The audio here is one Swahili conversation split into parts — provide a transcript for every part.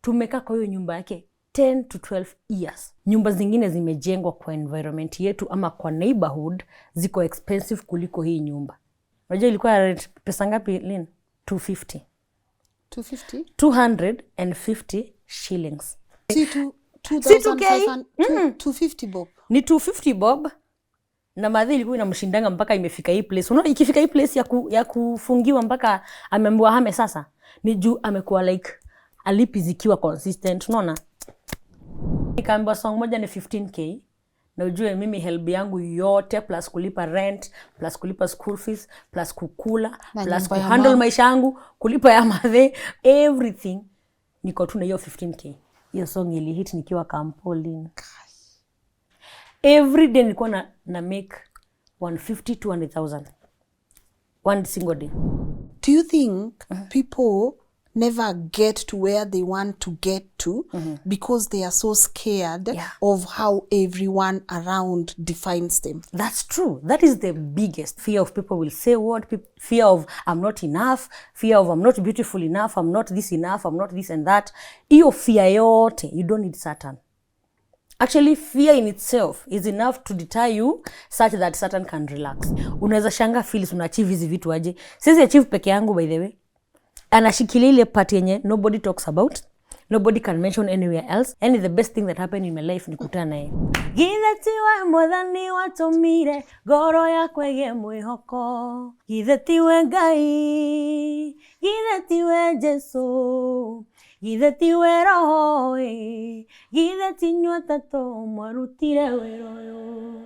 Tumekaa kwa hiyo nyumba yake 10 to 12 years. Nyumba zingine zimejengwa kwa environment yetu ama kwa neighborhood ziko expensive kuliko hii nyumba. Unajua ilikuwa rent pesa ngapi, Lynn? 250. 250? 250 shillings. Si 250 bob. Ni 250 bob. Na madhi ilikuwa inamshindanga mpaka imefika hii place. Unaona ikifika hii place ya kufungiwa mpaka ameambiwa hame sasa. Ni juu amekuwa like alipi zikiwa consistent, unaona? Nikaambiwa song moja ni 15k. Na ujue mimi help yangu yote plus kulipa rent, plus kulipa school fees, plus kukula, plus kuhandle maisha yangu, kulipa ya madhe, everything. Niko tu na hiyo 15k. Hiyo song ilihit nikiwa Kampoli. Every day nilikuwa na make 150 200,000 one single day. Do you think people never get to where they want to get to because they are so scared of how everyone around defines them? That's true. That is the biggest fear of people will say what, fear of I'm not enough, fear of I'm not beautiful enough, I'm not this enough, I'm not this and that. Iyo fear yote, you don't need Satan. Actually, fear in itself is enough to deter you such that Satan can relax. Unaweza shanga Phyllis unaachieve hizi vitu aje. Siwezi achieve peke yangu, by the way. Anashikilia ile part yenye nobody talks about, nobody can mention anywhere else, and the best thing that happened in my life ni kukutana naye. Githetiwe mwathani watumire ngoro yakwa ige mwihoko, githetiwe Ngai, githetiwe Jesu, githetiwe roho, githeti nyua tatu mwarutire wĩra ũyũ.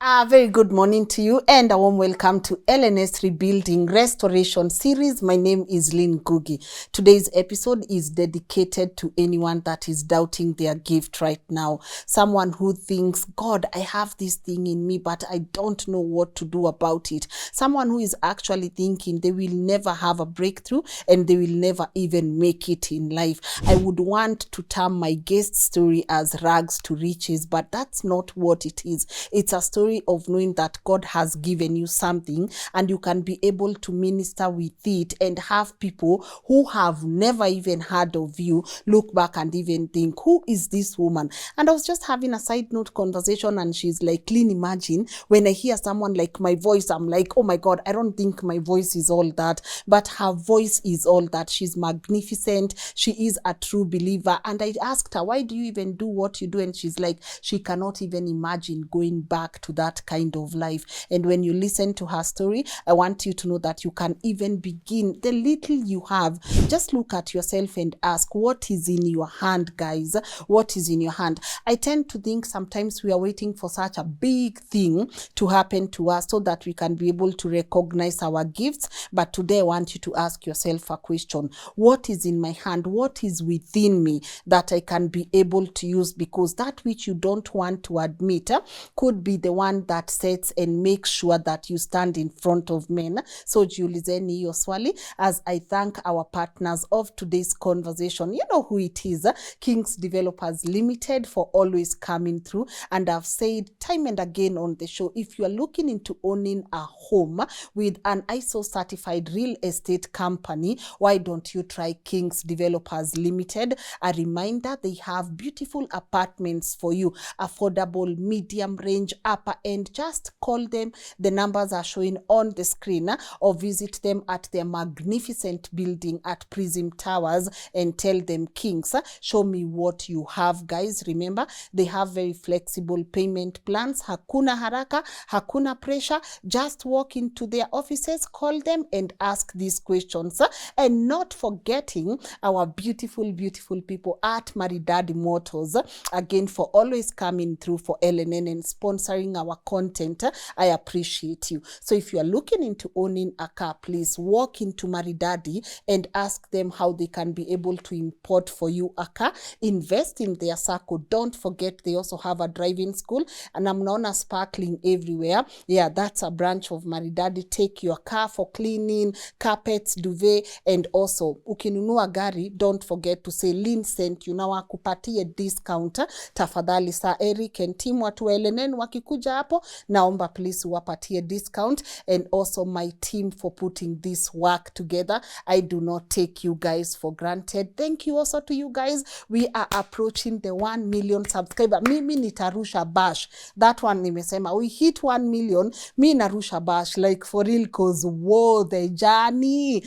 A very good morning to you and a warm welcome to LNS Rebuilding Restoration Series. My name is Lynn Ngugi. Today's episode is dedicated to anyone that is doubting their gift right now. Someone who thinks, God, I have this thing in me, but I don't know what to do about it. Someone who is actually thinking they will never have a breakthrough and they will never even make it in life. I would want to term my guest story as rags to riches, but that's not what it is. It's a story of knowing that God has given you something and you can be able to minister with it and have people who have never even heard of you look back and even think, who is this woman? And I was just having a side note conversation and she's like, Lynn, imagine when I hear someone like my voice, I'm like, oh my God, I don't think my voice is all that, but her voice is all that. She's magnificent. She is a true believer. And I asked her, why do you even do what you do? And she's like, she cannot even imagine going back to that kind of life. And when you listen to her story, I want you to know that you can even begin the little you have. Just look at yourself and ask, what is in your hand, guys? What is in your hand? I tend to think sometimes we are waiting for such a big thing to happen to us so that we can be able to recognize our gifts. But today I want you to ask yourself a question. What is in my hand? What is within me that I can be able to use? Because that which you don't want to admit could be the one that sets and makes sure that you stand in front of men. So jiulizeni hiyo swali as I thank our partners of today's conversation. You know who it is, Kings Developers Limited, for always coming through. And I've said time and again on the show, if you are looking into owning a home with an ISO certified real estate company, why don't you try Kings Developers Limited? A reminder, they have beautiful apartments for you, affordable, medium range, upper end. Just call them. The numbers are showing on the screen, or visit them at their magnificent building at Prism Towers and tell them, Kings, show me what you have. Guys, remember, they have very flexible payment plans. Hakuna haraka, hakuna pressure. Just walk into their offices, call them and ask these questions. And not forgetting our beautiful, beautiful people at Maridadi Motors, again, for always coming through for LNN and sponsoring our our content. I appreciate you. So if you are looking into owning a car, please walk into Maridadi and ask them how they can be able to import for you a car. Invest in their circle. Don't forget they also have a driving school, and I'm known as sparkling everywhere. Yeah, that's a branch of Maridadi. Take your car for cleaning, carpets, duvet, and also ukinunua gari, don't forget to say Lynn sent you. Na wakupatie discount. Tafadhali sa Eric and team watu wa LNN wakikuja hapo, naomba please wapatie discount, and also my team for putting this work together. I do not take you guys for granted. Thank you also to you guys. We are approaching the 1 million subscriber. Mimi nitarusha bash. That one nimesema. We hit 1 million. Mi narusha bash. Like for real, cause whoa, the journey.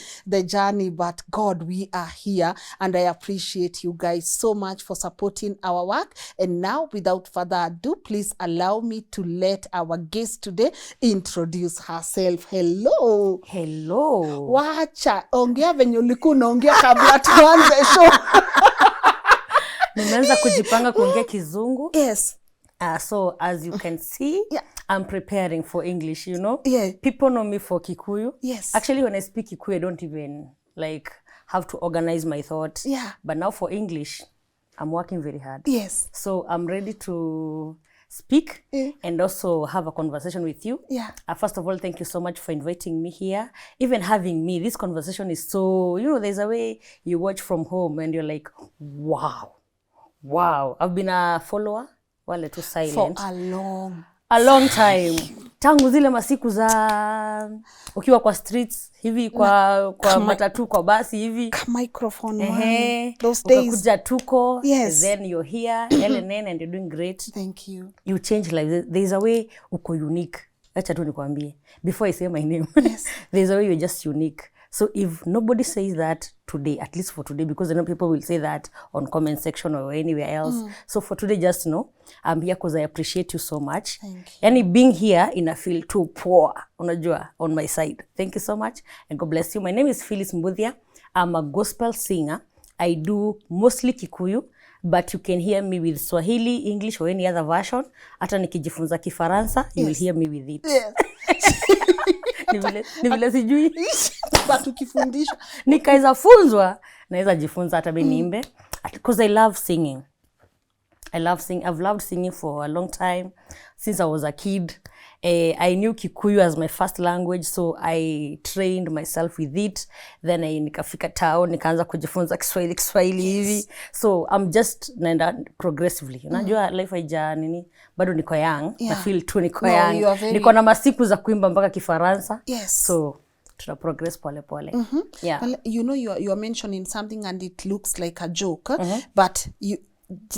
But God, we are here, and I appreciate you guys so much for supporting our work. And now, without further ado, please allow me to let our guest today introduce herself. Hello. Wacha, ongea venye ulikuwa unaongea kabla tuanze show. Nimeanza kujipanga kuongea Kizungu. Yes. So as you can see, Yeah. I'm preparing for English, you know. Yeah. People know me for Kikuyu. Yes. Actually, when I speak Kikuyu, I don't even have to organize my thoughts. Yeah. But now for English, I'm working very hard. Yes. So I'm ready to speak and also have a conversation with you. Yeah. First of all, thank you so much for inviting me here. Even having me, this conversation is so, there's a way you watch from home and you're like, wow. I've been a follower, wale tu silent. For a long time. Tangu zile masiku za ukiwa kwa streets hivi kwa matatu kwa basi hivi. Microphone. Those days. Ukakuja tuko. Yes. Then you're here, LNN, and you're doing great. Thank you. You change life. There's a way uko unique. Acha tu nikwambie. Before I say my name. Yes. There's a way you're just unique. So if nobody says that today, at least for today, because I know people will say that on comment section or anywhere else. So for today, just know, I'm here because I appreciate you so much. Thank you. And being here in a feel too poor, unajua, on my side. Thank you so much and God bless you. My name is Phyllis Mbuthia. I'm a gospel singer. I do mostly Kikuyu, but you can hear me with Swahili, English, or any other version. Hata nikijifunza Kifaransa, you will hear me with it. Yes. Ni vile sijui. But ukifundisha. Nikaiza funzwa, naweza jifunza hata niimbe. Because I love singing. I've loved singing for a long time. Since I was a kid. I knew Kikuyu as my first language, so I trained myself with it. Then nikafika town, nikaanza kujifunza Kiswahili hivi. So I'm just naenda progressively. Unajua life haija nini, bado niko young. I feel too niko young. Niko na masiku za kuimba mpaka Kifaransa. Yes. So tuna progress pole. Yeah. Well, you are mentioning something and it looks like a joke, but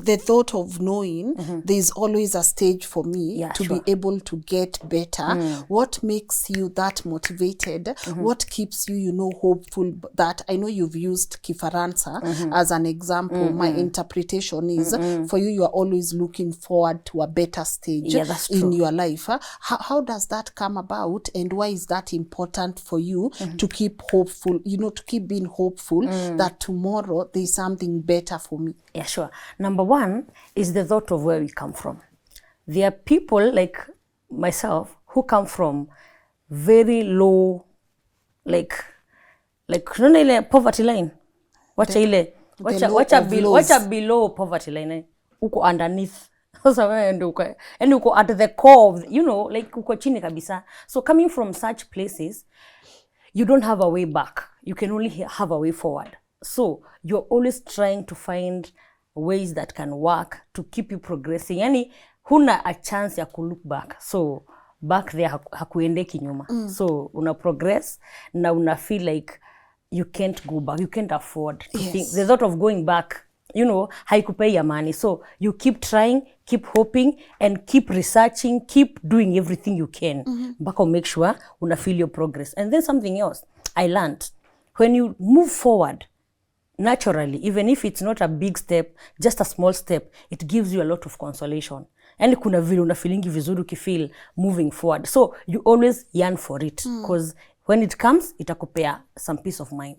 the thought of knowing there's always a stage for me to be able to get better. What makes you that motivated? What keeps you, hopeful? That I know you've used Kifaransa as an example. My interpretation is for you are always looking forward to a better stage in your life. How does that come about, and why is that important for you to keep hopeful, to keep being hopeful that tomorrow there's something better for me? Yeah, sure. Number one is the thought of where we come from. There are people like myself who come from very low, like poverty line. Wacha below poverty line. Uko underneath. And uko at the core of, uko chini kabisa. So coming from such places, you don't have a way back. You can only have a way forward. So you're always trying to find ways that can work to keep you progressing. Yani huna a chance ya look back. So back there hakuendeki nyuma. So una progress na una feel like you can't go back. You can't afford to think. The thought of going back, haikupei ya money. So you keep trying, keep hoping, and keep researching, keep doing everything you can. Back make sure una feel your progress. And then something else I learned. When you move forward, naturally, even if it's not a big step, just a small step, it gives you a lot of consolation. And kuna vile una feelingi vizuri ukifeel moving forward. So you always yearn for it. Because when it comes, itakupea some peace of mind,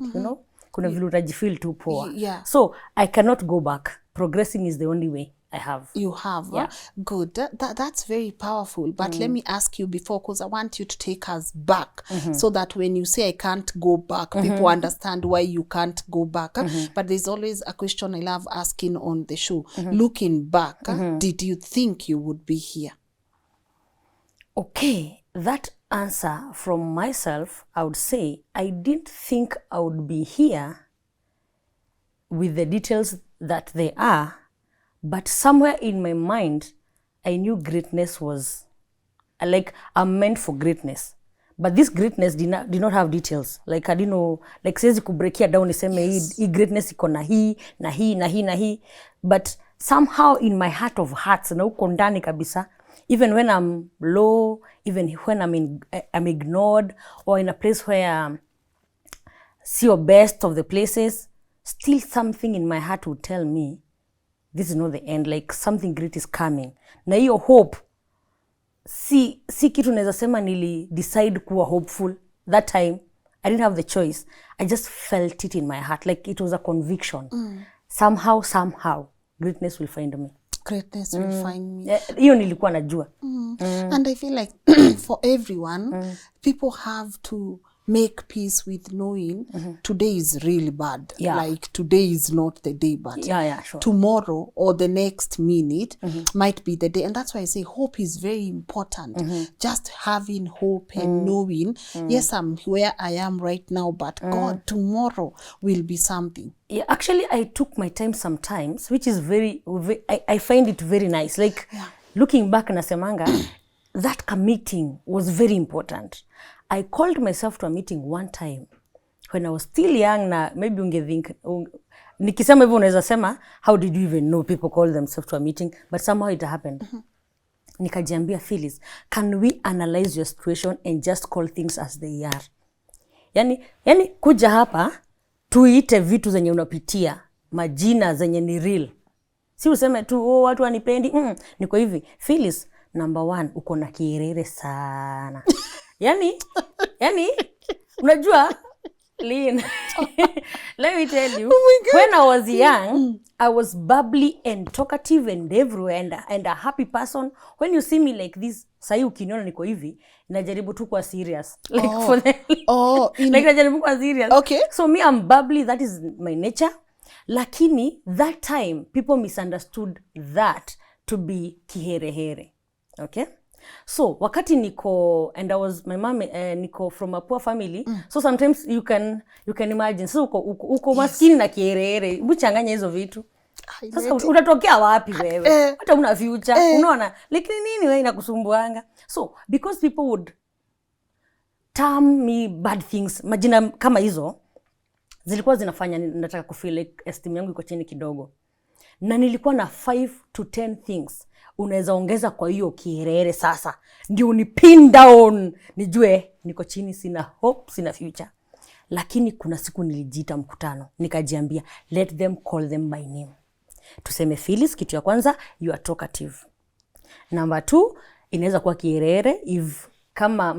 Kuna vile unajifeel too poor. Yeah. So I cannot go back. Progressing is the only way. I have. You have. Yeah. Good. That's very powerful. But let me ask you before, because I want you to take us back so that when you say I can't go back, people understand why you can't go back. But there's always a question I love asking on the show. Looking back, did you think you would be here? Okay, that answer from myself, I would say I didn't think I would be here with the details that they are, but somewhere in my mind, I knew greatness was, like, I'm meant for greatness. But this greatness did not have details. Like, I didn't know, like, siwezi kubreakia down niseme hii greatness iko na hii, na hii, na hii, na hii. But somehow in my heart of hearts, na uko ndani kabisa, even when I'm low, even when I'm ignored, or in a place where see your best of the places, still something in my heart would tell me, this is not the end, like something great is coming. Na hiyo hope, si kitu naweza sema nili decide kuwa hopeful. That time, I didn't have the choice. I just felt it in my heart, like it was a conviction. Somehow, greatness will find me. Greatness will find me. Hiyo nilikuwa najua. And I feel like for everyone, people have to make peace with knowing today is really bad. Like today is not the day, but sure. Tomorrow or the next minute might be the day. And that's why I say hope is very important. Just having hope and knowing, yes, I'm where I am right now, but God, tomorrow will be something. Yeah, actually, I took my time sometimes, which is I find it very nice. Like, looking back, nasemanga, that meeting was very important. I called myself to a meeting one time when I was still young. Na maybe ungethink, nikisema hivyo unaweza sema, how did you even know people call themselves to a meeting? But somehow it happened. Nikajiambia, Phyllis, can we analyze your situation and just call things as they are? Yani kuja hapa, tuite vitu zenye unapitia, majina zenye ni real. Si useme tu, watu wanipendi. Niko hivi, Phyllis, number 1, uko na kierere sana. Yani, unajua, Lynn, let me tell you, when I was young, I was bubbly and talkative and everywhere and a happy person. When you see me like this, sahi ukiniona niko hivi, najaribu tu kuwa serious. Like for them. Like najaribu kuwa serious. Okay. So me, I'm bubbly, that is my nature. Lakini, that time, people misunderstood that to be kiherehere. Okay? So, wakati niko, and I was, my mom, niko from a poor family, so sometimes you can imagine, so uko maskini na kierere, buchanganya hizo vitu. Sasa utatokea wapi wewe? Hata una future, unaona? Lakini nini wewe inakusumbuanga? So, because people would term me bad things, majina kama hizo, zilikuwa zinafanya nataka kufeel like esteem yangu iko chini kidogo. Na nilikuwa na 5 to 10 things unaweza ongeza kwa hiyo kierere sasa. Ndio unipin down, nijue niko chini, sina hope, sina future. Lakini kuna siku nilijiita mkutano, nikajiambia, let them call them by name. Tuseme, Phyllis, kitu ya kwanza, you are talkative. Number 2, inaweza kuwa kierere if kama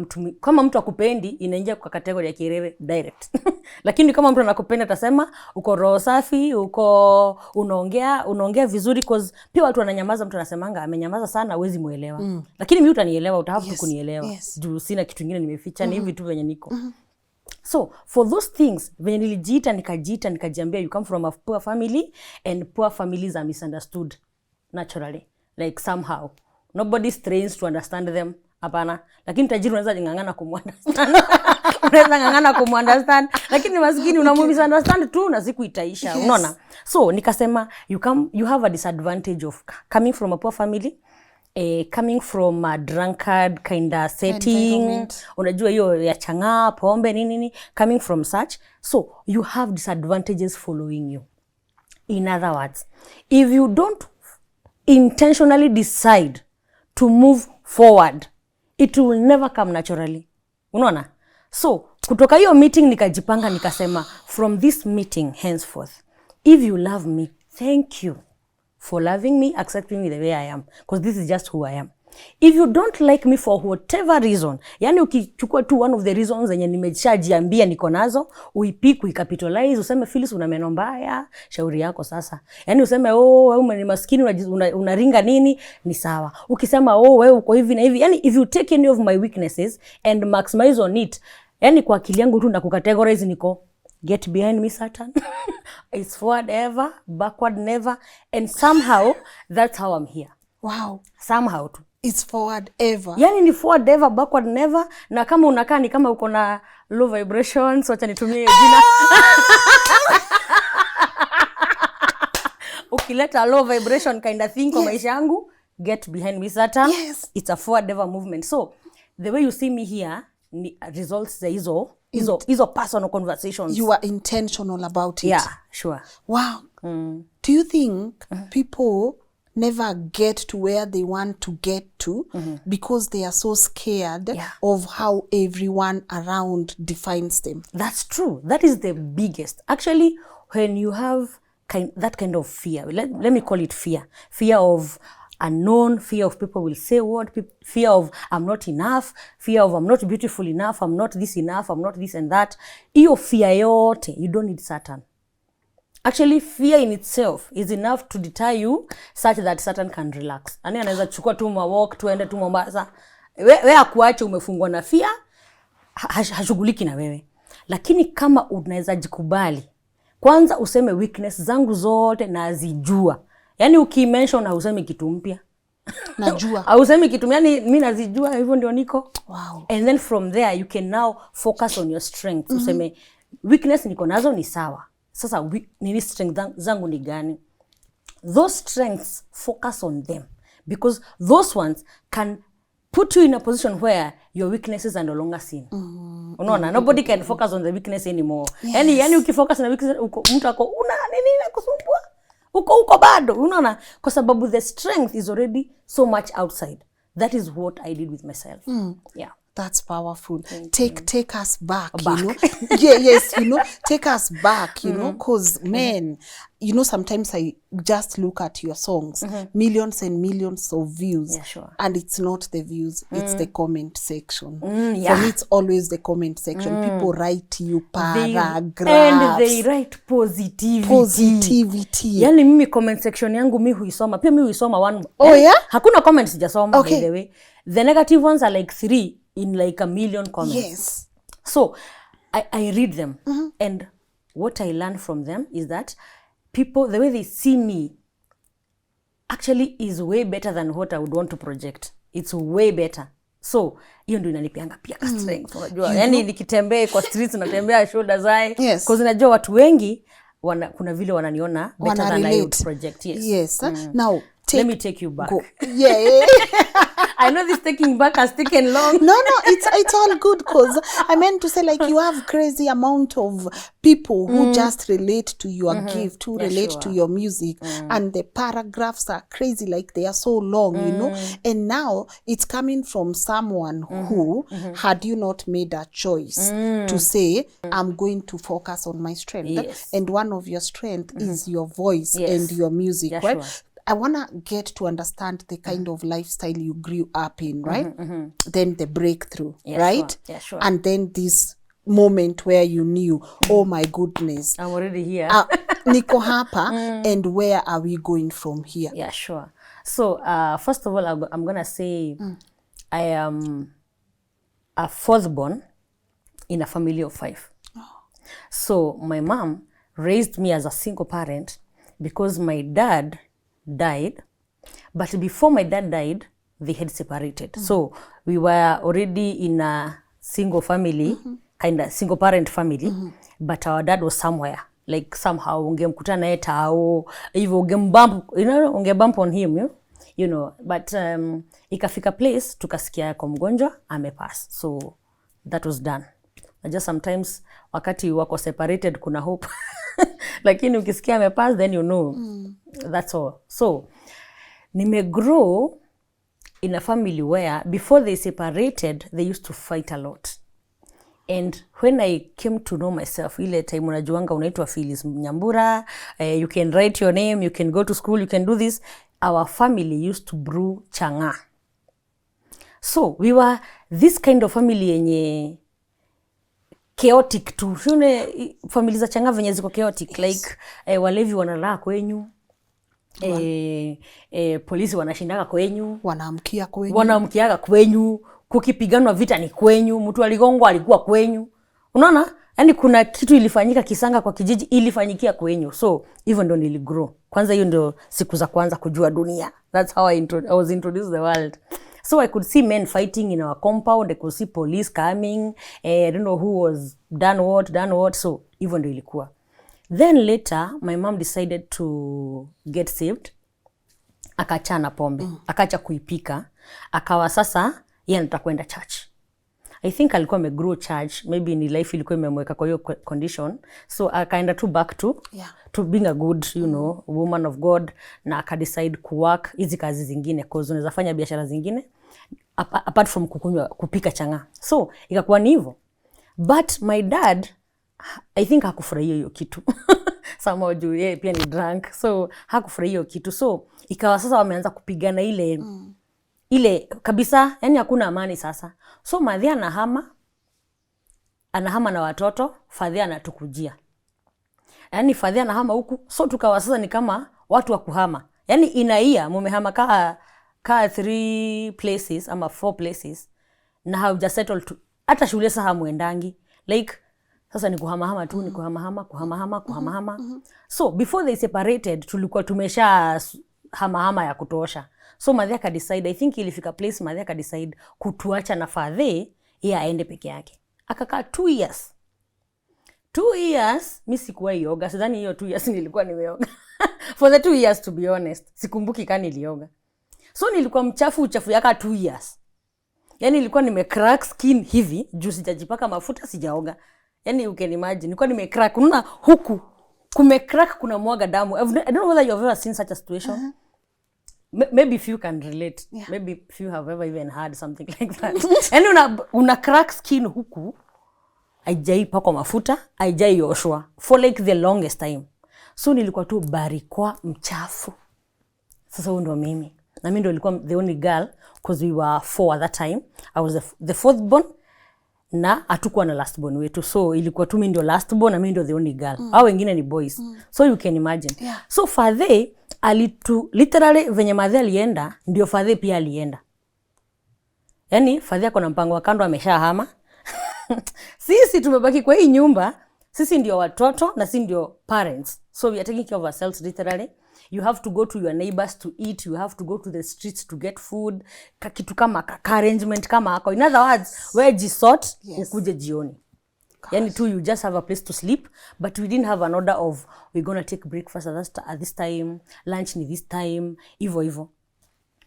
mtu akupendi, inaingia kwa kategori ya kierere direct. Lakini kama mtu anakupenda atasema uko roho safi, uko unaongea vizuri, cause pia watu wananyamaza, mtu anasemanga amenyamaza sana huwezi muelewa. Lakini mimi utanielewa, utahafu kunielewa. Juu sina kitu kingine nimeficha, ni hivi tu venye niko. So, for those things, venye nilijiita, nikajiambia, you come from a poor family, and poor families are misunderstood naturally. Like somehow. Nobody's trained to understand them. Hapana. Lakini tajiri unaweza ngangana kumuunderstand. Unaweza ngangana kumuunderstand. Lakini maskini unamumisunderstand tu na siku itaisha. Unaona? So, nikasema, you have a disadvantage of coming from a poor family. Coming from a drunkard kind of setting, unajua hiyo ya changa, pombe, nini, coming from such. So, you have disadvantages following you. In other words, if you don't intentionally decide to move forward, it will never come naturally. Unaona? So, kutoka hiyo meeting nikajipanga, nikasema, from this meeting henceforth, if you love me, thank you for loving me, accepting me the way I am. Because this is just who I am. If you don't like me for whatever reason, yani ukichukua tu one of the reasons zenye nimeshajiambia niko nazo, uipick, uicapitalize, useme Phyllis una meno mbaya, shauri yako sasa. Yani useme wewe ni maskini unaringa nini, ni sawa. Ukisema wewe uko hivi na hivi, yani if you take any of my weaknesses and maximize on it, yani kwa akili yangu tu ndakucategorize niko get behind me Satan. It's forward ever, backward never, and somehow that's how I'm here. Wow. Somehow tu. It's forward ever. Yani ni forward ever, backward never. Na kama unakaa ni kama uko na low vibrations, wacha nitumie jina. Ukileta low vibration kind of thing kwa maisha yangu, get behind me Satan. Yes. It's a forward ever movement. So, the way you see me here, ni results za hizo personal conversations. You are intentional about it. Yeah, sure. Wow. Do you think people never get to where they want to get to because they are so scared of how everyone around defines them? That's true. That is the biggest. Actually, when you have that kind of fear, let me call it fear. Fear of unknown, fear of people will say what, fear of I'm not enough, fear of I'm not beautiful enough, I'm not this enough, I'm not this and that. Iyo fear yote, you don't need Satan. Actually, fear in itself is enough to deter you such that Satan can relax. Ani anaweza chukua tu walk, tuende tu Mombasa. Wewe akuache umefungwa na fear, hashughuliki na wewe. Lakini kama unaweza jikubali, kwanza useme weakness zangu zote nazijua. Yani ukimention na useme kitu mpya. Najua. Au useme kitu yani mimi nazijua hivyo ndio niko. Wow. And then from there you can now focus on your strengths. Useme weakness niko nazo ni sawa. Sasa nini strength zangu ni gani? Those strengths, focus on them. Because those ones can put you in a position where your weaknesses are no longer seen. Unaona, nobody can focus on the weakness anymore. Yes. Yani ukifocus na weakness, mtu ako una nini nakusumbua? Uko bado, unaona? Kwa sababu the strength is already so much outside. That is what I did with myself. Yeah. That's powerful. Take us back, you know. Yes, you know, take us back, you know, because man, you know, sometimes I just look at your songs, millions and millions of views. Yeah, sure. And it's not the views, it's the comment section. Yeah. For me, it's always the comment section. People write you paragraphs. And they write positivity. Yani mimi comment section yangu mi huisoma. Pia mi huisoma one. Oh, yeah? Hakuna comment sijasoma, Okay. by the way. The negative ones are like 3 in like a million comments. Yes. So, I read them. And what I learned from them is that people, the way they see me, actually is way better than what I would want to project. It's way better. So, hiyo ndio inanipeanga pia strength. Unajua, yani nikitembea kwa streets natembea shoulders high. Yes. Because najua watu wengi kuna vile wananiona better than I would project. Yes. Now, let me take you back. Go. Yeah. I know this taking back has taken long. No, it's all good because I meant to say like you have crazy amount of people who just relate to your gift, who relate to your music, and the paragraphs are crazy, like they are so long, you know. And now it's coming from someone who, had you not made a choice to say, I'm going to focus on my strength, Yes. and one of your strength is your voice and your music, Yeah, right? sure. I want to get to understand the kind of lifestyle you grew up in, right? Then the breakthrough, right? Sure. Yeah, sure. And then this moment where you knew, oh my goodness, I'm already here. Niko hapa, and where are we going from here? Yeah, sure. So, first of all, I'm going to say I am a fourth born in a family of 5. So, my mom raised me as a single parent because my dad died, but before my dad died, they had separated. So we were already in a single family, kind of single parent family, but our dad was somewhere, like somehow ungemkuta naye tao, hivyo ungembump, ungebump on him, you know. But ikafika place tukasikia yako mgonjwa amepass, so that was done. Just sometimes wakati wako separated kuna hope. Lakini ukisikia amepass, then you know. That's all. So, grow in a family where before they separated, they used to fight a lot. And when I came to know myself, ile time unajuanga unaitwa Phyllis Nyambura, you can write your name, you can go to school, you can do this. Our family used to brew changa. So we were this kind of family yenye chaotic tu. Shune family za changa venye ziko chaotic. Like walevi wanalala kwenyu. Polisi wanashindaka kwenyu. Wanaamkiaga kwenyu. Kukipiganwa vita ni kwenyu. Mtu aligongwa alikuwa kwenyu. Unaona? Yaani kuna kitu ilifanyika Kisanga kwa kijiji ilifanyikia kwenyu. So even ndo niligrow. Kwanza hiyo ndo siku za kwanza kujua dunia. That's how I was introduced to the world. So I could see men fighting in our compound. I could see police coming. I don't know who was done what. So even ndo ilikuwa. Then later, my mom decided to get saved. Akachana pombe. Akacha kuipika. Akawa sasa, yeye anataka kwenda church. I think alikuwa amegrow church. Maybe ni life ilikuwa imemweka kwa hiyo condition. So akaenda tu back to being a good, woman of God. Na akadecide kuwork hizi kazi zingine. Cause unaweza fanya biashara zingine. Apart from kupika changa. So, ikakuwa ni hivyo. But my dad, I think hakufurahia hiyo kitu. Somehow juu yeye pia ni drunk. So hakufurahia hiyo kitu. So ikawa sasa wameanza kupigana ile kabisa, yani hakuna amani sasa. So madhia anahama na watoto, fadhia anatukujia. Yani fadhia anahama huku, so tukawa sasa ni kama watu wa kuhama. Yani inaia mumehama kaa 3 places ama 4 places na hauja settle to, hata shule sasa hamuendangi. Like sasa ni kuhamahama tu, ni kuhamahama. So before they separated, tulikuwa tumesha hamahama ya kutosha. So madhia ka decide, I think ilifika place madhia ka decide kutuacha na fadhe, yeye aende peke yake. Akakaa 2 years. 2 years, mimi sikuwa yoga. Sidhani hiyo 2 years nilikuwa nimeoga. For the 2 years to be honest, sikumbuki kama nilioga. So nilikuwa mchafu yaka 2 years. Yani nilikuwa nimecrack skin hivi, juu sijajipaka mafuta sijaoga. Yani you can imagine, nilikuwa nimecrack. Unaona huku kumecrack kuna mwaga damu. I don't know whether you've ever seen such a situation. Maybe if you can relate. Yeah. Maybe if you have ever even had something like that. Yani una crack skin huku. Haijai pakwa mafuta, haijai yoshwa for like the longest time. So nilikuwa tu barikwa mchafu. Sasa huyo ndo mimi. Na mimi ndo nilikuwa the only girl because we were 4 at that time. I was the fourth born na hatukuwa na last born wetu. So ilikuwa tu mimi ndo last born na mimi ndo the only girl. Hao wengine ni boys. So you can imagine. Yeah. So father literally venye madhe alienda ndio father pia alienda. Yani father ako na mpango wa kando ameshahama. Sisi tumebaki kwa hii nyumba, sisi ndio watoto na sisi ndio parents. So we are taking care of ourselves literally. You have to go to your neighbors to eat. You have to go to the streets to get food. Kitu kama arrangement kama hako. In other words, where jisort, ukuje jioni. Yani tu you just have a place to sleep. But we didn't have an order of, we're going to take breakfast at this time, lunch ni this time, hivyo.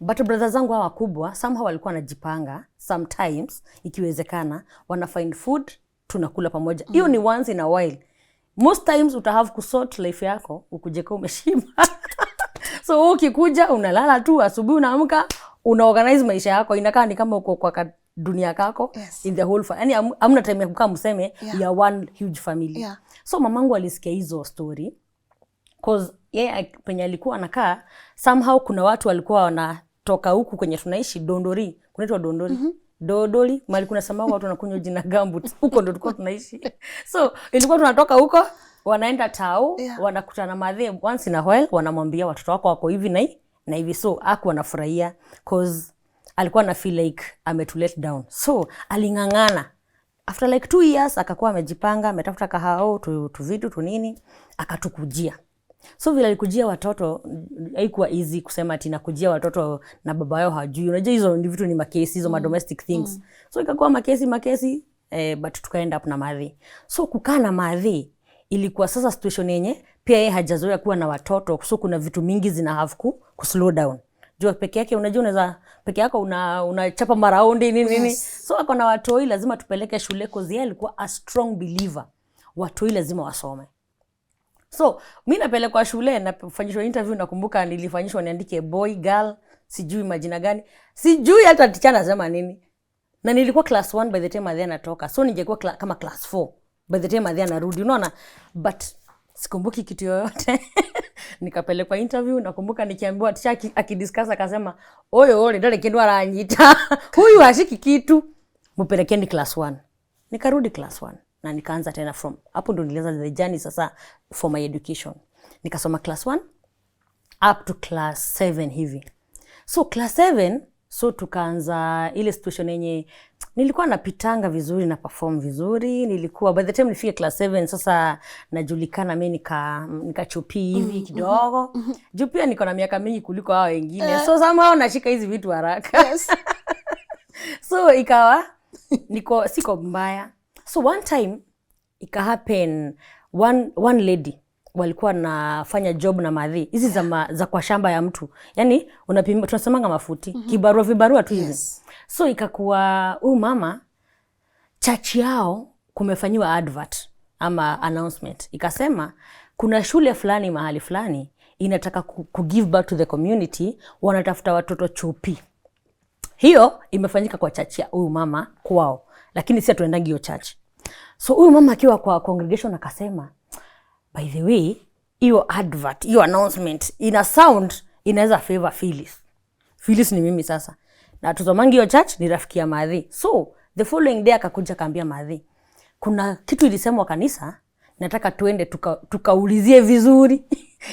But brothers zangu hawa kubwa, somehow walikuwa wanajipanga, sometimes, ikiwezekana, wana find food, tunakula pamoja. Hiyo ni once in a while. Most times utahave kusort life yako, ukujeka umeshiba. So ukikuja, unalala tu, asubuhi unaamka, unaorganize maisha yako, inakaa ni kama uko kwa dunia kako, in the whole family. Yani hamna time ya kukaa mseme, ya one huge family. Yeah. So mamangu alisikia hizo story, cause yeye penye alikuwa anakaa, somehow kuna watu walikuwa wanatoka huku kwenye tunaishi, Dondori, kunaitwa Dondori. Dodoli, mali kuna samau watu wanakunywa jina gambut. Huko ndo tulikuwa tunaishi. So, ilikuwa tunatoka huko, wanaenda tao, wanakutana madhe once in a while, wanamwambia watoto wako wako hivi na hivi. So, hakuwa anafurahia cause alikuwa na feel like to let down. So, alingangana. After like 2 years, akakuwa amejipanga, ametafuta kahao, tu vitu, tu nini, akatukujia. So vile alikujia watoto, haikuwa easy kusema ati nakujia watoto na baba yao hajui. Unajua hizo ni vitu ni makesi, hizo domestic things. So ikakuwa makesi, but tukaenda up na madhi. So kukaa na madhi ilikuwa sasa situation yenye pia yeye hajazoea kuwa na watoto. So kuna vitu mingi zina have ku slow down. Jua peke yake unajua unaweza peke yako unachapa maraundi nini. So ako na watoi lazima tupeleke shule cause yeye alikuwa a strong believer. Watoi lazima wasome. So, mimi napelekwa shule na fanyishwa interview nakumbuka nilifanyishwa niandike boy, girl, sijui majina gani. Sijui hata teacher anasema nini. Na nilikuwa class 1 by the time madhe anatoka. So ningekuwa kama class 4 by the time madhe anarudi. Unaona? But sikumbuki kitu yoyote. Nikapelekwa interview, nakumbuka nikiambiwa teacher akidiscuss akasema, "Oyo ole ndale kindu aranyita. Huyu hashiki kitu. Mupelekeni class 1." Nikarudi class 1 na nikaanza tena from hapo ndo nilianza the journey sasa for my education. Nikasoma class 1 up to class 7 hivi. So class 7 so tukaanza ile situation yenye nilikuwa napitanga vizuri na perform vizuri, nilikuwa by the time nifike class 7 sasa najulikana mimi nikachupi hivi kidogo. Juu pia niko na miaka mingi kuliko hao wengine. So somehow nashika hizi vitu haraka. Yes. So ikawa siko mbaya. So one time ika happen one lady walikuwa nafanya job na madhi hizi za kwa shamba ya mtu, yani unapima tunasemanga mafuti vibarua tu hivi. Yes. So ikakuwa huyu mama church yao kumefanyiwa advert ama announcement, ikasema kuna shule fulani mahali fulani inataka ku give back to the community, wanatafuta watoto chupi. Hiyo imefanyika kwa church ya huyu mama kwao, lakini sisi tuendangi hiyo church. So huyu mama akiwa kwa congregation akasema, by the way, hiyo advert, hiyo announcement ina sound inaweza favor Phyllis. Phyllis ni mimi sasa. Na tuzomangi hiyo church ni rafiki ya Madhi. So the following day akakuja kaambia Madhi, kuna kitu ilisemwa kanisa, nataka tuende tukaulizie vizuri.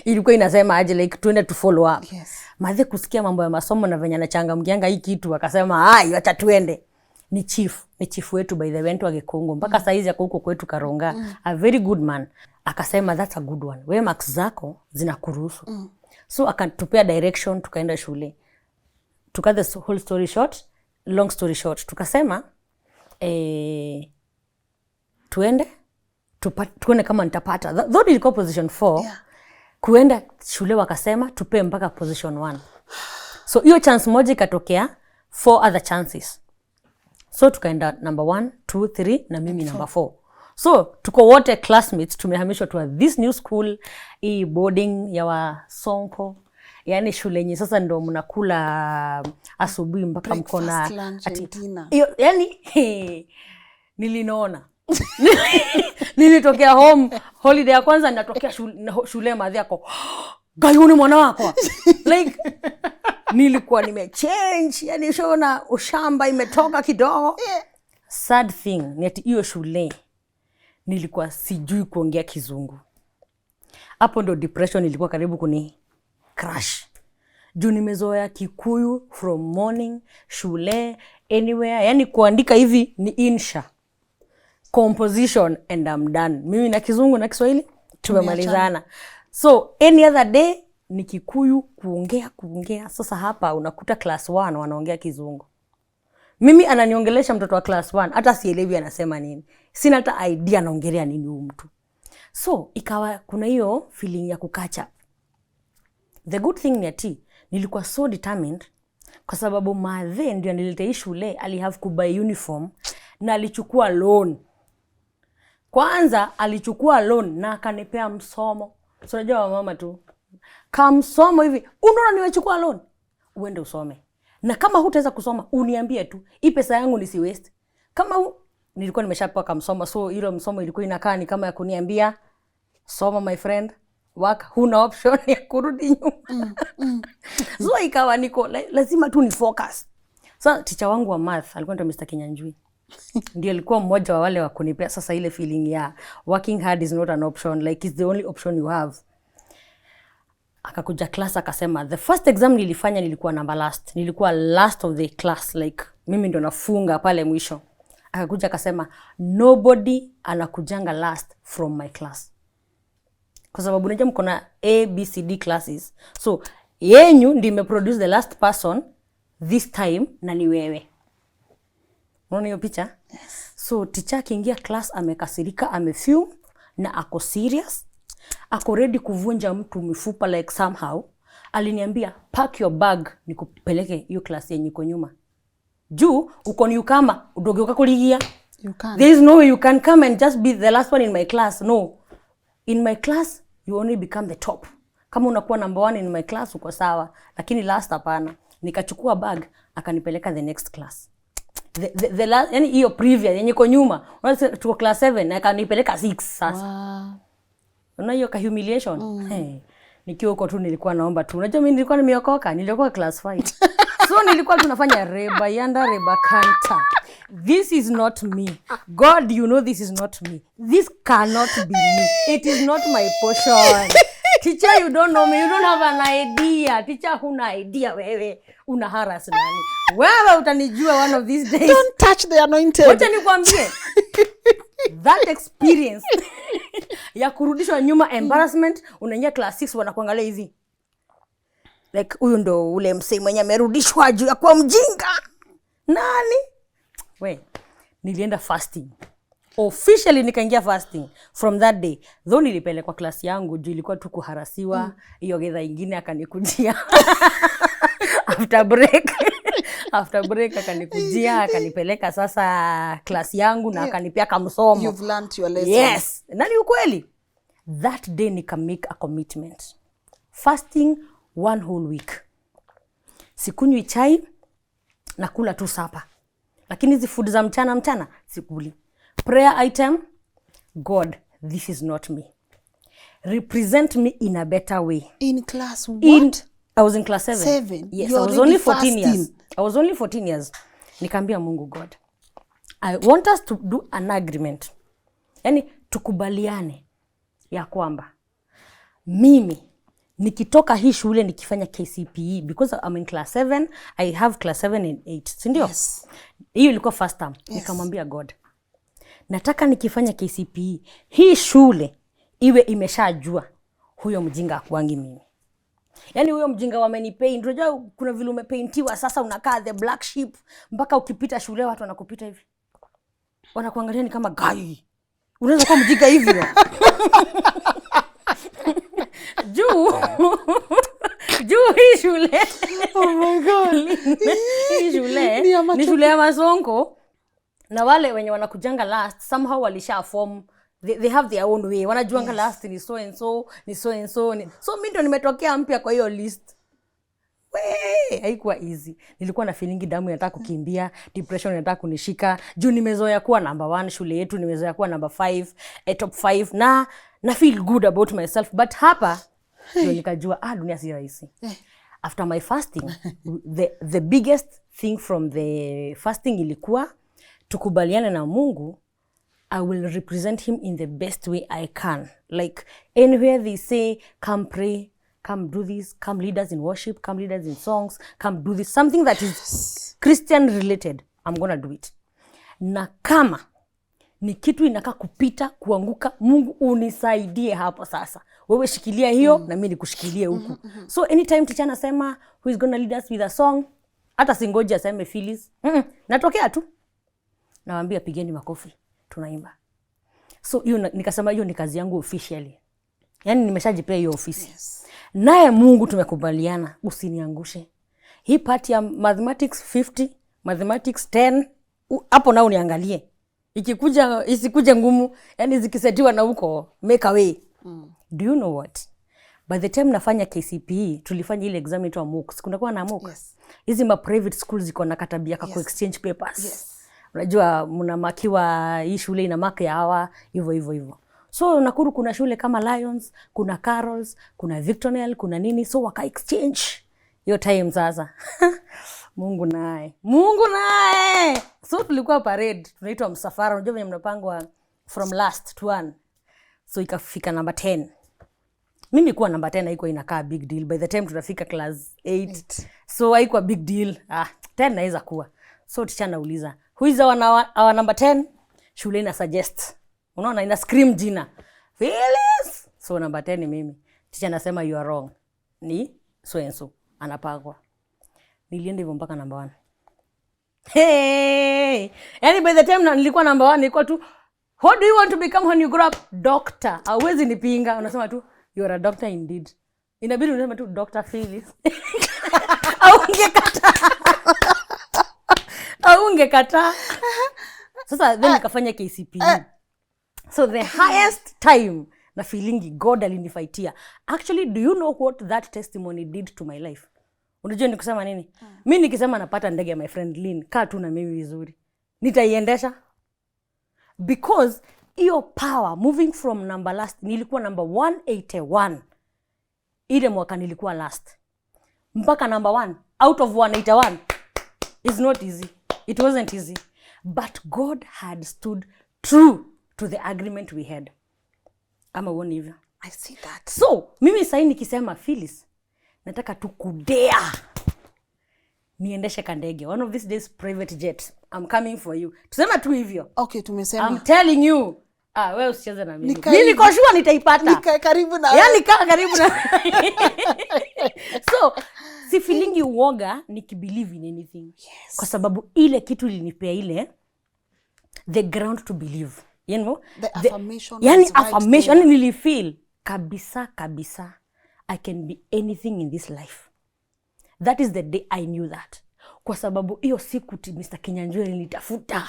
Ilikuwa inasema aje like tuende to follow up. Yes. Madhi kusikia mambo ya masomo na venye anachangamkianga hii kitu akasema, acha tuende. Ni chief wetu by the way wa Gikongo mpaka saizi yako huko kwetu Karonga. A very good man. Akasema that's a good one. Wewe marks zako zinakuruhusu. So akatupea direction, tukaenda shule. Tuka the whole story short, long story short, tukasema tuende tuone kama nitapata. Though ilikuwa position 4. Yeah. Kuenda shule wakasema tupe mpaka position 1. So hiyo chance moja ikatokea, 4 other chances. So tukaenda number 1, 2, 3 na mimi number 4. So tuko wote classmates, tumehamishwa to this new school, hii boarding ya Wasonko. Yani shule yenye sasa ndo mnakula asubuhi mpaka mkona yani nilinaona. Nilitokea home holiday ya kwanza, natokea shule Madhi yako, "Gayuni mwana wako." Like nilikuwa nimechange, yani shona ushamba imetoka kidogo. Sad thing ni ati hiyo shule nilikuwa sijui kuongea Kizungu. Hapo ndo depression ilikuwa karibu kuni crash. Juu nimezoea Kikuyu from morning, shule, anywhere. Yani kuandika hivi ni insha, composition and I'm done. Mimi na Kizungu na Kiswahili tumemalizana. So any other day ni Kikuyu kuongea. Sasa hapa unakuta class 1 wanaongea Kizungu. Mimi ananiongelesha mtoto wa class 1 hata sielewi anasema nini. Sina hata idea anaongelea nini huyu mtu. So ikawa kuna hiyo feeling ya kukacha. The good thing ni nilikuwa so determined kwa sababu Madhe ndio nilileta shule, ali have to buy uniform na alichukua loan. Kwanza alichukua loan na akanipea msomo. So unajua mama tu, kama msomo hivi, unaona nimechukua loan, uende usome. Na kama hutaweza kusoma, uniambie tu, hii pesa yangu nisi waste. Kama nilikuwa nimeshapewa kama msomo, so ile msomo ilikuwa inakaa ni kama ya kuniambia, soma my friend, work, huna option ya kurudi nyuma. So ikawa niko lazima tu ni focus. So teacher wangu wa math alikuwa anaitwa Mr. Kinyanjui. Ndio alikuwa mmoja wa wale wa kunipea sasa ile feeling ya working hard is not an option, like it's the only option you have. Akakuja class akasema, the first exam nilifanya nilikuwa number last. Nilikuwa last of the class, like mimi ndo nafunga pale mwisho. Akakuja akasema, nobody anakujanga last from my class. Kwa sababu unajua mko na A, B, C, D classes. So yenyu ndio imeproduce the last person this time na ni wewe. Unaona hiyo picha? Yes. So teacher akiingia class amekasirika, amefume na ako serious. Ako ready kuvunja mtu mifupa like somehow. Aliniambia, pack your bag nikupeleke hiyo class yenye iko nyuma. Juu uko ni ukama udoge ukakuligia. You can't. There is no way you can come and just be the last one in my class. No. In my class you only become the top. Kama unakuwa number 1 in my class uko sawa, lakini last hapana. Nikachukua bag akanipeleka the next class. The last, yani hiyo previous yenye iko nyuma. Unaweza tuko class 7 na akanipeleka 6 sasa. Wow. Una hiyo humiliation. Hey. Nikiwa huko tu nilikuwa naomba tu. Unajua mimi nilikuwa niliokoka class 5. So nilikuwa tunafanya reba yanda reba kanta. This is not me. God, you know this is not me. This cannot be me. It is not my portion. Teacher, you don't know me. You don't have an idea. Teacher, huna idea wewe. Una harass nani? Wewe utanijua one of these days. Don't touch the anointed. Wacha nikwambie. That experience ya kurudishwa nyuma, embarrassment, unaingia class 6 wanakuangalia hivi. Like huyu ndo ule msee mwenye amerudishwa juu ya kuwa mjinga. Nani? We, nilienda fasting. Officially nikaingia fasting from that day. Though nilipelekwa class yangu juu ilikuwa tu kuharasiwa, hiyo gedha ingine akanikujia. After break akanikujia, akanipeleka sasa class yangu na akanipea kamsomo. You've learned your lesson. Yes. Nani ukweli? That day nika make a commitment. Fasting 1 whole week. Sikunywi chai, nakula tu sapa. Lakini hizi food za mchana sikuli. Prayer item, God, this is not me. Represent me in a better way. In class what? I was in class 7. 7? Yes, You're I was only 14 fasting. years. I was only 14 years. Nikaambia Mungu, God, I want us to do an agreement. Yani tukubaliane ya kwamba mimi nikitoka hii shule nikifanya KCPE because I'm in class 7, I have class 7 and 8. Si ndio? Yes. Hiyo ilikuwa first term. Yes. Nikamwambia God, nataka nikifanya KCPE hii shule iwe imeshajua huyo mjinga akuangi mimi. Yani huyo mjinga wamenipaint. Unajua kuna vile umepaintiwa sasa unakaa the black sheep mpaka ukipita shule watu wanakupita hivi. Wanakuangalia ni kama guy. Unaweza kuwa mjinga hivyo. Juu hii shule. Oh my God. Hii shule ni shule ya masonko. Na wale wenye wanakujanga last somehow walisha form, they have their own way. Wanajuanga last ni so and so, ni so and so. So mimi ndo nimetokea mpya kwa hiyo list. Haikuwa easy. Nilikuwa na feeling damu inataka kukimbia, depression inataka kunishika. Juu nimezoea kuwa number 1 shule yetu, nimezoea kuwa number 5, top 5 na feel good about myself. But hapa ndio nikajua dunia si rahisi. After my fasting, the biggest thing from the fasting ilikuwa tukubaliane na Mungu, I will represent him in the best way I can. Like anywhere they say, come pray, come do this, come lead us in worship, come lead us in songs, come do this. Something that is Christian related, I'm gonna do it. Na kama ni kitu inaka kupita, kuanguka, Mungu unisaidie hapo sasa. Wewe shikilia hiyo na mimi nikushikilie huku. So anytime teacher anasema who is gonna lead us with a song, hata singoje aseme Phyllis. Natokea tu. Nawaambia pigeni makofi, tunaimba. So hiyo nikasema hiyo ni kazi yangu officially. Yaani nimeshajipea hiyo ofisi. Yes. Naye Mungu tumekubaliana usiniangushe. Hii part ya mathematics 50, mathematics 10, hapo nao niangalie. Isikuje ngumu, yani zikisetiwa na huko make a way. Do you know what? By the time nafanya KCPE, tulifanya ile exam inaitwa MOOCs. Kunakuwa na MOOC. Yes. Hizi ma private schools ziko na katabia kwa exchange papers. Yes. Unajua mnamakiwa hii shule ina mark ya hawa hivyo. So Nakuru kuna shule kama Lions, kuna Carols, kuna Victornell, kuna nini, so waka exchange hiyo time sasa. Mungu naye. So tulikuwa parade, tunaitwa msafara. Unajua venye mnapangwa from last to one. So ikafika number 10. Mimi kuwa number 10 haikuwa inakaa big deal. By the time tunafika class 8. So haikuwa big deal. 10 naweza kuwa. So teacher anauliza, who is our number 10? Shule ina suggest. Unaona ina scream jina. Phyllis. So number 10 ni mimi. Teacher anasema you are wrong. Ni so and so. Anapangwa. Nilienda hivyo mpaka number 1. Hey! Yani by the time nilikuwa number 1 nilikuwa tu, what do you want to become when you grow up? Doctor. Hauwezi nipinga. Unasema tu you are a doctor indeed. Inabidi unasema tu Dr. Phyllis. Aungekata. Sasa then nikafanya KCPE. So the highest time na feeling God alinifaitia. Actually, do you know what that testimony did to my life? Unajua nikusema nini? Mimi nikisema napata ndege ya my friend Lynn, kaa tu na mimi vizuri. Nitaiendesha. Because hiyo power moving from number last nilikuwa number 181. ile mwaka nilikuwa last. Mpaka number 1 out of 181 is not easy. It wasn't easy. But God had stood true to the agreement we had. Ama uone hivyo. I see that. So, mimi sasa nikisema Phyllis, nataka tu kudea niendeshe kandege. One of these days private jet. I'm coming for you. Tusema tu hivyo. Okay, tumesema. I'm telling you. Wewe usicheze na mimi. Mimi niko sure nitaipata. Nika karibu na. Yaani karibu na. So, si feeling uoga nikibelieve in anything. Yes. Kwa sababu ile kitu ilinipea ile the ground to believe. You know? The affirmation. Yani right affirmation. Yani nilifeel kabisa I can be anything in this life. That is the day I knew that. Kwa sababu hiyo siku Mr. Kinyanjui nilitafuta.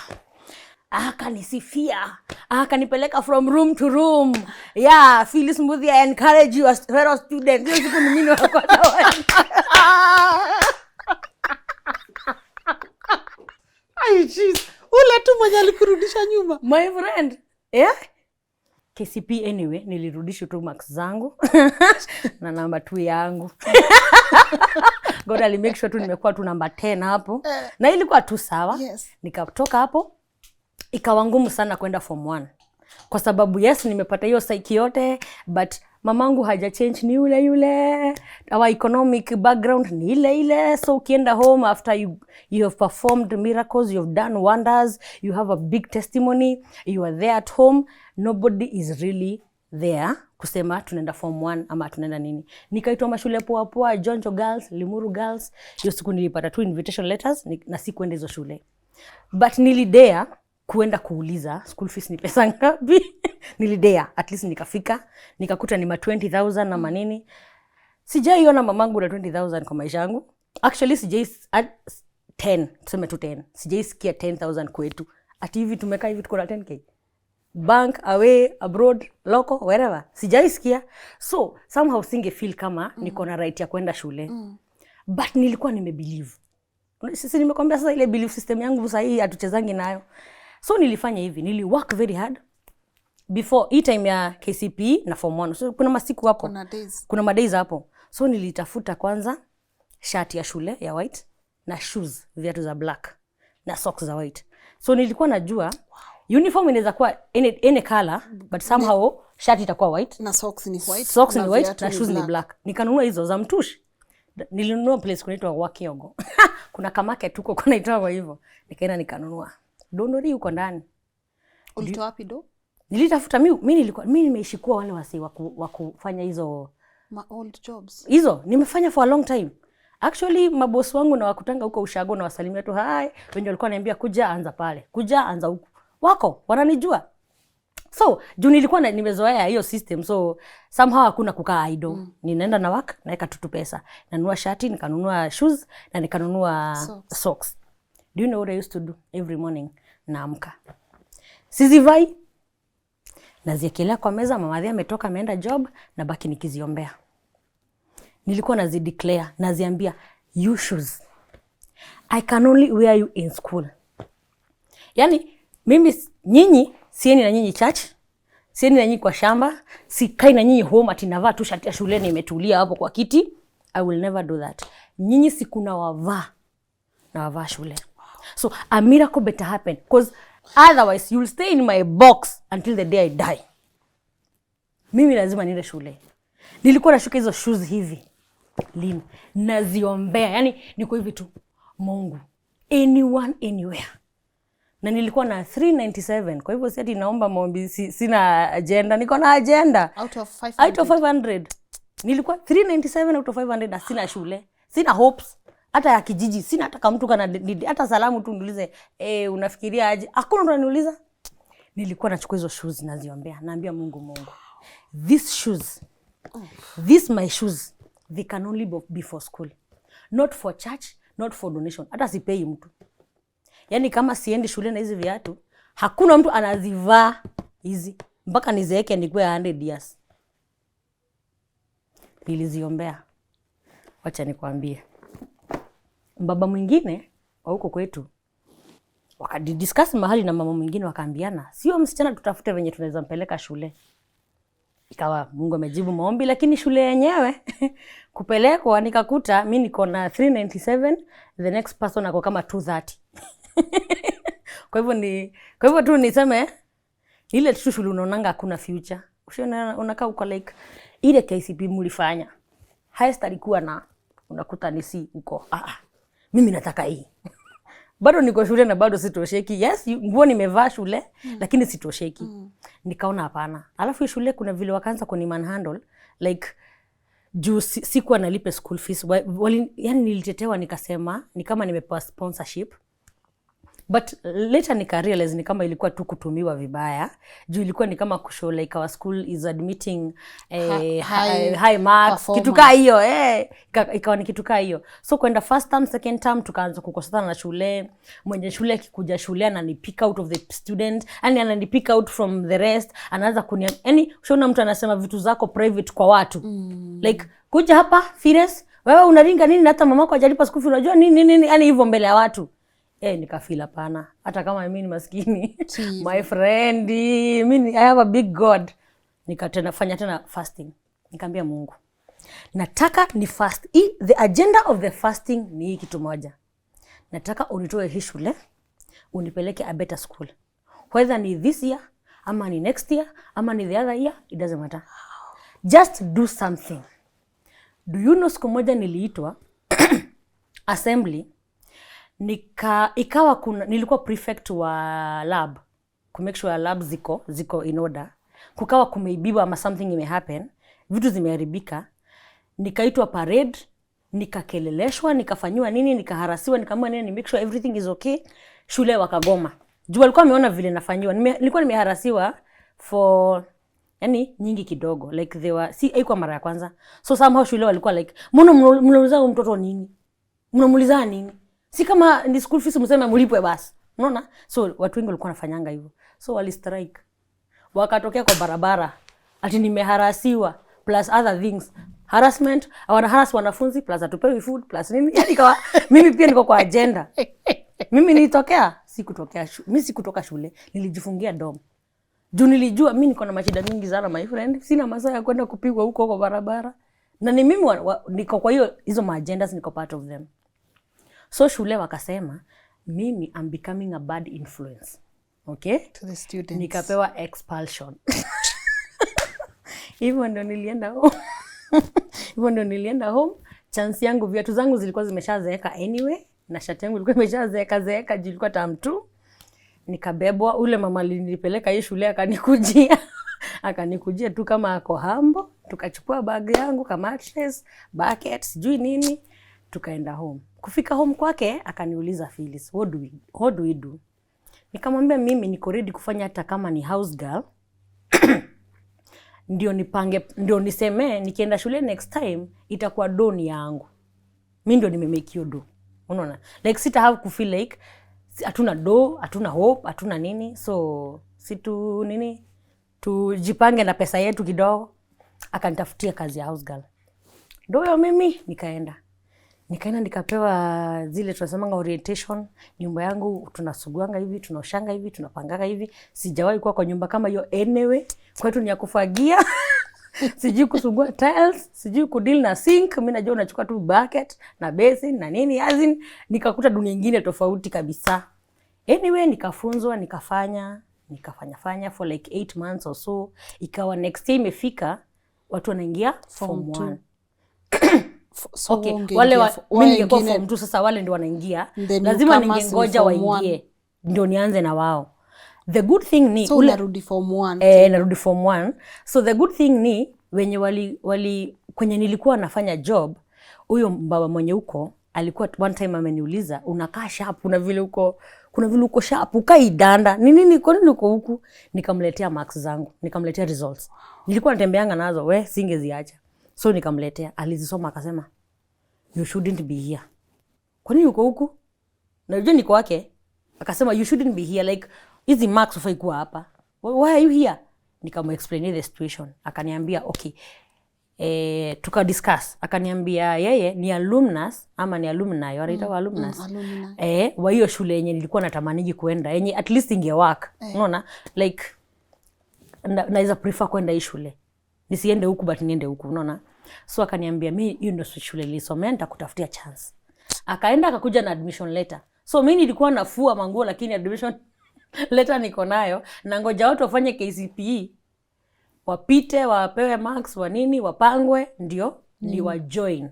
Akanisifia. Akanipeleka from room to room. Yeah, Phyllis Mbuthia, I encourage you as fellow student. Hiyo siku ni mimi wako na Ay, jeez. Ule tu mwenye alikurudisha nyuma. My friend. Yeah? KCP anyway, nilirudisha tu marks zangu na number 2 yangu. God ali make sure tu nimekuwa tu number 10 hapo. Na ilikuwa tu sawa. Yes. Nikatoka hapo. Ikawa ngumu sana kwenda form 1. Kwa sababu yes, nimepata hiyo psyche yote, but mamangu haja change ni yule. Our economic background ni ile. So ukienda home after you have performed miracles, you have done wonders, you have a big testimony, you are there at home, nobody is really there kusema tunaenda form 1 ama tunaenda nini. Nikaitwa mashule poa, Jonjo Girls, Limuru Girls. Hiyo siku nilipata 2 invitation letters na sikuenda hizo shule. But nilidea kuenda kuuliza school fees ni pesa ngapi. Nilidea at least nikafika, nikakuta ni 20,000 na manini. Sijaiona mamangu na 20,000 kwa maisha yangu. Actually sijai 10, tuseme tu 10. Sijaisikia 10,000 kwetu. Ati hivi tumekaa hivi tuko na 10k. Bank, away, abroad, local, wherever. Sijaisikia. So somehow singe feel kama niko na right ya kwenda shule. But nilikuwa nimebelieve. Sisi nimekwambia sasa ile belief system yangu sasa hii hatuchezangi nayo. So nilifanya hivi, work very hard before time ya KCP na form 1. So kuna masiku hapo. Kuna madays hapo. So nilitafuta kwanza shati ya shule ya white na shoes, viatu za black na socks za white. So nilikuwa najua uniform inaweza kuwa any color, but somehow shati itakuwa white na socks ni white. Socks ni white na shoes ni black. Nikanunua hizo za mtushi. Nilinunua place kunaitwa Wakiogo. Kuna kamake tuko kunaitwa hivyo. Nikaenda nikanunua. Dondori uko ndani. Ulitoa wapi do? Nilitafuta mimi nimeishi kwa wale wasi wa kufanya hizo old jobs. Hizo nimefanya for a long time. Actually mabosi wangu na wakutanga huko ushago na wasalimia tu hi. Wengi walikuwa wananiambia kuja anza pale. Kuja anza huko. Wako wananijua. So, juu nilikuwa nimezoea hiyo system, so somehow hakuna kukaa idle. Ninaenda na work, naeka tutu pesa. Nanunua shati, nikanunua shoes, na nikanunua socks. Do you know what I used to do every morning? Naamka. Sizivai. Naziekelea kwa meza, mamadhi ametoka ameenda job, na baki nikiziombea. Nilikuwa nazideclare, naziambia, you shoes. I can only wear you in school. Yani, mimi nyinyi siendi na nyinyi church, siendi na nyinyi kwa shamba, sikai na nyinyi home ati navaa tu shati ya shuleni imetulia hapo kwa kiti. I will never do that. Nyinyi siku na wavaa shule. So a miracle better happen, because otherwise you'll stay in my box until the day I die. Mimi lazima niende shule. Nilikuwa nashuka hizo shoes hivi. Lynn, naziombea. Yani niko hivi tu, Mungu, anyone anywhere. Na nilikuwa na 397. Kwa hivyo siati naomba maombi, sina agenda. Niko na agenda. Out of 500. Nilikuwa 397 out of 500 na sina shule. Sina hopes. Hata ya kijiji. Sina hata kama mtu kana hata salamu tu niulize, unafikiria aje? Hakuna mtu ananiuliza. Nilikuwa nachukua hizo shoes naziombea. Naambia Mungu. These shoes. These my shoes. They can only be for school. Not for church, not for donation. Hata sipei mtu. Yani kama siendi shule na hizi viatu, hakuna mtu anazivaa hizi. Mpaka nizeeke nikuwe 100 years. Niliziombea. Wacha nikwambie. Baba mwingine wa huko kwetu wakadiscuss mahali na mama mwingine wakaambiana, sio msichana tutafute venye tunaweza mpeleka shule. ikawa Mungu amejibu maombi, lakini shule yenyewe kupelekwa nikakuta mimi niko na 397, the next person ako kama 230. Kwa hivyo tu niseme ile tu shule unaonanga hakuna future. Unakaa uko like ile KCP mlifanya. Highest alikuwa na unakuta ni C uko. Mimi nataka hii. Bado niko shule na bado sitosheki. Yes, nguo nimevaa shule lakini sitosheki. Nikaona hapana. Alafu shule kuna vile wakaanza kuni manhandle like juu sikuwa nalipe school fees. Yani nilitetewa nikasema ni kama nimepewa sponsorship. But later nika realize ni kama ilikuwa tu kutumiwa vibaya. Juu ilikuwa ni kama kushow like our school is admitting high marks. Kituka hiyo, ikawa ni kituka hiyo. So kwenda first term, second term, tukaanza kukosana na shule. Mwenye shule akikuja shule anani pick out of the student. Yani anani pick out from the rest. Anaanza kunia, yani shona mtu anasema vitu zako private kwa watu. Like, kuja hapa, Phyllis, wewe unaringa nini hata mamako hajalipa school fee, unajua nini, yani hivyo mbele ya watu. Nikafeel hapana. Hata kama mimi ni maskini. My friend, I have a big God. Nikafanya tena fasting. Nikamwambia Mungu, nataka ni fast. The agenda of the fasting ni hii kitu moja. Nataka unitoe hii shule, unipeleke a better school. Whether ni this year, ama ni next year, ama ni the other year, it doesn't matter. Just do something. Do you know siku moja niliitwa assembly. Ikawa nilikuwa prefect wa lab, ku make sure lab ziko in order. Kukawa kumeibiwa ama something ime happen, vitu zimeharibika. Nikaitwa parade, nikakeleleshwa, nikafanywa nini, nikaharasiwa, nikaambiwa nini, make sure everything is okay. Shule wakagoma. Juu walikuwa wameona vile nafanywa. Nilikuwa nimeharasiwa for yani nyingi kidogo, like haikuwa mara ya kwanza. So somehow shule walikuwa like, mbona mnauliza mtoto nini? Mnamuuliza nini? Si kama ni school fees mseme mlipwe basi. Unaona? So watu wengi walikuwa wanafanyanga hivyo. So wali strike. Wakatokea kwa barabara. Ati nimeharasiwa plus other things. Harassment, harass wanafunzi plus atupewi food plus nini? Yani kwa mimi pia niko kwa agenda. Mimi nilitokea, mimi sikutoka shule, nilijifungia dom. Juu nilijua mimi niko na mashida mingi sana my friend. Sina masaa ya kwenda kupigwa huko kwa barabara. Na ni mimi niko kwa hizo agendas, niko part of them. So shule wakasema, mimi I'm becoming a bad influence. Okay? To the students. Nikapewa expulsion. Hivyo ndio nilienda home. Chance yangu, viatu zangu zilikuwa zimeshazeeka anyway. Na shati yangu ilikuwa imeshazeeka jilikuwa term 2. Nikabebwa, ule mama alinipeleka hii shule akanikujia tu kama ako hambo. Tukachukua bag yangu kama mattress, bucket, sijui nini. Tukaenda home. Kufika home kwake akaniuliza, Phyllis, what do we do? Nikamwambia mimi niko ready kufanya hata kama ni house girl. Ndio niseme nikienda shule next time itakuwa doni yangu. Mimi ndio nimemake hiyo do. Unaona? Like sita have to feel like hatuna do, hatuna hope, hatuna nini. So tujipange na pesa yetu kidogo. Akanitafutia kazi ya house girl. Ndio mimi nikaenda nikapewa zile tunasemanga orientation. Nyumba yangu tunasuguanga hivi, tunaoshanga hivi, tunapanganga hivi. Sijawahi kuwa kwa nyumba kama hiyo anyway. Kwetu ni ya kufagia. Sijui kusugua tiles, sijui kudeal na sink. Mimi najua unachukua tu bucket na basin na nini. Nikakuta dunia nyingine tofauti kabisa. Anyway, nikafunzwa, nikafanya for like 8 months or so. Ikawa next year imefika, watu wanaingia form 1. So okay, mimi ningekuwa form 2 sasa, wale ndio wanaingia. Lazima ningengoja waingie ndio nianze na wao. The good thing ni so narudi form 1. Narudi form 1. So the good thing ni wenye kwenye nilikuwa nafanya job, huyo baba mwenye huko alikuwa one time ameniuliza, unakaa sharp, kuna vile uko sharp, ukaidanda. Nini kwa nini uko huku? Nikamletea marks zangu, nikamletea results. Nilikuwa natembeanga nazo, singeziacha. So nikamletea, alizisoma akasema, you shouldn't be here. Kwa nini uko huku? Na unajua niko wake. Akasema you shouldn't be here, like hizi marks ufai kuwa hapa. Why are you here? Nikamu-explain the situation. Akaniambia okay. Tukadiscuss. Akaniambia yeye ni alumnus ama ni alumni, wanaita alumnus. Wa hiyo shule yenye nilikuwa natamaniji kuenda, yenye at least inge work. Unaona? Like naweza prefer kwenda hii shule. nisiende huku but niende huku, unaona. So akaniambia mimi hiyo ndio shule nilisomea, nitakutafutia chance. Akaenda akakuja na admission letter. So mimi nilikuwa nafua manguo lakini admission letter niko nayo, na ngoja watu wafanye KCPE, wapite, wapewe marks, wanini, wapangwe ndio ni wa join.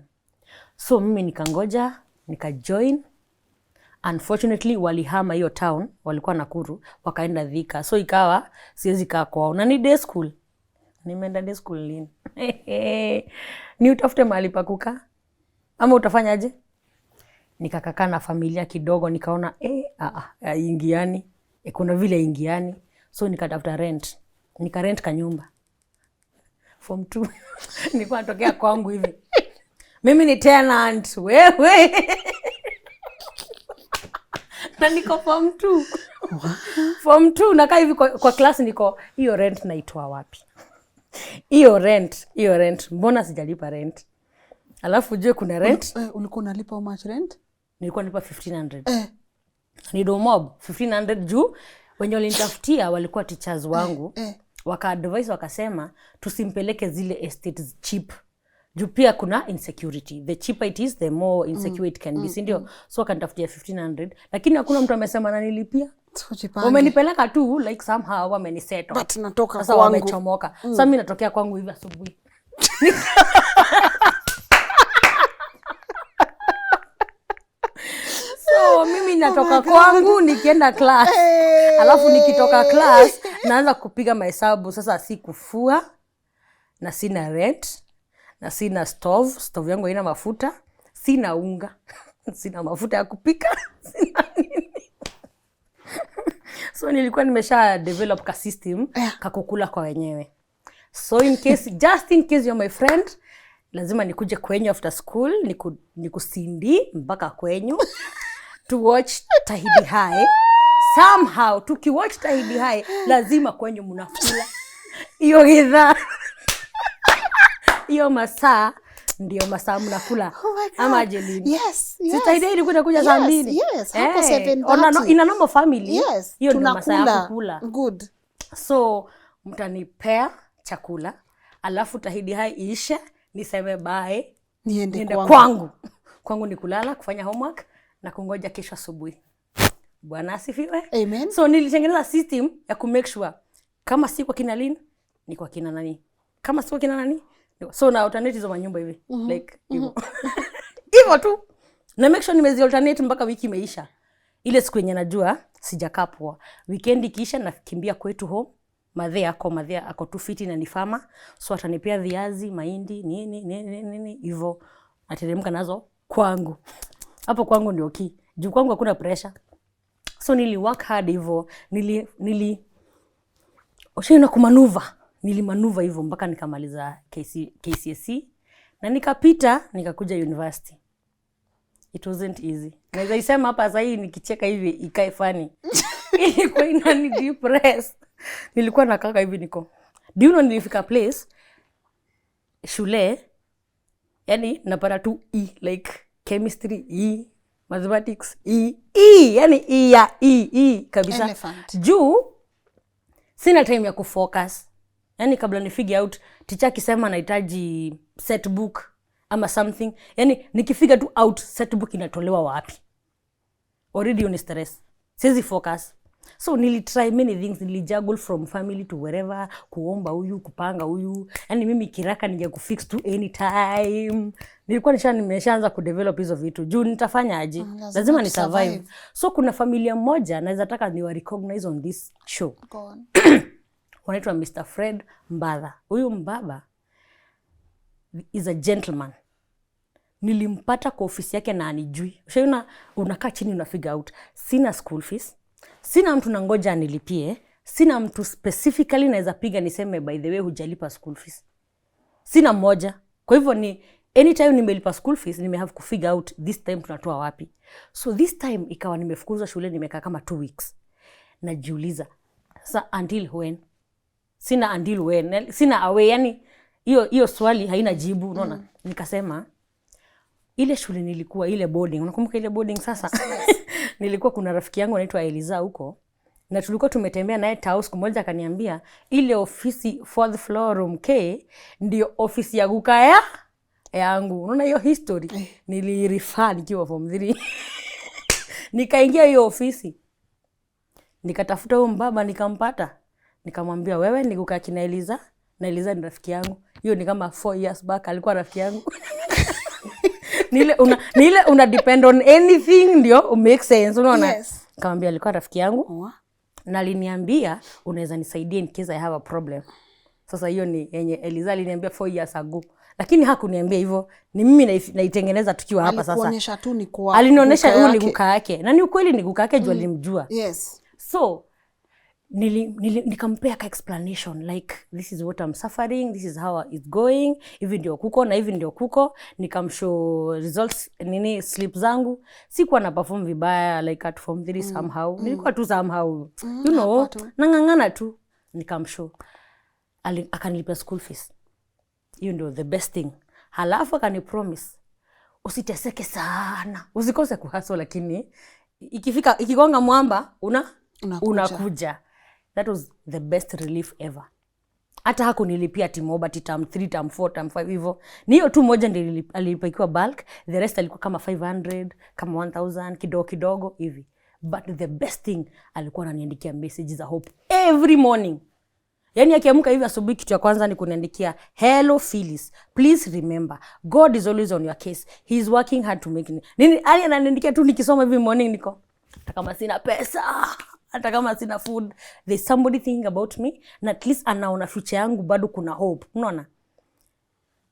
So mimi nikangoja, nika-join. Unfortunately walihama hiyo town, walikuwa Nakuru, wakaenda Thika. So ikawa siwezi kaa kwao. Na ni day school. Nimeenda day school lini? Ni utafute mahali pa kukaa? Ama utafanyaje? Nikakaa na familia kidogo, nikaona ingiani. Kuna vile ingiani. So nikatafuta rent. Nika-rent kanyumba. Form 2. Nilikuwa natokea kwangu hivi. Mimi ni tenant, wewe. Na niko form 2. Form 2 nakaa hivi kwa class, niko hiyo rent naitoa wapi? Hiyo rent. Mbona sijalipa rent? Alafu ujue kuna rent. Ulikuwa unalipa how much rent? Nilikuwa nalipa 1500. Ni do mob 1500 juu wenye walinitafutia walikuwa teachers wangu. Waka-advise wakasema tusimpeleke zile estates cheap. Juu pia kuna insecurity. The cheaper it is, the more insecure it can be. Sindio? So wakanitafutia 1500. Lakini hakuna mtu amesema nanilipia. Wamenipeleka tu like somehow wamenisettle. But natoka sasa kwangu. Wamechomoka. Sasa mimi natokea kwangu hivi asubuhi. So mimi natoka kwangu nikienda class. Alafu nikitoka class naanza kupiga mahesabu. Sasa si kufua na sina rent na sina stove yangu haina mafuta, sina unga, sina mafuta ya kupika, sina nini. So nilikuwa nimesha develop ka system kakukula kwa wenyewe. So just in case you're my friend, lazima nikuje kwenyu after school, nikusindi mpaka kwenyu to watch Tahidi High. Somehow tukiwatch Tahidi High lazima kwenyu mnakula hiyo gidhaa. Hiyo masaa ndio masaa mnakula. Ama Jelini. Yes. Tahidi High ilikuwa inakuja saa 2. Yes. Hapo 7:30. In a normal family. Yes. Hiyo ndio masaa ya kukula. Good. So mtanipea chakula, alafu Tahidi High iishe, niseme bye, niende kwangu. Kwangu ni kulala, kufanya homework na kungoja kesho asubuhi. Bwana asifiwe. Amen. So nilitengeneza system ya ku make sure kama si kwa kina Lynn ni kwa kina nani. Kama si kwa kina nani? So na alternate hizo manyumba hivi. Like hivyo. Hivyo tu. Na make sure nimezi alternate mpaka wiki imeisha. Ile siku yenye najua sijakaa poa. Weekend ikiisha nakimbia kwetu home. Madhe ako tu fiti na ni farmer. So atanipea viazi, mahindi, nini hivyo. Nateremka nazo kwangu. Hapo kwangu ndio key. Juu kwangu hakuna pressure. So nili work hard hivyo. Nilimanuva hivyo mpaka nikamaliza KCSE na nikapita nikakuja university. It wasn't easy. Naweza isema hapa sasa hii nikicheka hivi ikae funny. Ilikuwa inani depressed. Nilikuwa nakaa hivi niko. Do you know nilifika place shule yani napata tu E, like chemistry E, mathematics E, yani E kabisa. Elephant. Juu sina time ya kufocus. Yani kabla ni figure out teacher akisema nahitaji set book ama something, yani nikifigure tu out set book inatolewa wapi, already on stress, siwezi focus. So nilitry many things, nilijuggle from family to wherever, kuomba huyu, kupanga huyu. Yani mimi kiraka nije kufix to any time. Nilikuwa nimeshaanza kudevelop hizo vitu. Juu nitafanya aje? Lazima ni survive. So kuna familia moja naweza taka ni wa recognize on this show. Go on. Wanaitwa Mr. Fred Mbuthia. Huyu mbaba is a gentleman. Nilimpata kwa ofisi yake na anijui. Ushaona unakaa chini una figure out. Sina school fees. Sina mtu nangoja anilipie. Sina mtu specifically naweza piga niseme by the way hujalipa school fees. Sina mmoja. Kwa hivyo ni anytime nimelipa school fees have to figure out this time tunatoa wapi. So this time ikawa nimefukuzwa shule, nimekaa kama 2 weeks. Najiuliza sasa until when? Sina until when. Sina away, yani hiyo swali haina jibu, unaona? Nikasema ile shule nilikuwa ile boarding. Unakumbuka ile boarding sasa? Nilikuwa kuna rafiki yangu anaitwa Eliza huko. Na tulikuwa tumetembea naye tao, siku moja akaniambia ile ofisi 4th floor room K ndio ofisi ya gukaya yangu. Unaona hiyo history? Nilirefer nikiwa form 3. Nikaingia hiyo ofisi. Nikatafuta huyo mbaba nikampata. Nikamwambia wewe ni guka kina Eliza? Na Eliza ni rafiki yangu. Hiyo ni kama 4 years back alikuwa rafiki yangu. Nile una depend on anything ndio make sense, unaona? Yes. Nikamwambia alikuwa rafiki yangu. Na aliniambia unaweza nisaidia in case I have a problem. Sasa hiyo ni yenye Eliza aliniambia 4 years ago. Lakini hakuniambia hivyo. Ni mimi naitengeneza tukiwa hapa sasa. Alikuonyesha tu ni kwa. Alinionyesha huyu ni guka yake. Na ni ukweli ni guka yake juu alimjua. Yes. So nikampea ka explanation like this is what I'm suffering, this is how it's going, hivi ndio kuko na hivi ndio kuko. Nikamshow results sleep zangu. Sikuwa na perform vibaya like at form 3 somehow. Nilikuwa tu somehow you know nangangana tu. Nikamshow. Akanilipia school fees. You know the best thing. Halafu akanipromise usiteseke sana, usikose kuhustle, lakini ikigonga mwamba unakuja. That was the best relief ever. Hata hakunilipia timoba term 3 term 4 term 5 hivyo. Ni hiyo tu moja ndio alilipiwa bulk, the rest alikuwa kama 500 kama 1000 kidogo hivi. But the best thing alikuwa ananiandikia messages za hope every morning. Yani akiamka hivi asubuhi kitu ya kwanza ni kuniandikia hello Phyllis, please remember God is always on your case, he is working hard to make nini. Ali ananiandikia tu nikisoma every morning niko hata kama sina pesa, hata kama sina food, there's somebody thinking about me, na at least anaona future yangu bado kuna hope, unaona?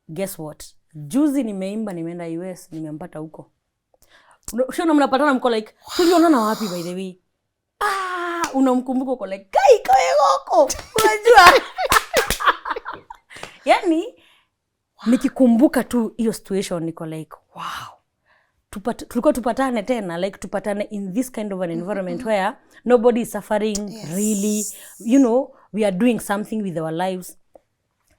Guess what? Juzi nimeimba nimeenda US, nimempata huko. Sio mnapatana mko like tulionana wapi by the way? Unamkumbuka uko like kai koyoko. Unajua? Yani nikikumbuka tu hiyo situation niko like wow. Tulikuwa tupatane tena, like tupatane in this kind of an environment where nobody is suffering. Yes. Really, you know, we are doing something with our lives.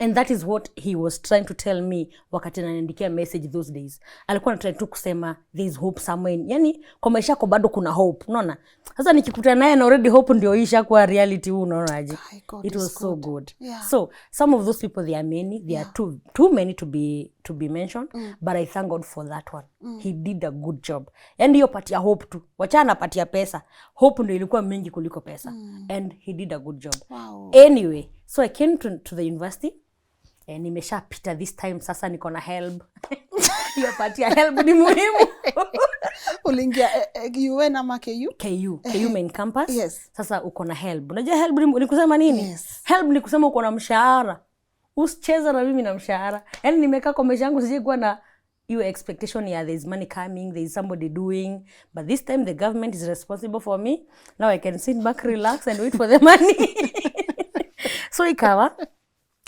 And that is what he was trying to tell me wakati ananiandikia message those days. Alikuwa anataka tu kusema there is hope somewhere. Yani kwa maisha yako bado kuna hope, unaona? Sasa nikikutana naye na already hope ndio isha kwa reality, unaona aje? It was so good. Yeah. So some of those people, they are many, they are too many to be mentioned, but I thank God for that one. He did a good job. And hiyo part ya hope tu. Wachana part ya pesa. Hope ndio ilikuwa mingi kuliko pesa. And he did a good job. Wow. Anyway, so I came to the university. Nimeshapita this time, sasa niko na help. Hiyo part ya help ni muhimu. Uliingia UN ama KU? KU main campus. Yes. Sasa uko na help. Unajua help ni kusema nini? Yes. Help ni kusema uko na mshahara. Usicheza na mimi na mshahara. Yaani nimekaa kwa maisha yangu sije kuwa na your expectation there is money coming, there is somebody doing, but this time the government is responsible for me. Now I can sit back, relax and wait for the money. So ikawa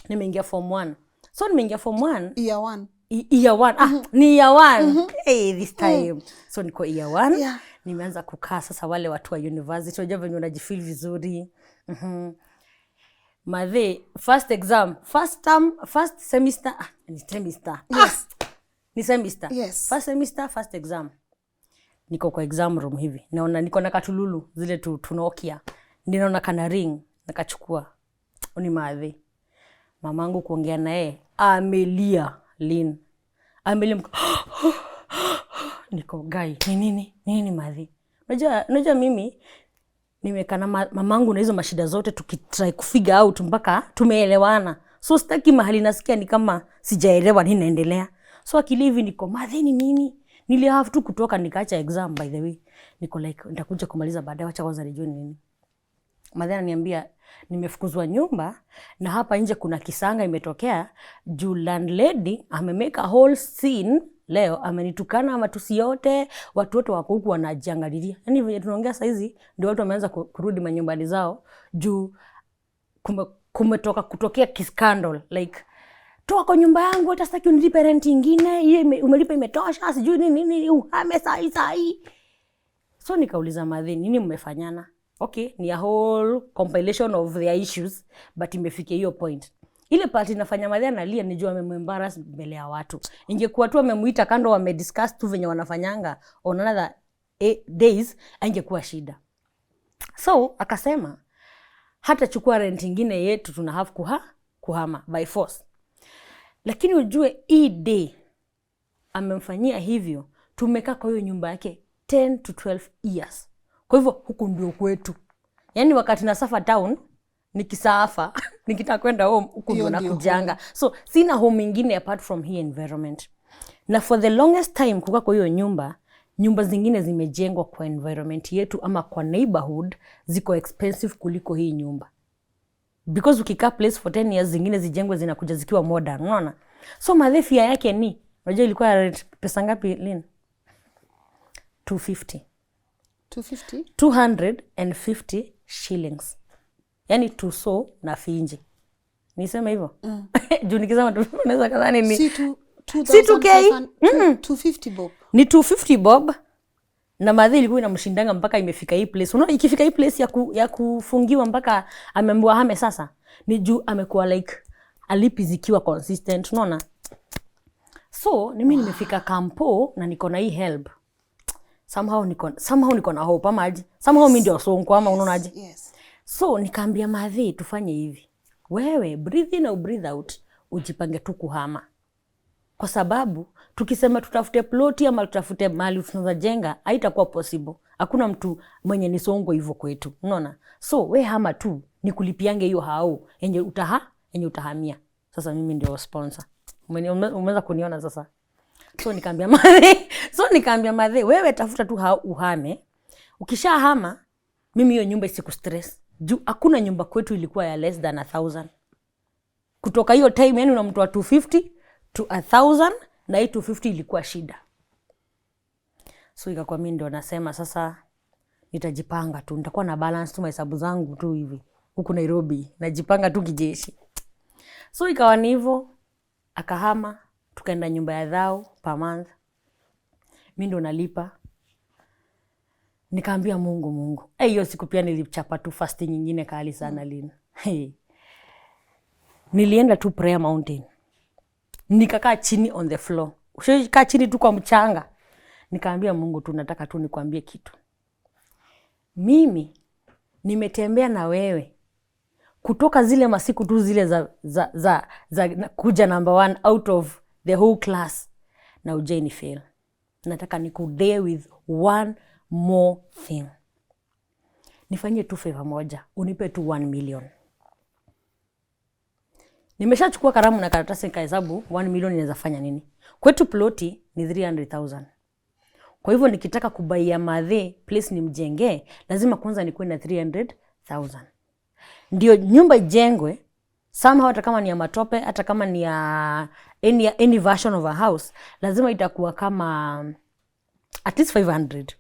nimeingia form 1. So nimeingia form 1 year 1. Year 1. Ni year 1. Hey, this time. So niko year 1. Yeah. Nimeanza kukaa sasa wale watu wa university, unajua venye unajifeel vizuri. Madhe, first exam, first semester, ni semester. Yes. Ni semester. Yes. First semester, first exam. Niko kwa exam room hivi. Naona niko na katululu zile tunokia. Ninaona kana ring, nakachukua. Oni madhe. Mamangu kuongea naye amelia. Lynn amelia. Niko gai nini madhi. Unajua mimi nimekana mamangu na hizo mashida zote tukitry kufigure out mpaka tumeelewana. So sitaki mahali nasikia ni kama sijaelewa nini naendelea. So akili hivi niko madhi nini? Nili have tu kutoka nikaacha exam by the way. Niko like nitakuja kumaliza baadaye, acha kwanza nijue nini. Madhi ananiambia nimefukuzwa nyumba na hapa nje kuna kisanga imetokea juu landlady amemeka whole scene leo, amenitukana matusi yote, watu wote wako huku wanajiangalilia. Yaani vile tunaongea saa hizi ndio watu wameanza kurudi manyumbani zao juu kutokea scandal like toa kwa nyumba yangu, hata sitaki unilipe rent nyingine, hiyo umelipa imetosha, sijui nini uhame saa hii. So nikauliza madhi nini mmefanyana? Okay, ni a whole compilation of their issues, but imefikia hiyo point. Ile part inafanya madhi analia nijua amemembarrass mbele ya watu. Ingekuwa tu amemuita kando wamediscuss tu venye wanafanyanga on another days, ingekuwa shida. So akasema hata chukua rent ingine yetu tuna have kuhama by force. Lakini ujue hii day amemfanyia hivyo, tumekaa kwa hiyo nyumba yake 10 to 12 years. Kwa hivyo huku ndio kwetu. Yaani wakati nasafa town, nikisafa, nikitaka kwenda home, huku ndio nakujanga. So sina home ingine apart from here environment. Na for the longest time kukaa kwa hiyo nyumba zingine zimejengwa kwa environment yetu ama kwa neighborhood ziko expensive kuliko hii nyumba. Because ukikaa place for 10 years zingine zijengwe zinakuja zikiwa modern, unaona? So madhefia yake ni, unajua ilikuwa rent pesa ngapi Lynn? 250. 250? 250 shillings. Yaani tuso na finje. Nisema hivyo? Juu nikisema unaweza kadhani ni si 2K? 250 bob. Ni 250 bob. Na madhi ilikuwa inamshindanga mpaka imefika hii place. Unaona ikifika hii place ya kufungiwa mpaka ameambiwa hame sasa. Ni juu amekuwa like alipi zikiwa consistent, unaona? So mimi nimefika kampo na niko na hii help. Somehow niko na hope ama aje. Somehow mimi ndio sonko ama unaona aje? Yes. So nikaambia madhi tufanye hivi. Wewe breathe in au breathe out, ujipange tu kuhama. Kwa sababu tukisema tutafute ploti ama tutafute mali tunaweza jenga, haitakuwa possible. Hakuna mtu mwenye ni songo hivyo kwetu, unaona? So we hama tu, nikulipiange hiyo hao yenye utahamia. Sasa mimi ndio sponsor. Umeweza kuniona sasa. So nikaambia madhe, wewe tafuta tu uhame. Ukishahama, mimi hiyo nyumba isiku stress. Juu hakuna nyumba kwetu ilikuwa ya less than 1,000. Kutoka hiyo time yani unamtoa 250 to 1,000 na hii 250 ilikuwa shida. So ikakuwa mimi ndio nasema sasa nitajipanga tu, nitakuwa na balance tu mahesabu zangu tu hivi. Huku Nairobi najipanga tu kijeshi. So ikawa ni hivyo, akahama, tukaenda nyumba ya dhao per month. Mimi ndo nalipa. Nikaambia Mungu. Hiyo siku pia nilichapa tu fasting nyingine kali sana Lynn. Nilienda tu prayer mountain. Nikakaa chini on the floor. Ushakaa chini tu kwa mchanga. Nikaambia Mungu tu nataka tu nikwambie kitu. Mimi nimetembea na wewe kutoka zile masiku tu zile za kuja number 1 out of the whole class na ujeni fail. Nataka nikudare with one more thing. Nifanyie tu favor moja, unipe tu 1 million. Nimeshachukua karamu na karatasi nikahesabu 1 million inaweza fanya nini. Kwetu ploti ni 300,000. Kwa hivyo nikitaka kubaia madhe place nimjengee, lazima kwanza nikuwe na 300,000. Ndio nyumba ijengwe, somehow hata kama ni ya matope, hata kama ni ya any version of a house, lazima itakuwa kama at least 500.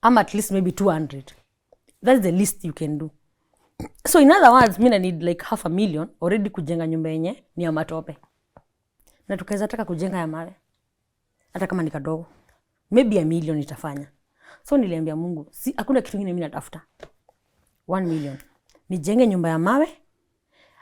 Ama at least maybe 200. That's the least you can do. So in other words, mimi need like 500,000 already kujenga nyumba yenye ni ya matope. Na tukaweza taka kujenga ya mawe. Hata kama ni kadogo. Maybe 1 million itafanya. So niliambia Mungu, hakuna kitu kingine mimi natafuta. 1 million. Nijenge nyumba ya mawe.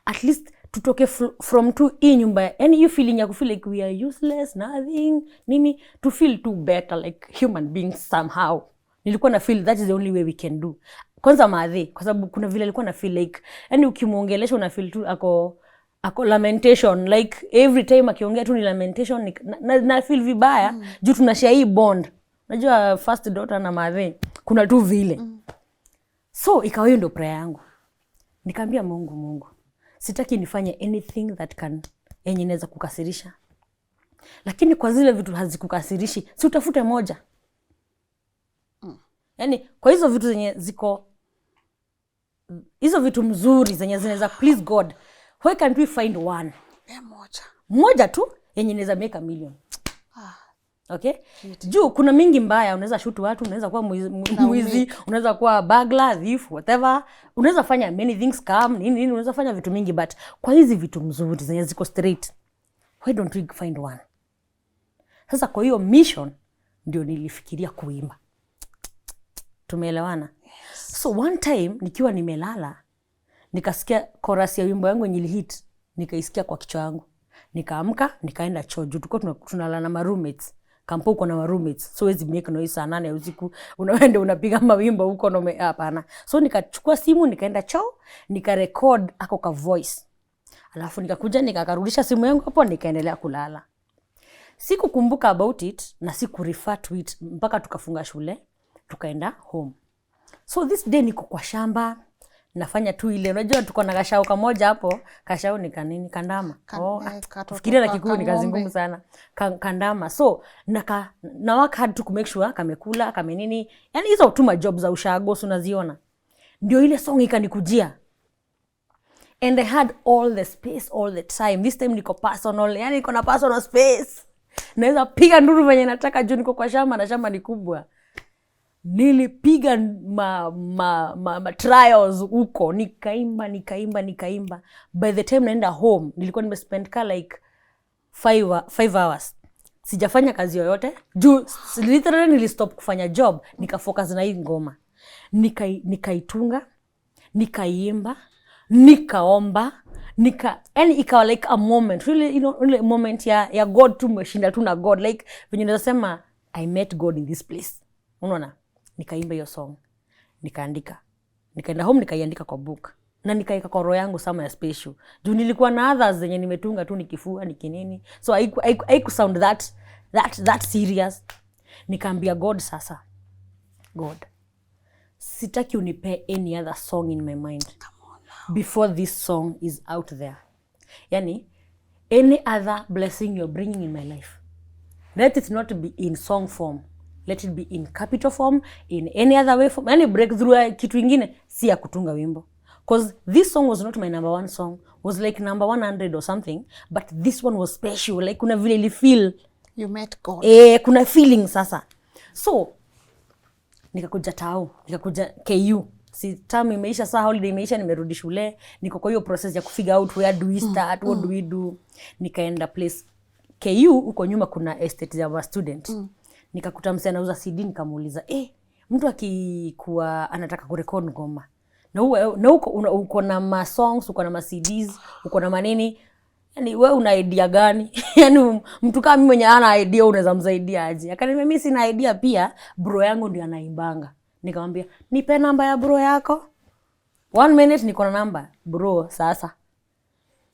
At least tutoke from hii nyumba. Yani you feeling ya kufeel like we are useless, nothing, nini, to feel too better like human beings somehow. Nilikuwa na feel that is the only way we can do. Kwanza madhe, kwa sababu kuna vile alikuwa na feel like, yani ukimuongelesha una feel tu ako lamentation, like every time akiongea tu ni lamentation, na feel vibaya, juu tunashare hii bond. Unajua first daughter na madhe, kuna tu vile. So ikawa hiyo ndio prayer yangu. Nikaambia Mungu, sitaki nifanye anything that can yenye inaweza kukasirisha. Lakini kwa zile vitu hazikukasirishi, si utafute moja. Yani kwa hizo vitu zenye ziko, hizo vitu mzuri zenye zinaweza please God, where can we find one? Moja tu yenye inaweza make 1 million. Okay? Juu kuna mingi mbaya, unaweza shoot watu, unaweza kuwa mwizi, unaweza kuwa burglar, thief, whatever. Unaweza fanya many things, scam, nini, unaweza fanya vitu mingi, but kwa hizi vitu mzuri zenye ziko straight, why don't we find one? Sasa kwa hiyo mission ndio nilifikiria kuimba. Tumeelewana? Yes. So one time nikiwa nimelala, nikasikia chorus ya wimbo yangu yenye hit, nikaisikia kwa kichwa yangu. Nikaamka, nikaenda choo, tulikuwa tunalala na roommates. kampo uko na roommates, so wezi make noise saa 8 usiku unaenda unapiga mawimbo huko na hapana. So nikachukua simu nikaenda choo nikarecord ako ka voice, alafu nikakuja nikakarudisha simu yangu hapo nikaendelea kulala. Sikukumbuka about it na siku refer to it mpaka tukafunga shule tukaenda home. So this day niko kwa shamba nafanya tu ile, unajua tuko na kashao kamoja hapo, kashao ni kanini, kandama. Fikiria na Kikuyu ni kazi ngumu sana. Kandama. So na work hard to make sure kamekula, kamenini. Yani hizo tu majobs za ushago unaziona. Ndio ile song ikanikujia. And I had all the space all the time. This time niko personal, yani niko na personal space. Naweza piga nduru venye nataka juu niko kwa shamba na shamba ni kubwa. Nilipiga trials huko, nikaimba. By the time naenda home nilikuwa nimespend like 5 hours. Sijafanya kazi yoyote juu literally nilistop kufanya job, nikafocus na hii ngoma. Nikaitunga, nikaimba, nikaomba, yani ikawa like a moment, really, you know, really a moment ya God tu, meshinda tu na God, like when you nasema I met God in this place. Unaona? Nikaimba hiyo song, nikaandika, nikaenda home nikaiandika kwa book na nikaika kwa roho yangu sama ya special juu nilikuwa na others zenye nimetunga tu nikifua nikinini, so I sound that serious. Nikaambia God, sasa God, sitaki unipe any other song in my mind before this song is out there. Yani any other blessing you're bringing in my life, let it not be in song form, let it be in capital form, in any other way form. Any breakthrough kitu ingine si ya kutunga wimbo. Because this song was not my number 1 song. Was like number 100 or something. But this one was special. Like kuna vile ili feel. You met God. Kuna feeling sasa. So, nikakuja tao. Nikakuja KU. Si term imeisha, saa holiday imeisha, nimerudi shule. Niko kwa hiyo process ya kufigure out where do we start, what do we do. Nikaenda place. KU, uko nyuma kuna estate ya student. Nikakuta msee anauza CD, nikamuuliza, mtu akikuwa anataka kurekod ngoma. Na uko na ma songs, uko na ma CDs, uko na manini. Yani wewe una idea gani? Yani mtu kama mimi mwenye ana idea unaweza msaidia aje? Akaniambia mimi sina idea pia, bro yangu ndiye anaimbanga. Nikamwambia, nipe namba ya bro yako. 1 minute niko na namba. Bro, sasa.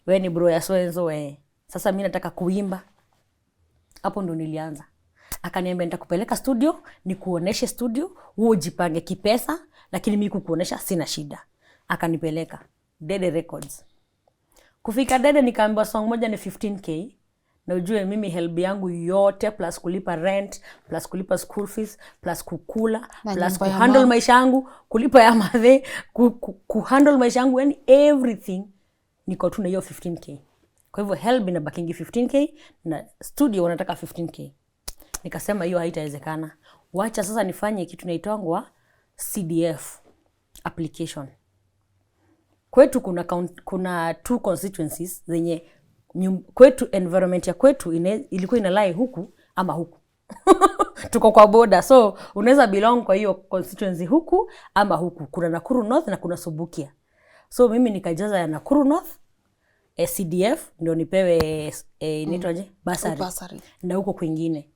Wewe ni bro ya so wewe. Sasa mimi nataka kuimba. Hapo ndo nilianza. Akaniambia nitakupeleka studio, nikuoneshe studio, wewe ujipange kipesa, lakini mimi kukuonesha sina shida. Akanipeleka Dede Records. Kufika Dede nikaambiwa song moja ni 15k. Na ujue mimi help yangu yote plus kulipa rent, plus kulipa school fees, plus kukula, plus kuhandle maisha yangu, kulipa ya madhe, kuhandle maisha yangu, yani everything niko tu na hiyo 15k. Kwa hivyo help inabakingi 15k na studio wanataka 15k. Nikasema hiyo haitawezekana. Wacha sasa nifanye kitu inaitwa CDF application. Kwetu kuna 2 constituencies zenye kwetu environment ya kwetu ilikuwa inalai huku ama huku. Tuko kwa border, so unaweza belong kwa hiyo constituency huku ama huku. Kuna Nakuru North na kuna Subukia. So mimi nikajaza ya Nakuru North CDF ndio nipewe inaitwaje basari na huko kwingine.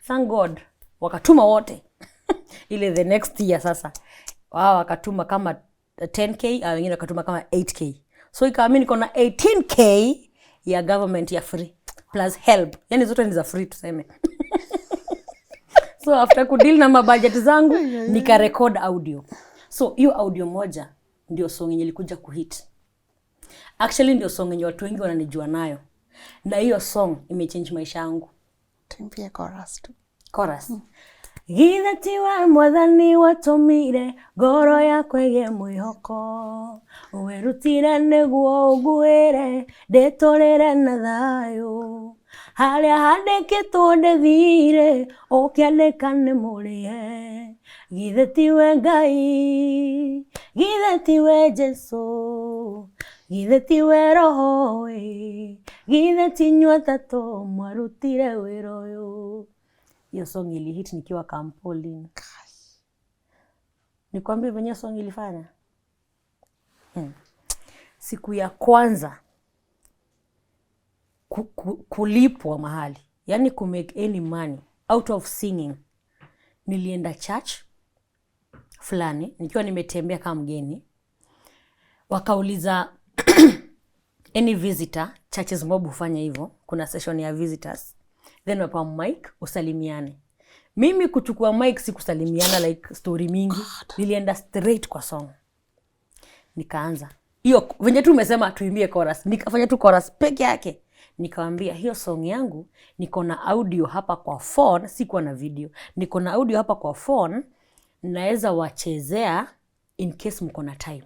Thank God wakatuma wote. Ile the next year sasa wao wakatuma kama 10k au wengine wakatuma kama 8k. So ikawa mimi niko na 18k ya government ya free plus help. Yani zote ni za free tuseme. So after kudeal na mabudget zangu nika record audio. So hiyo audio moja ndio song yenye ilikuja kuhit. Actually ndio song yenye watu wengi wananijua nayo. Na hiyo song imechange maisha yangu. Tumpie chorus tu. Chorus. Githetiwe mwathani watumire ngoro yakwa ige mwihoko, werutire niguo ungwire nditurire na thayu, haria handikitwo ndithire ukiandika ni murie. Githetiwe Ngai, githetiwe Jesu, githetiwe Roho, githeti nyua tatu mwarutire wira uyu. Hiyo song ilihit nikiwa Kampoli. Nikwambie venye song ilifanya. Siku ya kwanza kulipwa mahali. Yani kumake any money out of singing, nilienda church fulani, nikiwa nimetembea kama mgeni. Wakauliza any visitor, churches mob hufanya hivyo, kuna session ya visitors. Then wapa mic, usalimiane. Mimi kuchukua mic si kusalimiana like story mingi. Nilienda straight kwa song. Nikaanza. Hiyo venye tu umesema tuimbie chorus. Nikafanya tu chorus peke yake. Nikawaambia hiyo song yangu niko na audio hapa kwa phone, sikuwa na video. Niko na audio hapa kwa phone, naweza wachezea in case mko na time.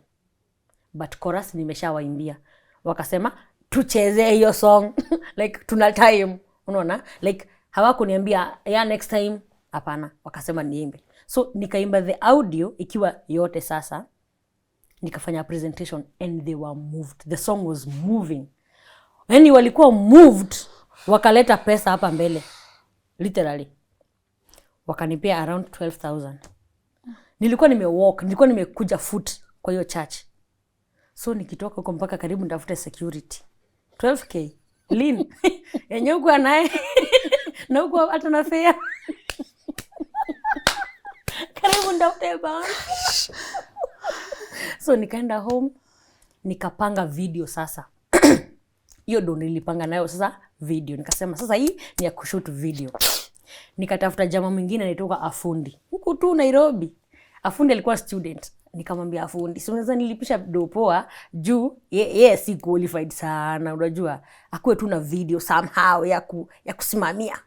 But chorus nimeshawaimbia. Wakasema tuchezee hiyo song like tuna time. Unaona? Like hawakuniambia next time, hapana. Wakasema niimbe. So nikaimba the audio ikiwa yote sasa. Nikafanya presentation and they were moved. The song was moving. Yani walikuwa moved, wakaleta pesa hapa mbele. Literally. Wakanipea around 12,000. Nilikuwa nimewalk, nilikuwa nimekuja foot kwa hiyo church. So nikitoka huko mpaka karibu nitafute security. 12k. Lynn. Yenye huko naye. Na huko hata na fare. Karibu nitafute bana. So nikaenda home, nikapanga video sasa. Hiyo ndo nilipanga nayo sasa video. Nikasema sasa hii ni ya kushoot video. Nikatafuta jamaa mwingine anaitwa Afundi. Huko tu Nairobi. Afundi alikuwa student. Nikamwambia Afundi, si unaweza nilipisha dopoa juu si qualified sana, unajua. Akuwe tu na video somehow ya kusimamia.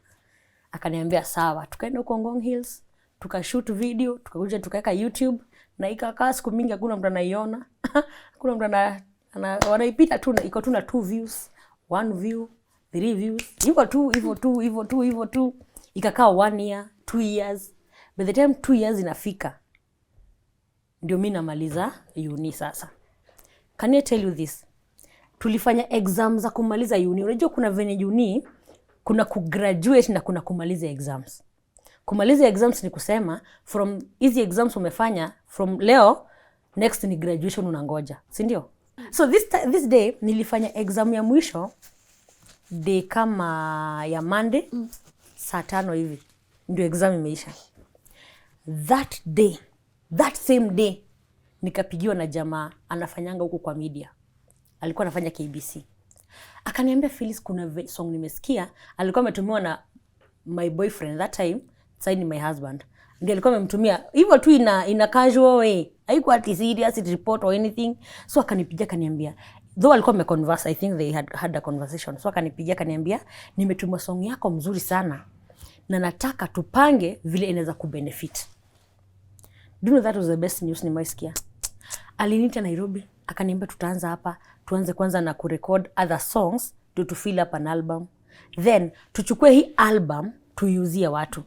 Akaniambia sawa. Tukaenda huko Ngong Hills, tukashoot video, tukakuja tukaweka YouTube na ikakaa siku mingi hakuna mtu anaiona. Hakuna mtu wanaipita tu, iko tu na 2 views, 1 view, 3 views. Iko tu hivyo tu. Ikakaa 1 year, 2 years. By the time 2 years inafika, ndio mimi namaliza uni sasa. Can I tell you this? Tulifanya exams za kumaliza uni. Unajua kuna venye uni, kuna kugraduate na kuna kumaliza exams. Kumaliza exams ni kusema from easy exams umefanya, from leo next ni graduation unangoja, si ndio? So this day nilifanya exam ya mwisho day kama ya Monday saa 5 hivi ndio exam imeisha. That same day nikapigiwa na jamaa anafanyanga huko kwa media. Alikuwa anafanya KBC. Akaniambia Phyllis, kuna song nimesikia, alikuwa ametumiwa na my boyfriend that time, sasa ni my husband. Ndiye alikuwa amemtumia hivyo tu ina casual way. Haikuwa ati serious report or anything. So akanipigia kaniambia, though alikuwa ameconverse, I think they had a conversation. So akanipigia kaniambia, nimetumwa song yako mzuri sana na nataka tupange vile inaweza kubenefit. Do you know that was the best news nimeisikia? Aliniita Nairobi, akaniambia tutaanza hapa, tuanze kwanza na kurecord other songs to fill up an album. Then tuchukue hii album tuiuzie watu.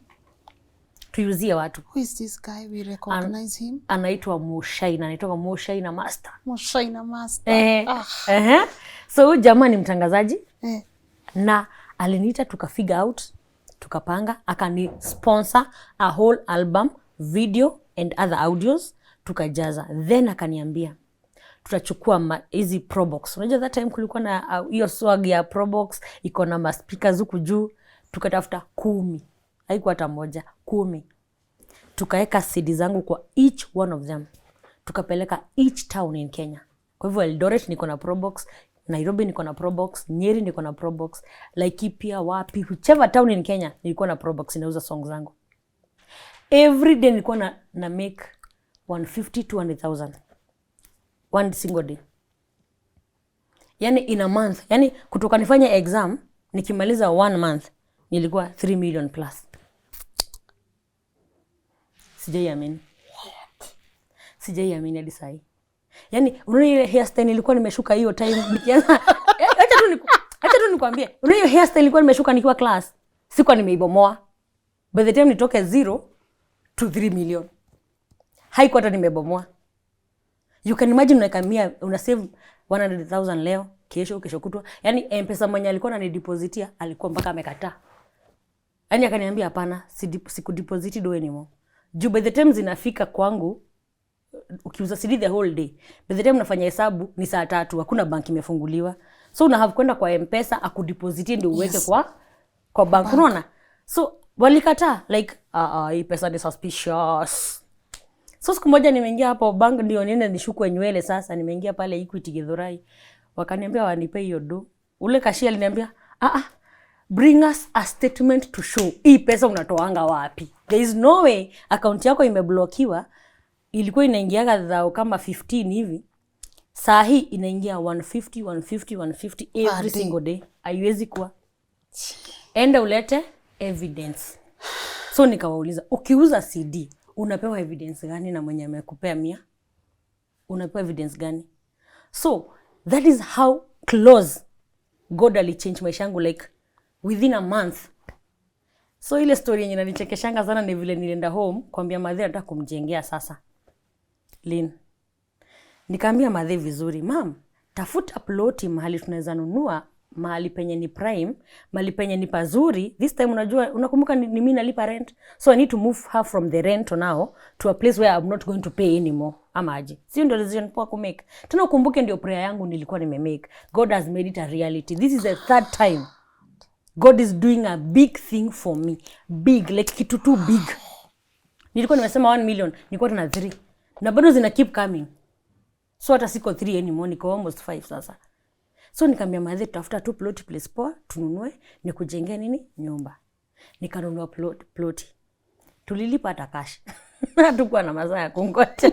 Who is this guy? We recognize him. Anaitwa Mushaina Master. Mushaina Master. So jamaa ni mtangazaji. Na aliniita tukafigure out, tukapanga, akani sponsor a whole album, video and other audios, tukajaza. Then akaniambia tutachukua hizi Pro Box. Unajua that time kulikuwa na hiyo swag ya Pro Box, iko na speakers huku juu. Tukatafuta 10. Haikuwa hata moja, 10. Tukaweka CD zangu kwa each one of them. Tukapeleka each town in Kenya. Kwa hivyo Eldoret niko na Pro Box, Nairobi niko na Pro Box, Nyeri niko na Pro Box, Laikipia, wapi, whichever town in Kenya nilikuwa na Pro Box inauza songs zangu. Every day nilikuwa na make 150-200,000 one single day. Yani in a month, yani kutoka nifanya exam nikimaliza 1 month nilikuwa 3 million plus. Sijaiamini hadi sasa. Yani unaona ile hairstyle nilikuwa nimeshuka hiyo time nikianza. Acha tu nikwambie. Unaona hiyo hairstyle nilikuwa nimeshuka nikiwa class. Sikuwa nimeibomoa. By the time nitoke 0 to 3 million. Haikuwa hata nimebomoa. You can imagine una save 100,000 leo, kesho kutwa. Yani M-Pesa mwenye alikuwa ananidepositia alikuwa mpaka amekataa. Yani akaniambia hapana, sikudeposit do anymore. Juu by the time zinafika kwangu, ukiuza CD the whole day, by the time nafanya hesabu ni saa 3, hakuna banki imefunguliwa. So una have kwenda kwa M-Pesa akudepositie ndio uweke kwa bank. Unaona? So Walikataa like hii pesa ni suspicious. So siku moja nimeingia hapo bank ndio niende nishukwe nywele sasa, nimeingia pale Equity Githurai. Wakaniambia wanipe hiyo do. Ule cashier aliniambia bring us a statement to show hii pesa unatoanga wapi. There is no way account yako imeblokiwa. Ilikuwa inaingiaga dhao kama 15 hivi. Saa hii inaingia 150 every single day. Haiwezi kuwa. Enda ulete evidence. So nikawauliza, ukiuza CD, unapewa evidence gani na mwenye amekupea 100? Unapewa evidence gani? So, that is how close God ali change maisha yangu like within a month. So ile story yenye inanichekeshanga sana ni vile nilienda home kuambia madhe nataka kumjengea sasa. Lynn. Nikaambia madhe vizuri, "Mom, tafuta ploti mahali tunaweza nunua, mahali penye ni prime, mahali penye ni pazuri. This time unajua unakumbuka ni mimi nalipa rent. So I need to move her from the rent now to a place where I'm not going to pay anymore." Ama aje. Sio ndio decision poa ku make. Tena ukumbuke ndio prayer yangu nilikuwa nimemake. God has made it a reality. This is the third time God is doing a big thing for me. Big, like kitu too big. Nilikuwa nimesema 1 million, nilikuwa tena 3. Na bado zina keep coming. So hata siko 3 anymore, niko almost 5 sasa. So nikamwambia madhe tutafuta tu plot place poa, tununue, nikujengea nini? Nyumba. Nikanunua plot. Tulilipa hata cash. Hatukuwa na masaa ya kungoja.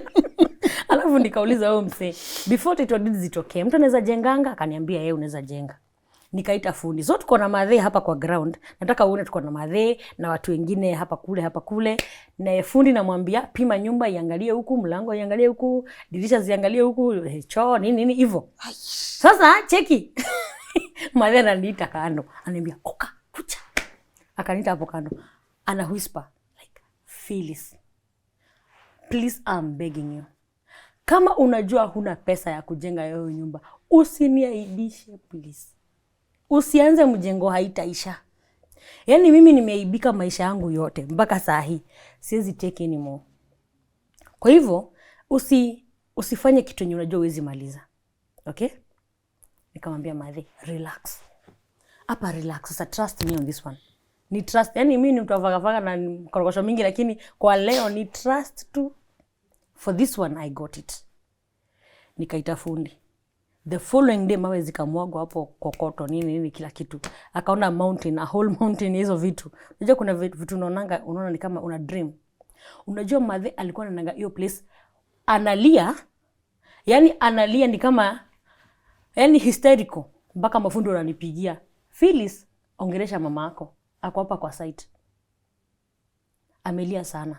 Alafu nikauliza wao msee, before title deeds zitokee, mtu anaweza jenganga? Akaniambia yeye unaweza jenga. Nikaita fundi. So tuko na madhe hapa kwa ground. Nataka uone tuko na madhe na watu wengine hapa kule. Na fundi namwambia pima nyumba iangalie huku, mlango iangalie huku, dirisha ziangalie huku, choo nini hivyo. Sasa cheki. Madhe ananiita kando. Ananiambia, "Oka, kucha." Akaniita hapo kando. Ana whisper like, "Phyllis, please I'm begging you. Kama unajua huna pesa ya kujenga hiyo nyumba, usiniaibishe please. Usianze mjengo haitaisha." Yaani mimi nimeaibika maisha yangu yote mpaka saa hii. Siwezi take anymore. Kwa hivyo usifanye kitu yenye unajua huwezi maliza. Okay? Nikamwambia madhe, relax. Hapa relax. Sasa trust me on this one. Ni trust. Yaani mimi ni mtu avagafaga na korokosho mingi lakini kwa leo ni trust tu. For this one I got it. Nikaita fundi. The following day mawe zikamwagwa hapo kokoto nini kila kitu. Akaona mountain, a whole mountain hizo vitu. Unajua kuna vitu unaona ni kama una dream. Unajua madhe alikuwa ananga hiyo place analia. Yaani analia ni kama yaani hysterical. Mpaka mafundi wananipigia, "Phyllis, ongelesha mama yako. Ako hapa kwa site." Amelia sana.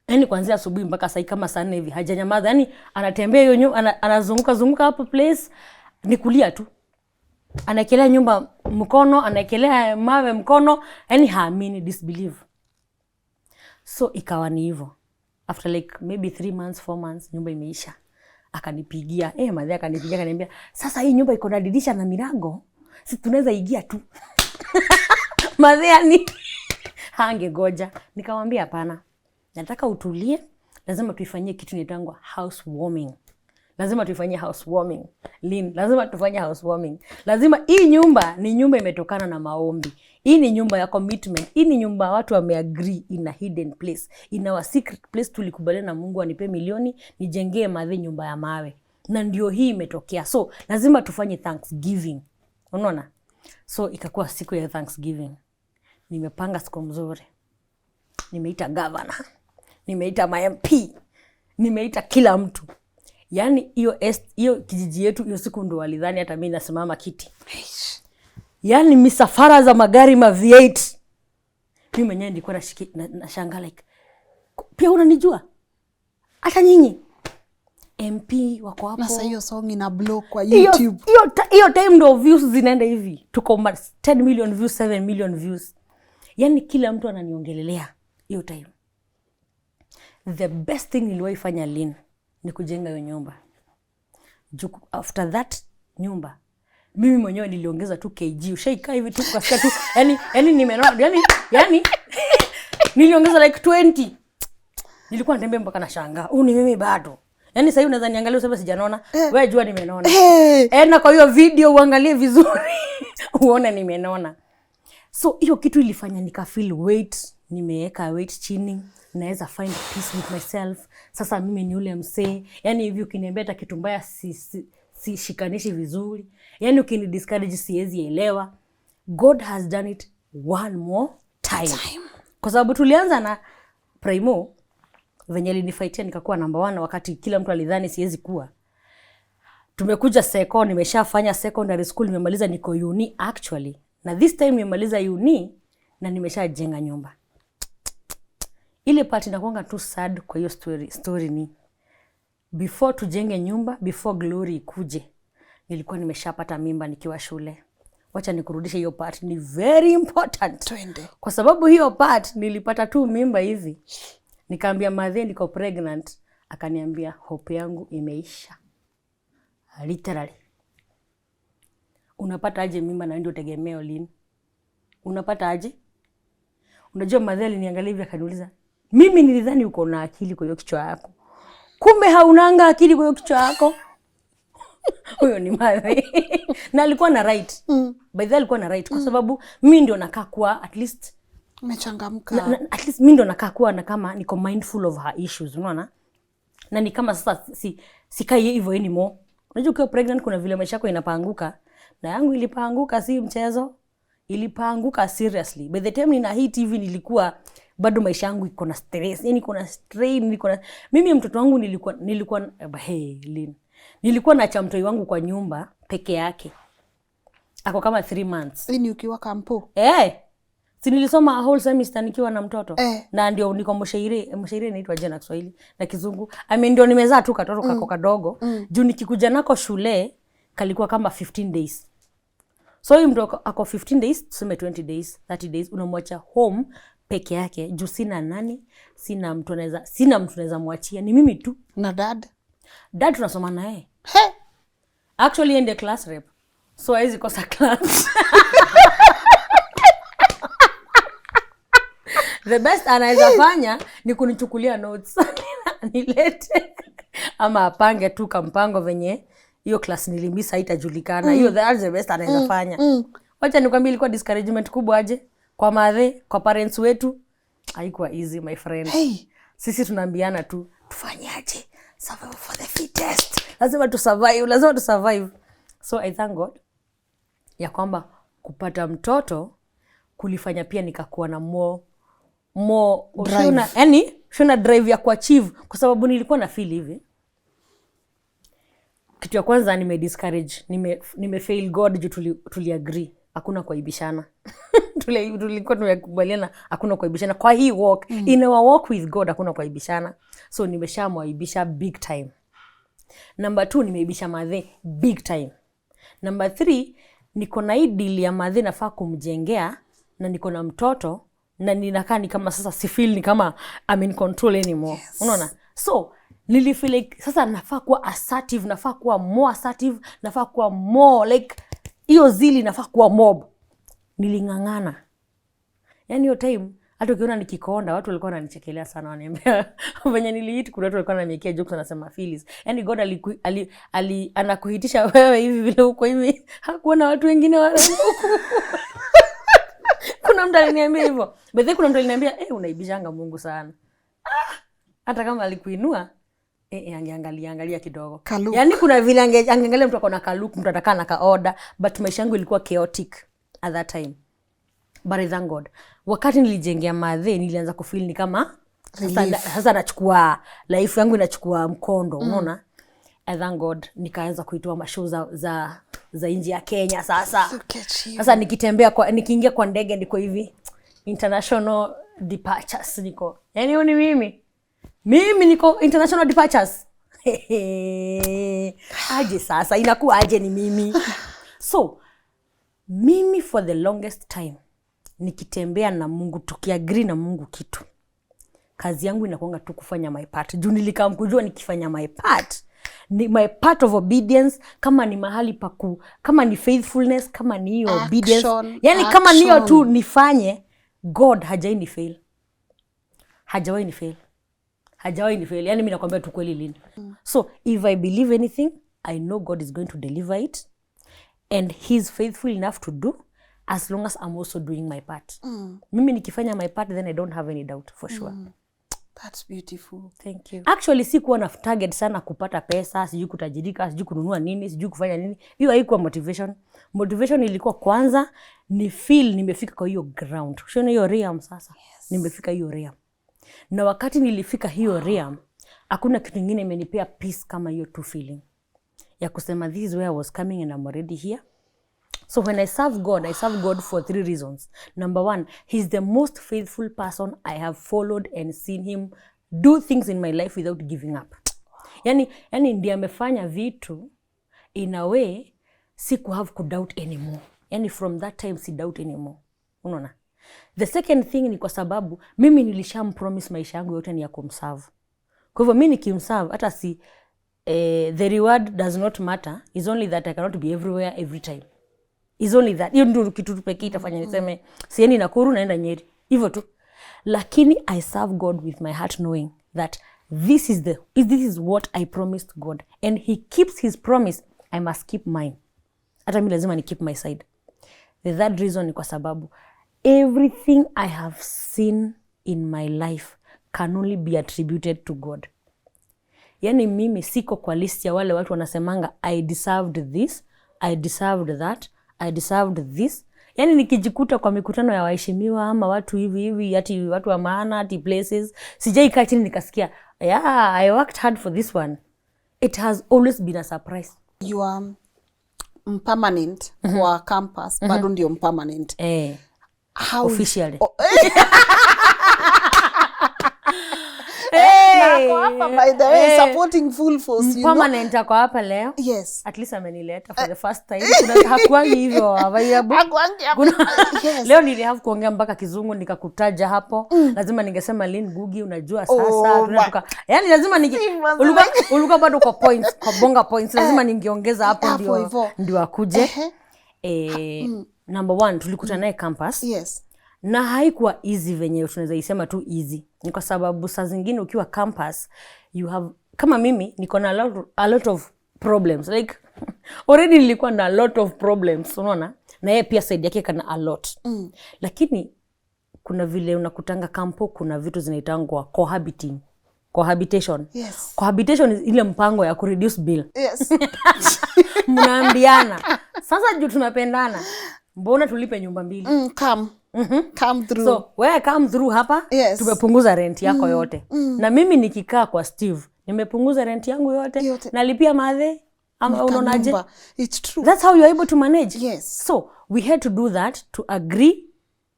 Yaani kuanzia asubuhi mpaka saa kama saa 4 hivi hajanyamaza. Yaani anatembea hiyo nyumba, anazunguka hapo place ni kulia tu. Anaekelea nyumba mkono, anaekelea mawe mkono, yaani haamini, disbelieve. So ikawa ni hivyo. After like maybe 3 months, 4 months nyumba imeisha. Akanipigia, madhe akanipigia akaniambia, "Sasa hii nyumba iko na dirisha na milango. Si tunaweza ingia tu." Madhe yani hangegoja. Nikamwambia hapana. Nataka utulie, lazima tuifanyie kitu inaitwa housewarming. Lazima tuifanyie housewarming. Lynn, lazima tufanye housewarming. Lazima hii nyumba ni nyumba imetokana na maombi. Hii ni nyumba ya commitment. Hii ni nyumba watu wameagree in a hidden place. In our secret place tulikubaliana na Mungu anipe milioni nijengee madhe nyumba ya mawe. Na ndio hii imetokea. So, lazima tufanye Thanksgiving. Unaona? So, ikakuwa siku ya Thanksgiving. Nimepanga siku mzuri. Nimeita governor. Nimeita MP. Nimeita kila mtu. Yaani hiyo kijiji yetu hiyo siku ndo walidhani hata mimi nasimama kiti. Yaani misafara za magari ma V8. Mimi mwenyewe nilikuwa nashangaa like, "Pia unanijua? Hata nyinyi MP wako hapo." Na sasa hiyo song ina blow kwa YouTube. Hiyo time ndo views zinaenda hivi. Tuko 10 million views, 7 million views. Yaani kila mtu ananiongelelea hiyo time. The best thing niliwahi fanya Lynn ni kujenga hiyo nyumba. After that nyumba, mimi mwenyewe niliongeza 2 kg. Ushaikaa hivi tu ukasikia tu yani nimenona yani niliongeza like 20. Nilikuwa natembea mpaka na shangaa. Ni mimi bado. Yaani sasa hivi unaweza niangalia useme sijanona. Wewe jua nimenona. Na kwa hiyo video uangalie vizuri. Uone nimenona. So hiyo kitu ilifanya nika feel weight nimeweka weight chini, naweza find peace with myself. Sasa mimi ni ule msee. Yani hivi ukiniambia hata kitu mbaya si shikanishi vizuri. Yani ukini discourage siwezi elewa. God has done it one more time. Kwa sababu tulianza na Primo venye alinifightia nikakuwa number 1 wakati kila mtu alidhani siwezi kuwa. Tumekuja second, nimeshafanya secondary school, nimemaliza niko uni actually. Na this time nimemaliza uni na nimeshajenga nyumba. Ile part inakuanga too sad kwa hiyo story ni before tujenge nyumba, before glory ikuje, nilikuwa nimeshapata mimba nikiwa shule. Wacha nikurudishe hiyo part, ni very important. Twende. Kwa sababu hiyo part nilipata tu mimba hivi. Nikaambia madhe niko pregnant, akaniambia hope yangu imeisha. Literally. Unapata aje mimba na ndio tegemeo Lynn? Unapata aje? Unajua madhe aliniangalia hivi akaniuliza, mimi nilidhani uko na akili kwa hiyo kichwa yako. Kumbe haunanga akili kwa hiyo kichwa yako. Huyo ni madhe. Na alikuwa na right. By the way alikuwa na right kwa sababu mimi ndio nakaa kuwa at least umechangamka. At least mimi ndio nakaa kuwa na kama niko mindful of her issues, unaona? Na ni kama sasa sikai hivyo anymore. Unajua ukiwa pregnant kuna vile maisha yako inapanguka. Na yangu ilipanguka si mchezo. Ilipanguka seriously. By the time nina hit hivi nilikuwa bado maisha yangu iko na stress. Yani iko na strain, mimi mtoto wangu nilikuwa Lynn. Nilikuwa na chamtoi wangu kwa nyumba peke yake. Ako kama 3 months. Lini ukiwa kampo? Si nilisoma a whole semester nikiwa na mtoto. Na ndio niko mshairi inaitwa jana Kiswahili na Kizungu. Ndio nimezaa tu katoto kako kadogo. Juu nikikuja nako shule kalikuwa kama 15 days. So huyu mtu ako 15 days, tuseme 20 days, 30 days unamwacha home peke yake. Juu sina nani, sina mtu naweza mwachia, ni mimi tu. Na dad tunasoma naye. Actually in the class rep. So haizi kosa class. The best anaweza fanya ni kunichukulia notes. Nilete. Ama apange tu kampango venye hiyo class nilimisa haitajulikana. Hiyo that's the best anaweza fanya. Wacha nikwambie ilikuwa discouragement kubwa aje kwa madhe, kwa parents wetu. Haikuwa easy my friend. Sisi tunaambiana tu tufanyaje? Survive for the fittest. Lazima tu survive. So I thank God ya kwamba kupata mtoto kulifanya pia nikakuwa na more shona drive ya kuachieve kwa sababu nilikuwa na feel hivi. Kitu ya kwanza discourage, fail God juu tuli hakuna kuaibishana. Tulikuwa tumekubaliana hakuna kuaibishana kwa hii walk. In our walk with God hakuna kuaibishana. So nimeshamwaibisha big time. Number 2 nimeibisha madhe big time. Number 3 niko na hii deal ya madhe nafaa kumjengea na niko na mtoto na ninakaa ni kama sasa si feel ni kama I'm in control anymore. Unaona? So nilifeel like sasa nafaa kuwa assertive, nafaa kuwa more assertive, nafaa kuwa more like hiyo zili nafaa kuwa mob. Nilingangana. Yani hiyo time hata ukiona nikikonda watu walikuwa wananichekelea sana, wananiambia venye niliiti kuna watu walikuwa wananiekea jokes wanasema Phyllis. Yani God anakuhitisha wewe hivi vile uko hivi. Hakuona watu wengine warembo. Kuna mtu aliniambia hivyo. But kuna mtu aliniambia unaibishanga Mungu sana. Hata kama alikuinua angeangalia kidogo. Kaluku. Yani kuna vile angeangalia mtu akona kaluku, mtu atakaa na kaoda, but maisha yangu ilikuwa chaotic at that time. But I thank God. Wakati nilijengea madhe nilianza kufeel ni kama sasa nachukua life yangu inachukua mkondo, unaona? I thank God nikaanza kuitoa mashow za nje ya Kenya sasa. Sasa nikiingia kwa ndege niko hivi international departures niko. Yani hiyo ni mimi niko international departures. Aje sasa inakuwa aje ni mimi. So mimi for the longest time nikitembea na Mungu, tukiagree na Mungu kitu, kazi yangu inakuanga tu kufanya my part. Juu nilikamkujua nikifanya my part, ni my part of obedience. Kama ni mahali kama ni faithfulness, kama ni hiyo obedience, yani kama niyo tu nifanye, God hajawahi ni fail. Yani mimi nakwambia tu kweli Lynn. So if I believe anything, I know God is going to deliver it and he's faithful enough to do. as long as I'm also doing my part. Mimi nikifanya my part, then I don't have any doubt for sure. That's beautiful. Thank you. Actually sikuwa na target sana kupata pesa, sijui kutajirika, sijui kununua nini, sijui kufanya nini. Hiyo haikuwa motivation. Motivation ilikuwa kwanza ni feel nimefika kwa hiyo ground. Unaona hiyo realm sasa. Yes. Nimefika hiyo realm. Na wakati nilifika hiyo realm, hakuna kitu kingine imenipea peace kama hiyo tu feeling. Ya kusema this is where I was coming and I'm already here. So when I serve God for 3 reasons. Number 1, he's the most faithful person I have followed and seen him do things in my life without giving up. Yani ndiye amefanya vitu in a way siku have to doubt anymore. Yani from that time si doubt anymore. Unaona? The second thing ni kwa sababu mimi nilishampromise maisha yangu yote ni ya kumserve. Kwa hivyo mimi nikimserve hata si the reward does not matter. It's only that I cannot be everywhere every time. It's only that. Hiyo ndio kitu pekee itafanya niseme sieni Nakuru naenda Nyeri. Hivyo tu. Lakini I serve God with my heart knowing that this is what I promised God and he keeps his promise. I must keep mine. Hata mimi lazima ni keep my side. The third reason ni kwa sababu everything I have seen in my life can only be attributed to God. Yani mimi siko kwa list ya wale watu wanasemanga I deserved this, I deserved that, I deserved this. Yani nikijikuta kwa mikutano ya waheshimiwa ama watu hivi ati watu wa maana ati places, sijaikaa chini nikasikia yeah, I worked hard for this one. It has always been a surprise. You are permanent kwa campus, bado ndio permanent. How officially? Nako hapa by the way supporting full force, you know. Permanent ako hapa leo. Yes. At least amenileta for the first time. Kuna hakuangi hivyo available. Yes. Leo nilihave kuongea mpaka Kizungu nikakutaja hapo. Lazima ningesema Lynn Ngugi unajua sasa tunatoka. Yani lazima ulikuwa bado kwa points, kwa bonga points. Lazima ningeongeza hapo ndio akuje. Number 1 tulikutana naye campus. Yes. Na haikuwa easy venye tunaweza isema tu easy. Ni kwa sababu saa zingine ukiwa campus you have kama mimi niko na a lot of problems. Like already nilikuwa na a lot of problems, unaona? Na yeye pia side yake kana a lot. Lakini kuna vile unakutanga kampo kuna vitu zinaitangwa cohabitation. Yes. Cohabitation is ile mpango ya kureduce bill. Yes. Mnaambiana. Sasa juu tunapendana. Mbona tulipe nyumba mbili? Come through. So, where come through hapa, yes. Tumepunguza rent yako yote. Na mimi nikikaa kwa Steve, nimepunguza rent yangu yote. Nalipia madhe. Ama unaonaje? It's true. That's how you're able to manage. Yes. So, we had to do that to agree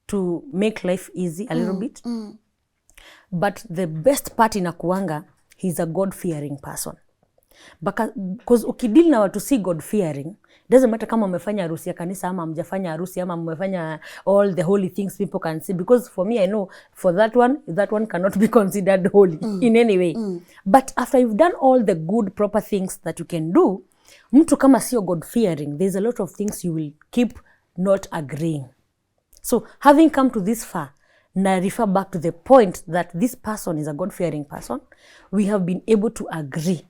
to make life easy a little bit. But the best part inakuanga, he's a God-fearing person. Because ukidili na watu si God-fearing, doesn't matter kama umefanya harusi ya kanisa ama mjafanya harusi ama mmefanya all the holy things people can see, because for me I know for that one cannot be considered holy in any way. But after you've done all the good proper things that you can do, mtu kama sio God fearing, there's a lot of things you will keep not agreeing. So having come to this far, na refer back to the point that this person is a God fearing person, we have been able to agree.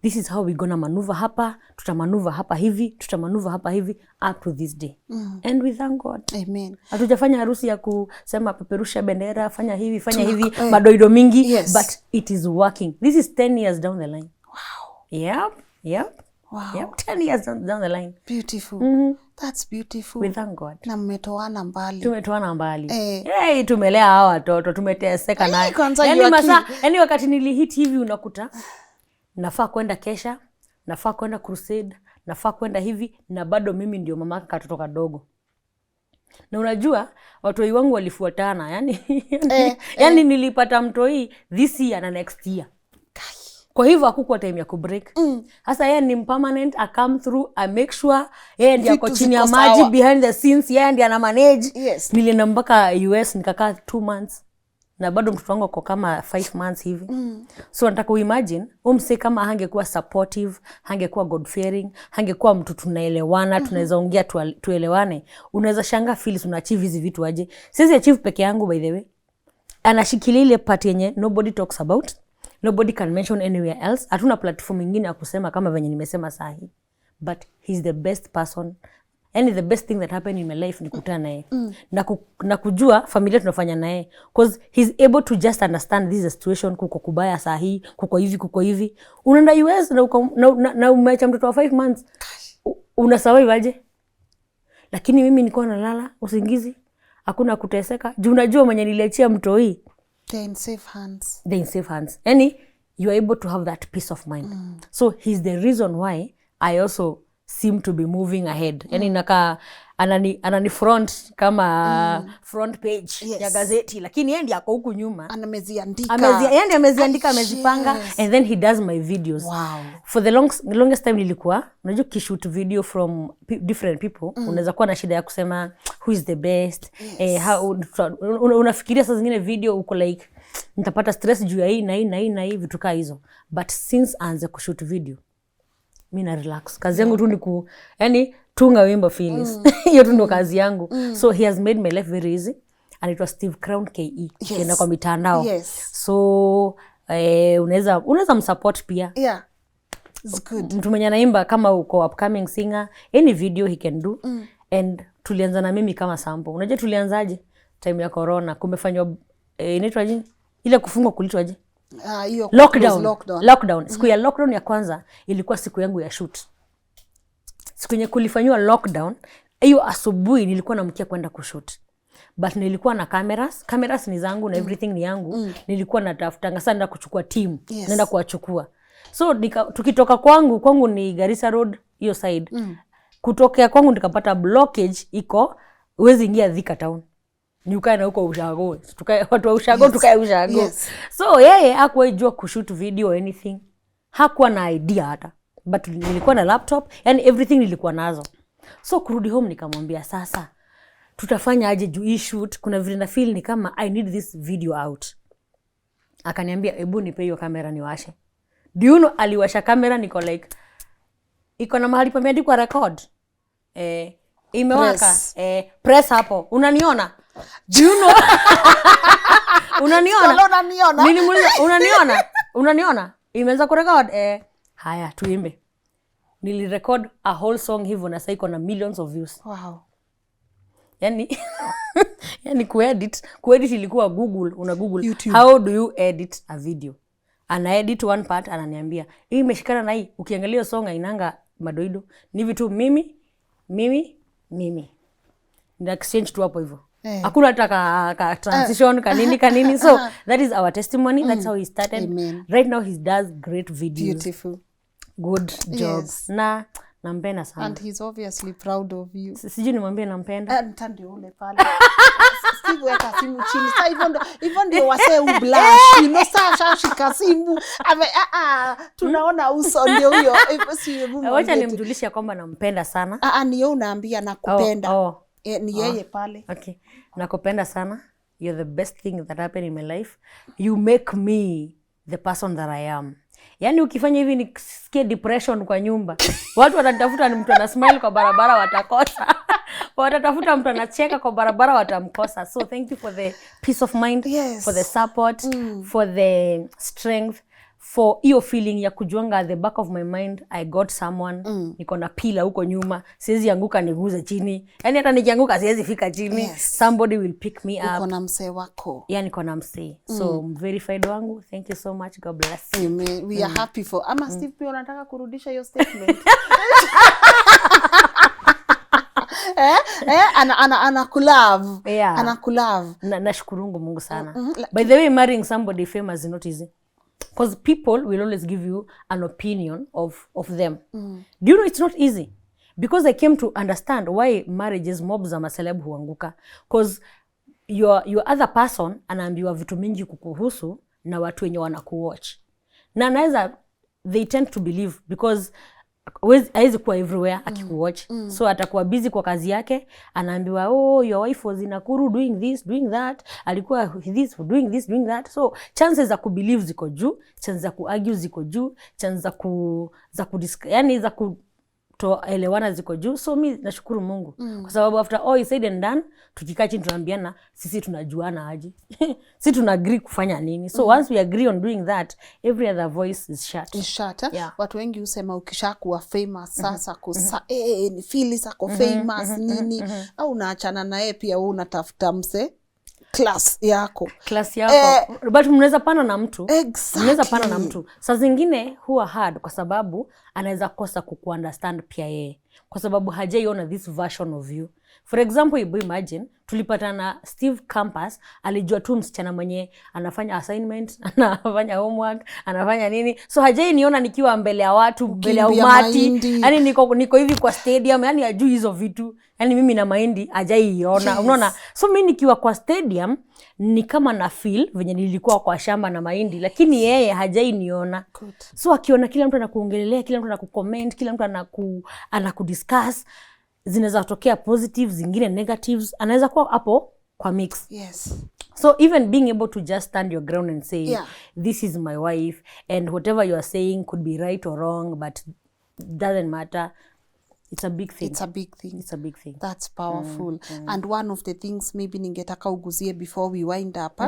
This is how we're gonna maneuver hapa, tutamanuva hapa hivi, up to this day. And we thank God. Amen. Hatujafanya harusi ya kusema peperusha bendera, fanya hivi, madoido mingi, yes. But it is working. This is 10 years down the line. Wow. Yep. Wow. Yep, 10 years down the line. Beautiful. That's beautiful. We thank God. Na mmetoana mbali. Tumetoana mbali. Tumelea hawa watoto, tumeteseka naye. Yani wakati nilihit hivi unakuta nafaa kwenda kesha, nafaa kwenda crusade, nafaa kwenda hivi, na bado mimi ndio mamaka katoto kadogo. Na unajua watoi wangu walifuatana, yani nilipata mtoi this year na next year. Kwa hivyo hakukuwa time ya kubreak. Sasa yeye ni permanent, I come through, I make sure yeye ndiye ako chini ya maji behind the scenes, yeye ndiye ana manage. Yes. Nilienda mpaka US nikakaa 2 months. Na bado mtoto wangu kwa kama 5 months hivi. So nataka uimagine, mse kama hangekuwa supportive, hangekuwa God fearing, hangekuwa mtu tunaelewana, tunaweza ongea tuelewane. Unaweza shanga Phyllis unaachieve hizi vitu aje. Siwezi achieve peke yangu by the way. Anashikilia ile part yenye nobody talks about. Nobody can mention anywhere else. Hatuna platform nyingine ya kusema kama venye nimesema sahi. But he's the best person. Yani the best thing that happened in my life ni kukutana naye. Na kujua familia tunafanya naye. Because he's able to just understand this situation, kuko kubaya sahi, kuko hivi. Unaenda US na umeacha mtoto wa 5 months. Unasurvive aje? Lakini mimi nilikuwa nalala usingizi. Hakuna kuteseka. Juu unajua mwenye niliachia mtoi. They're in safe hands. They're in safe hands. Yani you are able to have that peace of mind. So he's the reason why I also seem to be moving ahead. Yani naka anani front kama front page ya gazeti, lakini yeye ndiye ako huku nyuma. Ameziandika amezipanga, and then he does my videos. Wow. For the longest time nilikuwa unajua kishoot video from different people. Unaweza kuwa na shida ya kusema who is the best. How unafikiria saa zingine video uko like nitapata stress juu ya hii na hii vitu kaa hizo. But since aanze kushoot video, mimi na relax. Kazi yangu tu ni yani tunga wimbo Phyllis. Hiyo tu ndo kazi yangu. So he has made my life very easy. And it was Steve Crown KE. Kena kwa mitandao. So unaweza msupport pia. Yeah. It's good. Mtu mwenye anaimba kama uko upcoming singer, any video he can do. And tulianza na mimi kama sample. Unajua tulianzaje? Time ya corona kumefanywa inaitwa aje? Ile kufungwa kulitwa aje? Lockdown. Siku ya lockdown ya kwanza ilikuwa siku yangu ya shoot. Siku yenye kulifanywa lockdown, hiyo asubuhi nilikuwa namkia kwenda kushoot. But nilikuwa na cameras ni zangu na everything ni yangu. Nilikuwa natafutanga sana naenda kuchukua team, naenda kuwachukua. So tukitoka kwangu ni Garissa Road hiyo side. Kutokea kwangu nikapata blockage iko uwezi ingia Thika town. Niukae na huko ushago. Watu wa ushago tukae ushago. So yeye hakuwa jua kushoot video or anything. Hakuwa na idea hata. But nilikuwa na laptop, yani everything nilikuwa nazo. So kurudi home nikamwambia sasa tutafanya aje juu hii shoot, kuna vile na feel ni kama I need this video out. Akaniambia hebu nipe hiyo kamera niwashe. Do you know aliwasha kamera niko like iko na mahali pameandikwa record. Imewaka. Press hapo. Unaniona? Do you know? Unaniona? Nilimuuliza unaniona? Imeanza kurecord. Haya tuimbe. Nilirecord a whole song hivyo na sasa iko na millions of views. Wow. Yani kuedit ilikuwa Google, una Google YouTube. How do you edit a video? Ana edit one part ananiambia, "Hii imeshikana na hii." Ukiangalia song inanga madoido. Ni vitu mimi. Ndio exchange tu hapo hivyo. Hakuna hata ka transition kanini. So that is our testimony. That's how he started. Amen. Right now he does great videos. Beautiful. Good job. Na nampenda sana. And he's obviously proud of you. Sijui nimwambie nampenda. Ndio ule pale. Steve weka simu chini. Sasa hivyo ndio wasee ublash. Sasa shika simu. Tunaona uso ndio huyo. Wacha nimjulishe kwamba nampenda sana. Ni yeye unaambia nakupenda. Ni yeye pale. Okay. Nakupenda sana. You're the best thing that happened in my life. You make me the person that I am. Yani ukifanya hivi nisikie depression kwa nyumba. Watu watatafuta mtu ana smile kwa barabara watakosa. Watatafuta mtu anacheka kwa barabara watamkosa. So thank you for the peace of mind, for the support, for the strength, for hiyo feeling ya kujuanga at the back of my mind I got someone. Niko na pila huko nyuma, siwezi anguka niguze chini. Yani hata nikianguka siwezi fika chini. Somebody will pick me up. Uko na msee wako. Yeah, niko na msee. So verified wangu. Thank you so much. God bless you. Amen. We are happy for. Ama Steve pia unataka kurudisha your statement. Anakulove. Yeah. Anakulove. Nashukuru Mungu sana. By the way, marrying somebody famous is not easy. Because people will always give you an opinion of them. Do you know it's not easy? Because I came to understand why marriages mobs ama celeb huanguka. Because your other person anaambiwa vitu mingi kukuhusu na watu wenye wanakuwatch. Na naweza they tend to believe because haizi kuwa everywhere akikuwatch. So atakuwa busy kwa kazi yake, anaambiwa your wife was in Nakuru doing this, doing that, alikuwa doing this, doing that. So chances za kubelieve ziko juu, chances za kuargue ziko juu, chances za kutoelewana ziko juu. So mi nashukuru Mungu kwa sababu after all is said and done, tukikaa chini tunaambiana sisi tunajuana aje. Sisi tuna agree kufanya nini. So once we agree on doing that, every other voice is shut. Yeah. Watu wengi husema ukishakuwa famous sasa ni Phyllis ako famous nini au unaachana naye pia wewe unatafuta mse class yako. But mnaweza pana na mtu. Exactly. Mnaweza pana na mtu. Saa zingine huwa hard kwa sababu anaweza kosa kukuunderstand pia yeye. Kwa sababu hajaiona this version of you. For example, you imagine tulipatana Steve campus, alijua tu msichana mwenye anafanya assignment, anafanya homework, anafanya nini. So hajai niona nikiwa mbele ya watu, mbele ya umati. Yaani niko hivi kwa stadium, yaani hajui hizo vitu. Yaani mimi na mahindi hajai iona. Yes. Unaona? So mimi nikiwa kwa stadium ni kama na feel venye nilikuwa kwa shamba na mahindi, lakini yeye hajai niona. Good. So akiona kila mtu anakuongelelea, kila mtu anakucomment, kila mtu anakudiscuss, zinaweza kutokea positives, zingine negatives, anaweza kuwa hapo kwa mix. Yes. So even being able to just stand your ground and say, this is my wife, and whatever you are saying could be right or wrong, but doesn't matter. It's a big thing. It's a big thing. It's a big thing. That's powerful. And one of the things maybe ningetaka uguzie before we wind up,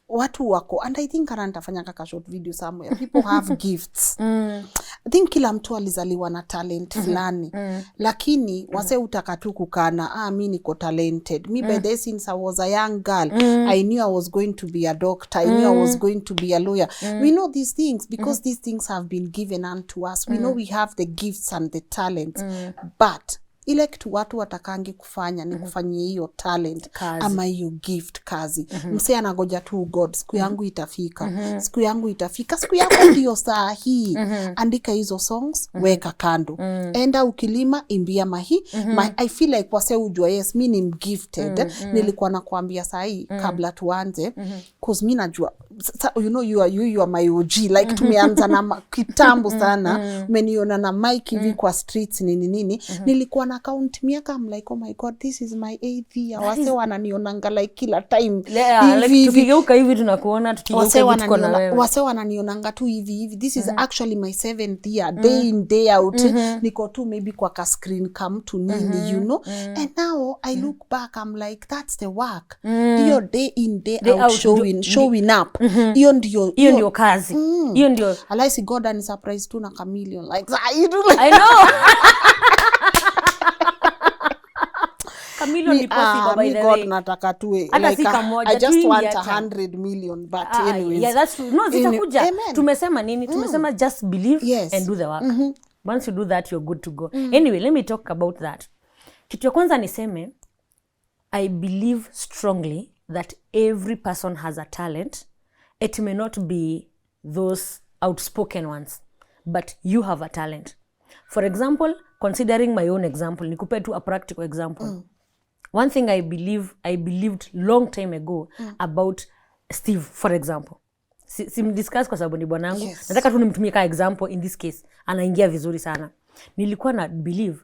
watu wako, and I think nitafanya kaka short video somewhere, people have gifts. I think kila mtu alizaliwa na talent fulani, lakini wase utaka tu kukana, mimi niko talented. Me by the since I was a young girl, I knew I was going to be a doctor, I knew I was going to be a lawyer. We know these things because these things have been given unto us. We know we have the gifts and the talents, but ile kitu watu watakangi kufanya ni kufanyia hiyo talent kazi, ama hiyo gift kazi. Mse anagoja tu God, siku yangu itafika. Siku yangu itafika, siku yako ndio saa hii. Andika hizo songs, weka kando. Enda ukilima, imbia mahi. I feel like wase ujua, yes, mimi ni gifted. Nilikuwa nakuambia saa hii kabla tuanze, cause mimi najua, you know, you are my OG, like tumeanza na kitambo sana. Umeniona na mic hivi kwa streets nini. Nilikuwa na count miaka, I'm like, oh my God, this is my 8th year. Wase wananionanga like kila time. Like tukigeuka hivi tunakuona, tukigeuka hivi tuko na wewe. Wase wananionanga tu hivi. This is actually my 7th year, day in, day out. Niko tu maybe kwa ka screen come to nini, you know. And now I look back, I'm like, that's the work. Hiyo day in, day out, showing up. Hiyo ndio kazi. Hiyo ndio. Alaisi God and surprise tu na chameleon. Like, I know. Chameleon ni possible, by the way. Nataka tu like, I just want 100 million, but anyways. Yeah, that's true. No, zitakuja. Tumesema nini? Tumesema just believe and do the work. Once you do that, you're good to go. Anyway, let me talk about that. Kitu ya kwanza niseme, I believe strongly that every person has a talent. It may not be those outspoken ones, but you have a talent. For example, considering my own example, nikupe tu a practical example. One thing I believed long time ago about Steve, for example. Simdiscuss kwa sababu ni bwanangu. Yes. Nataka tu nimtumie kama example in this case. Anaingia vizuri sana. Nilikuwa na believe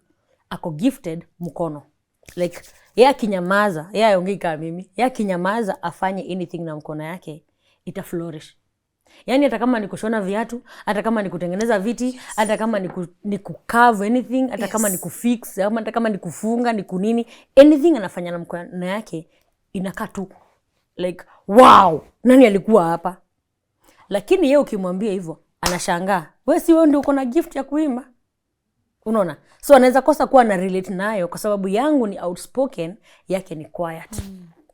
ako gifted mkono. Like, yeye akinyamaza, yeye aongei kama mimi. Yeye akinyamaza afanye anything na mkono yake, ita flourish. Yaani hata kama ni kushona viatu, hata kama ni kutengeneza viti, hata kama ni kucarve anything, hata kama ni kufix, hata kama ni kufunga, ni kunini, anything anafanya na mkono yake inakaa tu like, wow, nani alikuwa hapa? Lakini yeye ukimwambia hivyo, anashangaa. Wewe si wewe ndio uko na gift ya kuimba? Unaona? So anaweza kosa kuwa na relate nayo kwa sababu yangu ni outspoken, yake ni quiet.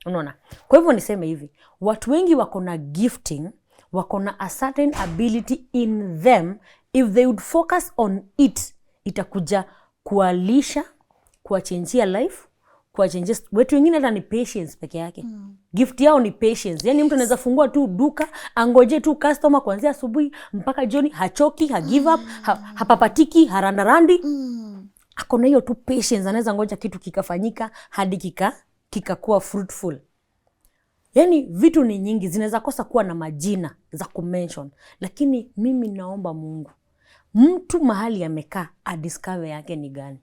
Unaona? Kwa hivyo niseme hivi, watu wengi wako na gifting, wako na a certain ability in them. If they would focus on it, itakuja kualisha, kuwachangia life, kuwachangia. Watu wengine hata ni patience peke yake. Gift yao ni patience. Yaani mtu anaweza fungua tu duka, angoje tu customer kuanzia asubuhi mpaka jioni, hachoki, give up, hapapatiki, harandarandi. Ako na hiyo tu patience, anaweza ngoja kitu kikafanyika hadi kikakuwa fruitful. Yaani vitu ni nyingi, zinaweza kosa kuwa na majina za kumention, lakini mimi naomba Mungu, mtu mahali amekaa adiscover yake ni gani.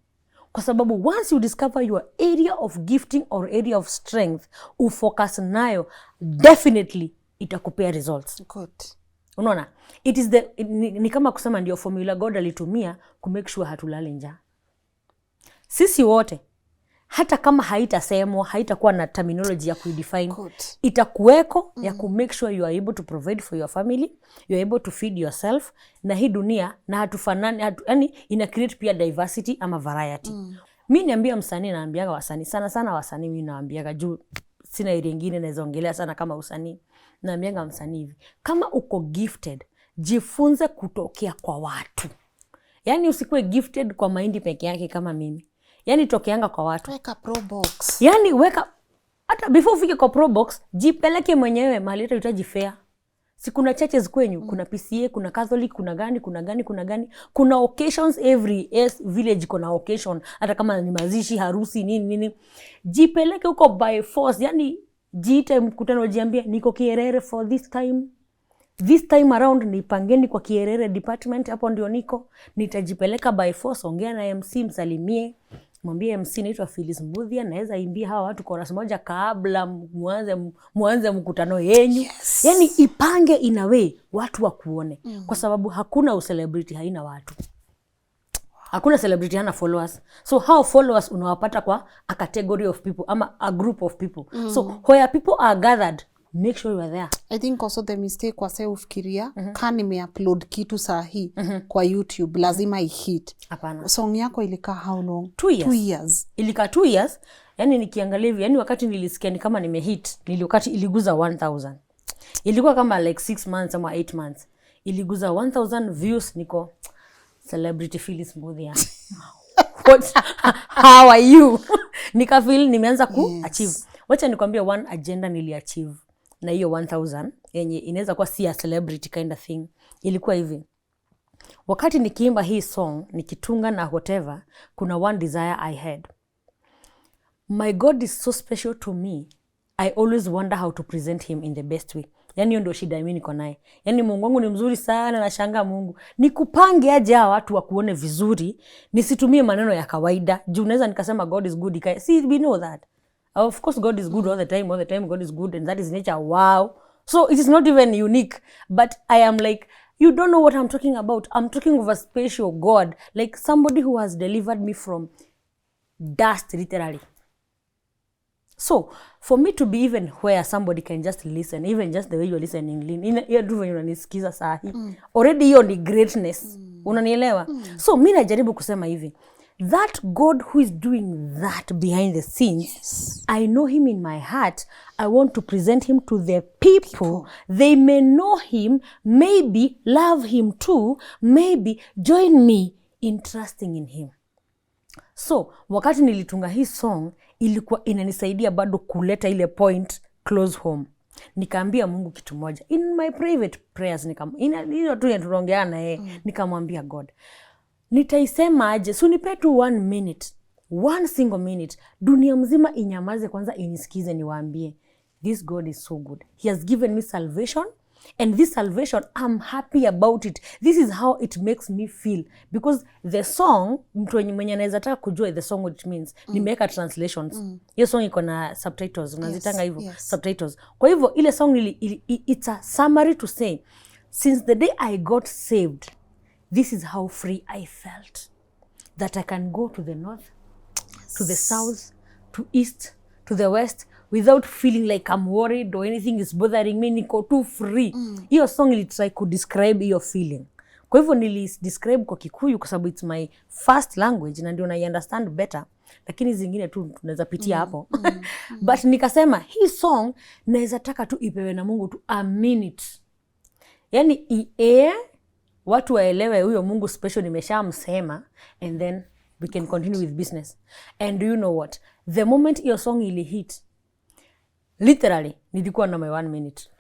Kwa sababu once you discover your area of gifting or area of strength, ufocus nayo, definitely itakupea results. Good. Unaona? Ni kama kusema ndio formula God alitumia ku make sure hatulali njaa. Sisi wote, hata kama haitasemwa, haitakuwa na terminology ya kuidefine, itakuweko ya ku make sure you are able to provide for your family, you are able to feed yourself, na hii dunia na hatufanani, yani ina create pia diversity ama variety. Mimi niambia msanii, naambiaga wasanii sana wasanii, mimi naambiaga juu sina area nyingine naweza ongelea sana kama usanii. Naambiaga msanii hivi, kama uko gifted, jifunze kutokea kwa watu. Yani usikuwe gifted kwa mahindi peke yake kama mimi. Yani tokeanga kwa watu. Weka pro box. Yani hata before ufike kwa pro box, jipeleke mwenyewe mahali utahitaji fair. Si kuna churches kwenyu, kuna PCA, kuna Catholic, kuna gani. Kuna occasions, every village kuna occasion, hata kama ni mazishi, harusi, nini. Jipeleke huko by force, yani jiite mkutano, jiambie niko Kierere for this time. This time around nipangeni kwa Kierere department, hapo ndio niko. Nitajipeleka by force, ongea na MC, msalimie. Mwambie MC naitwa Phyllis Mbuthia, naweza imbia hawa watu chorus moja kabla muanze mkutano yenyu. Yes. Yani ipange in a way watu wakuone. Kwa sababu hakuna celebrity haina watu. Hakuna celebrity hana followers. So how followers unawapata kwa a category of people ama a group of people. So where people are gathered, make sure you are there. I think also the mistake kwa sasa ufikiria kani me-upload kitu sahi kwa YouTube lazima i-hit. Hapana. Song yako ilikaa how long? 2 years. 2 years. Ilika 2 years. Yani nikiangalia hivi, yani wakati nilisikia ni kama nimehit, wakati iliguza 1000. Ilikuwa kama like 6 months ama 8 months. Iliguza 1000 views, niko celebrity Phyllis Mbuthia. How are you? Nikafeel nimeanza achieve. Wacha nikwambie one agenda niliachieve. Na hiyo 1000 yenye inaweza kuwa si a celebrity kind of thing. Ilikuwa hivi. Wakati nikiimba hii song, nikitunga na whatever, kuna one desire I had. My God is so special to me. I always wonder how to present him in the best way. Yani hiyo ndio shida mimi niko naye. Yani Mungu wangu ni mzuri sana, nashangaa Mungu. Nikupange aje hawa watu wakuone vizuri, nisitumie maneno ya kawaida. Juu naweza nikasema God is good. See, we know that. Of course God is good all the time God is good, and that is nature. Wow. So it is not even unique, but I am like, you don't know what I'm talking about. I'm talking of a special God, like somebody who has delivered me from dust, literally. So for me to be even where somebody can just listen, even just the way you're listening, you're doing unanisikiza sahi, already hiyo ni greatness. Unanielewa? So mimi najaribu kusema hivi, that God who is doing that behind the scenes, I know him in my heart. I want to present him to the people. They may know him, maybe love him too, maybe join me in trusting in him. So wakati nilitunga hii song, ilikuwa inanisaidia bado kuleta ile point close home. Nikaambia Mungu kitu moja in my private prayers, hiyo tu tunaongea na yeye. Nikamwambia God, nitaisema aje? So nipe tu 1 minute, 1 single minute, dunia mzima inyamaze kwanza inisikize, niwaambie this God is so good. He has given me salvation, and this salvation I'm happy about it. This is how it makes me feel, because the song, mtu mwenye anaweza taka kujua the song what it means, nimeweka translations. Hiyo song iko na subtitles, unazitanga hivyo, subtitles. Kwa hivyo ile song it's a summary to say, since the day I got saved, this is how free I felt. That I can go to the north, to the south, to east, to the west, without feeling like I'm worried or anything is bothering me. Niko too free. Hiyo song ili try to describe hiyo feeling. Kwa hivyo describe kwa Kikuyu kwa sababu it's my first language na ndio na understand better. Lakini zingine tu tunaweza pitia hapo. But nikasema hii song naweza taka tu ipewe na Mungu tu a minute. Yani watu waelewe huyo Mungu special nimeshamsema, and then we can continue with business. And do you know what? The moment your song ili hit, literally nilikuwa na my 1 minute.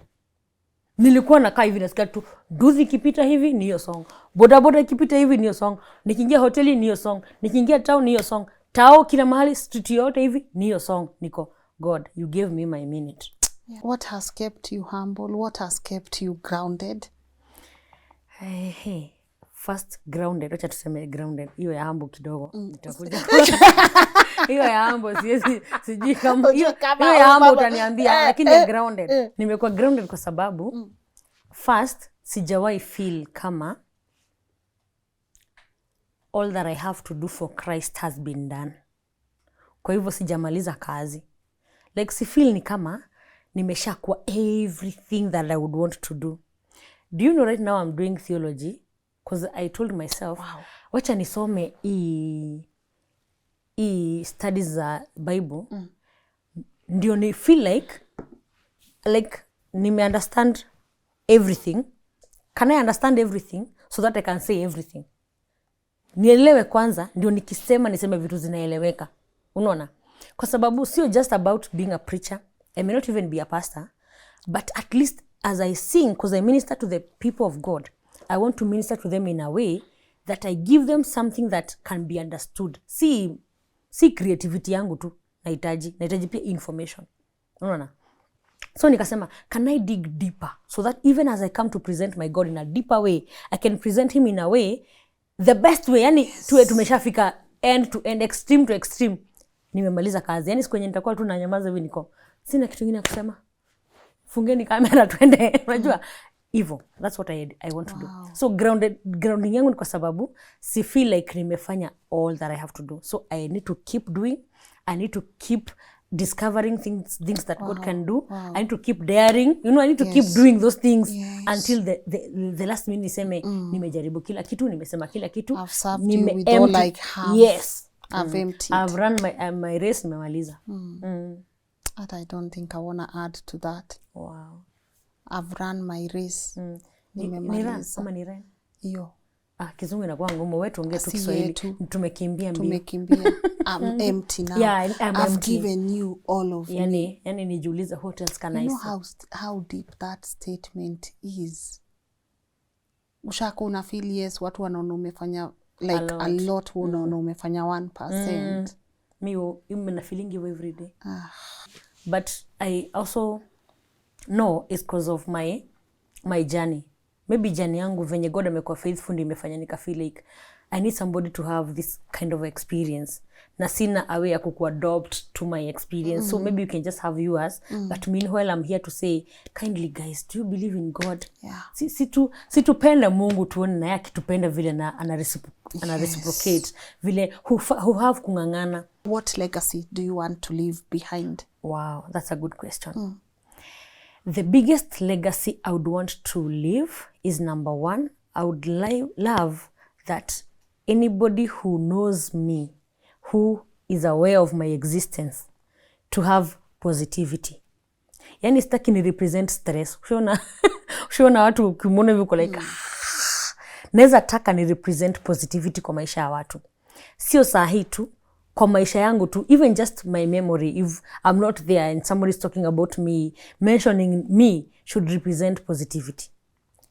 Nilikuwa nakaa hivi nasikia tu duthi ikipita hivi ni hiyo song, bodaboda ikipita hivi ni hiyo song, nikiingia hoteli ni hiyo song, nikiingia town ni hiyo song, tao kila mahali street yote hivi ni hiyo song. Niko, God, you gave me my minute. What has kept you humble? What has kept you grounded? First grounded, wacha tuseme grounded. Hiyo ya humble kidogo nitakuja. Hiyo ya humble sijui kama hiyo ya humble utaniambia, lakini grounded. Nimekuwa grounded kwa sababu first sijawahi feel kama all that I have to do for Christ has been done. Kwa hivyo sijamaliza kazi. Like si feel ni kama nimeshakuwa everything that I would want to do. Do you know right now I'm doing theology? Because I told myself, wacha nisome studies za Bible. Ndio ni feel like nime understand everything. Can I understand everything so that I can say everything? Nielewe kwanza ndio nikisema niseme vitu zinaeleweka. Unaona? Kwa sababu sio just about being a preacher. I may not even be a pastor, but at least as I sing, because I minister to the people of God, I want to minister to them in a way that I give them something that can be understood. Si creativity yangu tu nahitaji pia information. Unaona? So nikasema, can I dig deeper so that even as I come to present my God in a deeper way, I can present him in a way, the best way. Yani tuwe tumeshafika end to end, extreme to extreme. Nimemaliza kazi. Yani siku yenye nitakuwa tu na nyamaza hivi niko. Sina kitu kingine kusema. Fungeni kamera twende. Unajua? Hivyo. That's what I want to do. So grounding yangu ni kwa sababu si feel like nimefanya all that I have to do. So I need to keep doing. I need to keep discovering things that God can do. I need to keep daring. You know, I need to keep doing those things until the last minute niseme nimejaribu kila kitu, nimesema kila kitu. I've served you with all like half. Yes. I've emptied. I've run my race, nimemaliza. But I don't think I want to add to that. Wow. I've run my race. Nimemaliza. Ni run. Iyo. Kizungu inakuwa ngumu, wewe tuongee tu Kiswahili. Tumekimbia mbio. I'm empty now. Yeah, I've given you all of me. Yani nijiuliza what else can I say? You know how deep that statement is. Ushako una feel yes, watu wanaona umefanya like a lot wanaona umefanya 1%. Me na feeling you every day. But I also know it's because of my journey. Maybe journey yangu venye God amekuwa faithful ndio imefanya nika feel like I need somebody to have this kind of experience. Na sina a way ya kuadopt to my experience. So maybe you can just have yours. But meanwhile I'm here to say, kindly guys, do you believe in God? Yeah. Si tupenda Mungu tuone na yake tupenda vile na ana reciprocate vile who have kungangana. What legacy do you want to leave behind? Wow, that's a good question. The biggest legacy I would want to leave is number 1, I would love that anybody who knows me, who is aware of my existence, to have positivity. Yani sitaki ni represent stress. Ushaona watu ukimwona yuko like naweza taka ni represent positivity kwa maisha ya watu. Sio sahi tu kwa maisha yangu tu, even just my memory, if I'm not there and somebody is talking about me, mentioning me should represent positivity.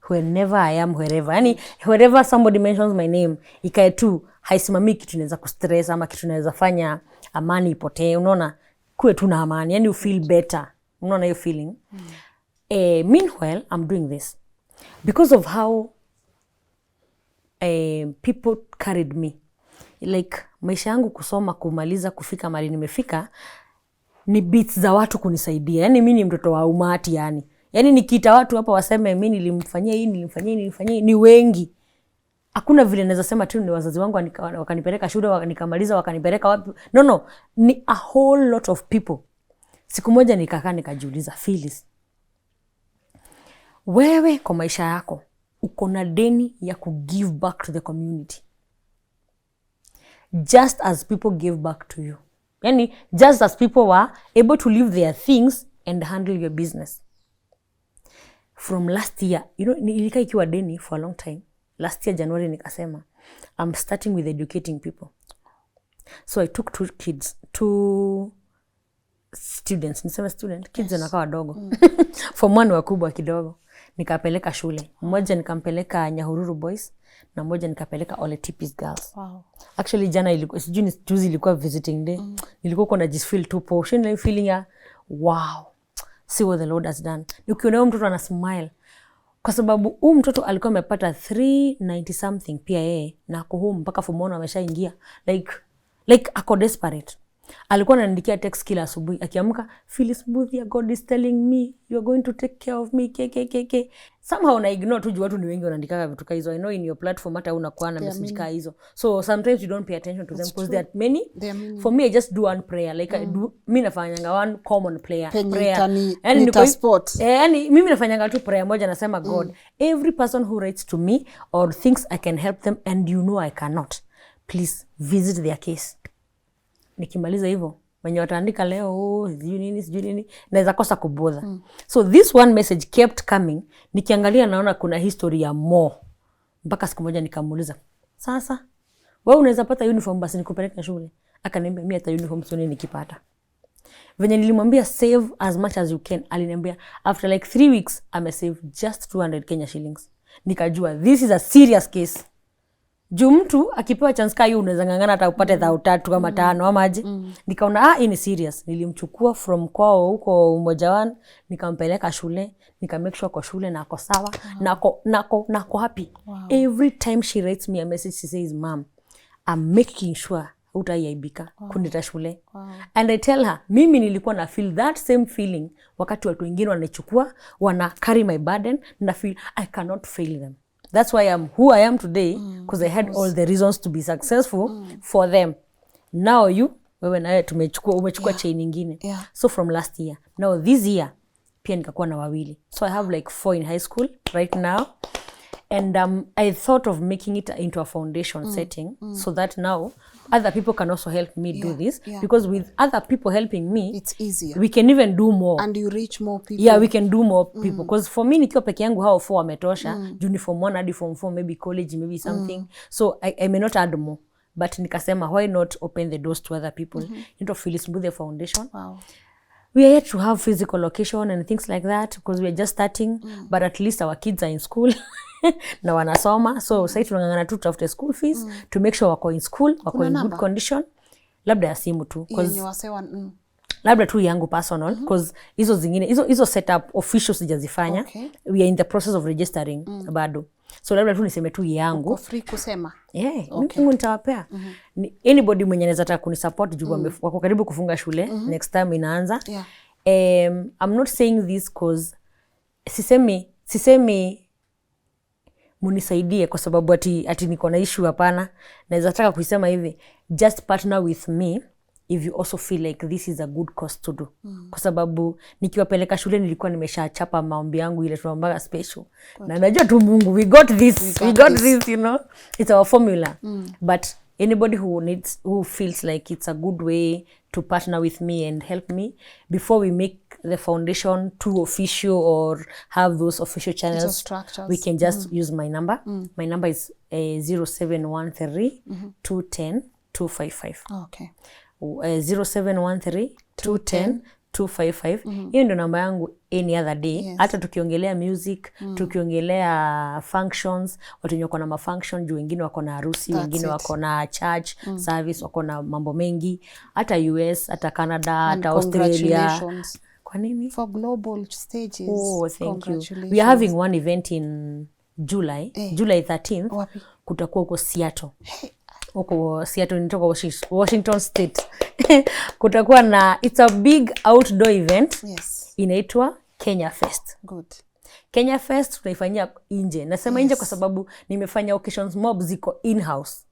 Whenever I am, wherever. Yani, wherever somebody mentions my name, ikae tu, haisimami kitu inaweza kustress, ama kitu inaweza fanya amani ipotee, unaona, kuwe tu na amani, yani you feel better, unaona you feeling. Meanwhile, I'm doing this because of how people carried me. Like, maisha yangu kusoma, kumaliza, kufika mahali nimefika, ni bits za watu kunisaidia. Yani mimi ni mtoto wa umati yani. Yani nikiita watu hapa waseme mimi nilimfanyia hii, ni wengi. Hakuna vile naweza sema tu ni wazazi wangu wakanipeleka shule, nikamaliza wakanipeleka wapi. No, ni a whole lot of people. Siku moja nikakaa nikajiuliza, Phyllis, wewe kwa maisha yako uko na deni ya give back to the community. Just as people gave back to you. Yani, just as people were able to leave their things and handle your business. From last year, you know, nilikaa ikiwa deni for a long time. Last year, January, nikasema, I'm starting with educating people. So I took 2 students. Nisema student, kids wanakaa wadogo. Form 1 wakubwa kidogo. Nikapeleka shule. Mmoja nikampeleka Nyahururu Boys. Na moja nikapeleka Ole Tipis Girls. Wow. Actually jana juzi ilikuwa visiting day. Nilikuwa kuna just feel too potion, like feeling ya wow. See what the Lord has done. Ukiona mtoto ana smile. Kwa sababu mtoto alikuwa amepata 390 something pia yeye na ako home mpaka form 1 ameshaingia. Like ako desperate. Alikuwa ananiandikia text kila asubuhi akiamka, Phyllis Mbuthia, God is telling me you are going to take care of me kkk. Somehow na ignore tu watu ni wengi wanaandika vitu kama hizo. I know in your platform hata unakuwa na message kama hizo. So sometimes you don't pay attention to them because there are many. For me I just do one prayer like I do, mimi nafanyanga one common prayer. Nita sport. Yani mimi nafanyanga tu prayer moja, nasema God, every person who writes to me or thinks I can help them and you know I cannot, please visit their case. Nikimaliza hivyo wenye wataandika leo sijui nini naweza kosa kubodha. So this one message kept coming. Nikiangalia naona kuna history ya more. Mpaka siku moja nikamuuliza, sasa wewe unaweza pata uniform basi nikupeleke shule? Akaniambia mimi hata uniform sio nikipata. Venye nilimwambia save as much as you can, aliniambia after like 3 weeks save just 200 Kenya shillings. Nikajua this is a serious case. Juu mtu akipewa chance kama hiyo unaweza ngangana hata upate 3,000 kama 5 ama aje. Nikaona hii ni serious. Nilimchukua from kwao huko Umoja One, nikampeleka shule, nika make sure kwa shule na ako sawa, nako happy. Every time she writes me a message she says, "Mom, I'm making sure utaiaibika kunita shule." And I tell her, mimi nilikuwa na feel that same feeling wakati watu wengine wanachukua, wana carry my burden, na feel I cannot fail them. That's why I'm who I am today, because I had all the reasons to be successful for them. Now wewe na wewe umechukua chain nyingine. So from last year, now this year pia nikakuwa na wawili. So I have like 4 in high school right now. And I thought of making it into a foundation setting so that now other people can also help me do this. Because with other people helping me, it's easier. We can even do more. And you reach more people. Yeah, we can do more people. Because for me, nikiwa peke yangu hao 4 wametosha. Uniform 1 hadi form 4, maybe college, maybe something. So I may not add more. But nikasema, why not open the doors to other people? Into Phyllis Mbuthia Foundation. Wow. We are yet to have physical location and things like that because we are just starting. But at least our kids are in school. Na wanasoma. So sasa tunangangana tu after school fees to make sure wako in school, wako in good condition. Labda ya simu tu. Labda tu yangu personal. Because hizo zingine, hizo setup official sijazifanya. We are in the process of registering bado. So labda tu niseme tu yangu. Uko free kusema? Yeah, Mungu nitawapea. Anybody mwenye anaweza taka kunisupport juu wako karibu kufunga shule. Next time inaanza. I'm not saying this cause sisemi munisaidie kwa sababu ati niko na issue, hapana. Naweza taka kuisema hivi, just partner with me if you also feel like this is a good cause to do. Kwa sababu nikiwapeleka shule nilikuwa nimeshachapa maombi yangu ile tunaombaga special. Na najua tu Mungu, we got this, you know. It's our formula. But anybody who feels like it's a good way to partner with me and help me before we make the foundation too official or have those official channels, we can just use my number. My number is 0713 210 255. Okay. 0713 210 255. Hiyo ndio namba yangu any other day. Hata tukiongelea music, tukiongelea functions, watu wenye wako na mafunction, juu wengine wako na harusi, wengine wako na church service, wako na mambo mengi. Hata US, hata Canada, hata Australia. Kwa nini? For global stages. Oh, thank you. We are having one event in July 13th. Wapi? Kutakuwa huko Seattle. Huko Seattle nitoka Washington State. Kutakuwa na, it's a big outdoor event. Inaitwa Kenya Fest. Good. Kenya Fest tunaifanyia nje. Nasema nje kwa sababu nimefanya occasions mob ziko in-house.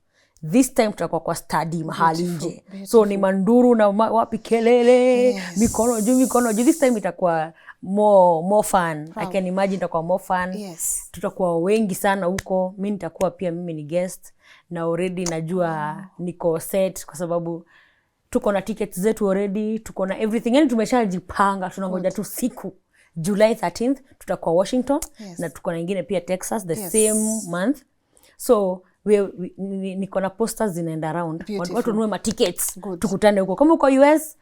This time tutakuwa kwa study mahali nje. So ni manduru na wapi kelele, mikono juu. This time itakuwa more fun. I can imagine itakuwa more fun. Tutakuwa wengi sana huko. Mimi nitakuwa pia, mimi ni guest. Na already najua niko set kwa sababu tuko na tickets zetu already, tuko na everything. Yani tumeshajipanga, tunangoja tu siku. July 13th tutakuwa Washington na tuko na ingine pia Texas the same month. So niko na posters zinaenda around. Watu nunue ma tickets tukutane huko. Kama uko US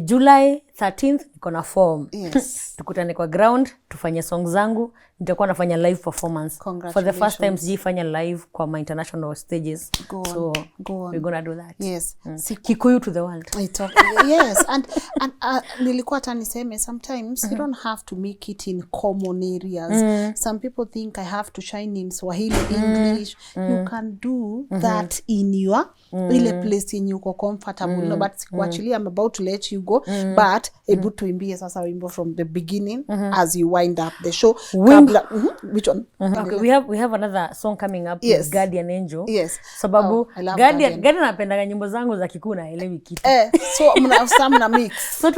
July 13th niko na form. Yes. Tukutane kwa ground, tufanye songs zangu, nitakuwa nafanya live performance. For the first time sijifanya live kwa my international stages. So we're gonna do that. Yes. Kikuyu to the world. Yes, and nilikuwa hata niseme sometimes you don't have to make it in common areas. Some people think I have to shine in Swahili, English. You can do that in your ile place in yuko comfortable. No, but actually I'm about to let you go, but able to imbie sasa wimbo from the beginning as you wind up the show. Which one? Okay, we have another song coming up with Guardian Angel. Yes. Sababu Guardian napenda nyimbo zangu za Kikuyu na elewi kitu. So mna mix. So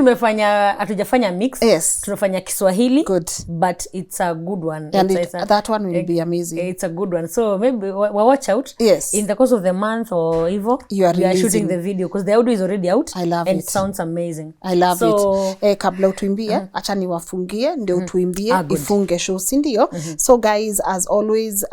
hatujafanya mix. Yes. Tunafanya Kiswahili. Good. But it's a good one. And that one will be amazing. It's a good one. So maybe watch out. Yes. In the course of the month or even we are shooting the video because the audio is already out. I love and it. It sounds amazing. I love it. Kabla utuimbie, acha niwafungie ndio utuimbie ifunge show, si ndio? So guys, as always,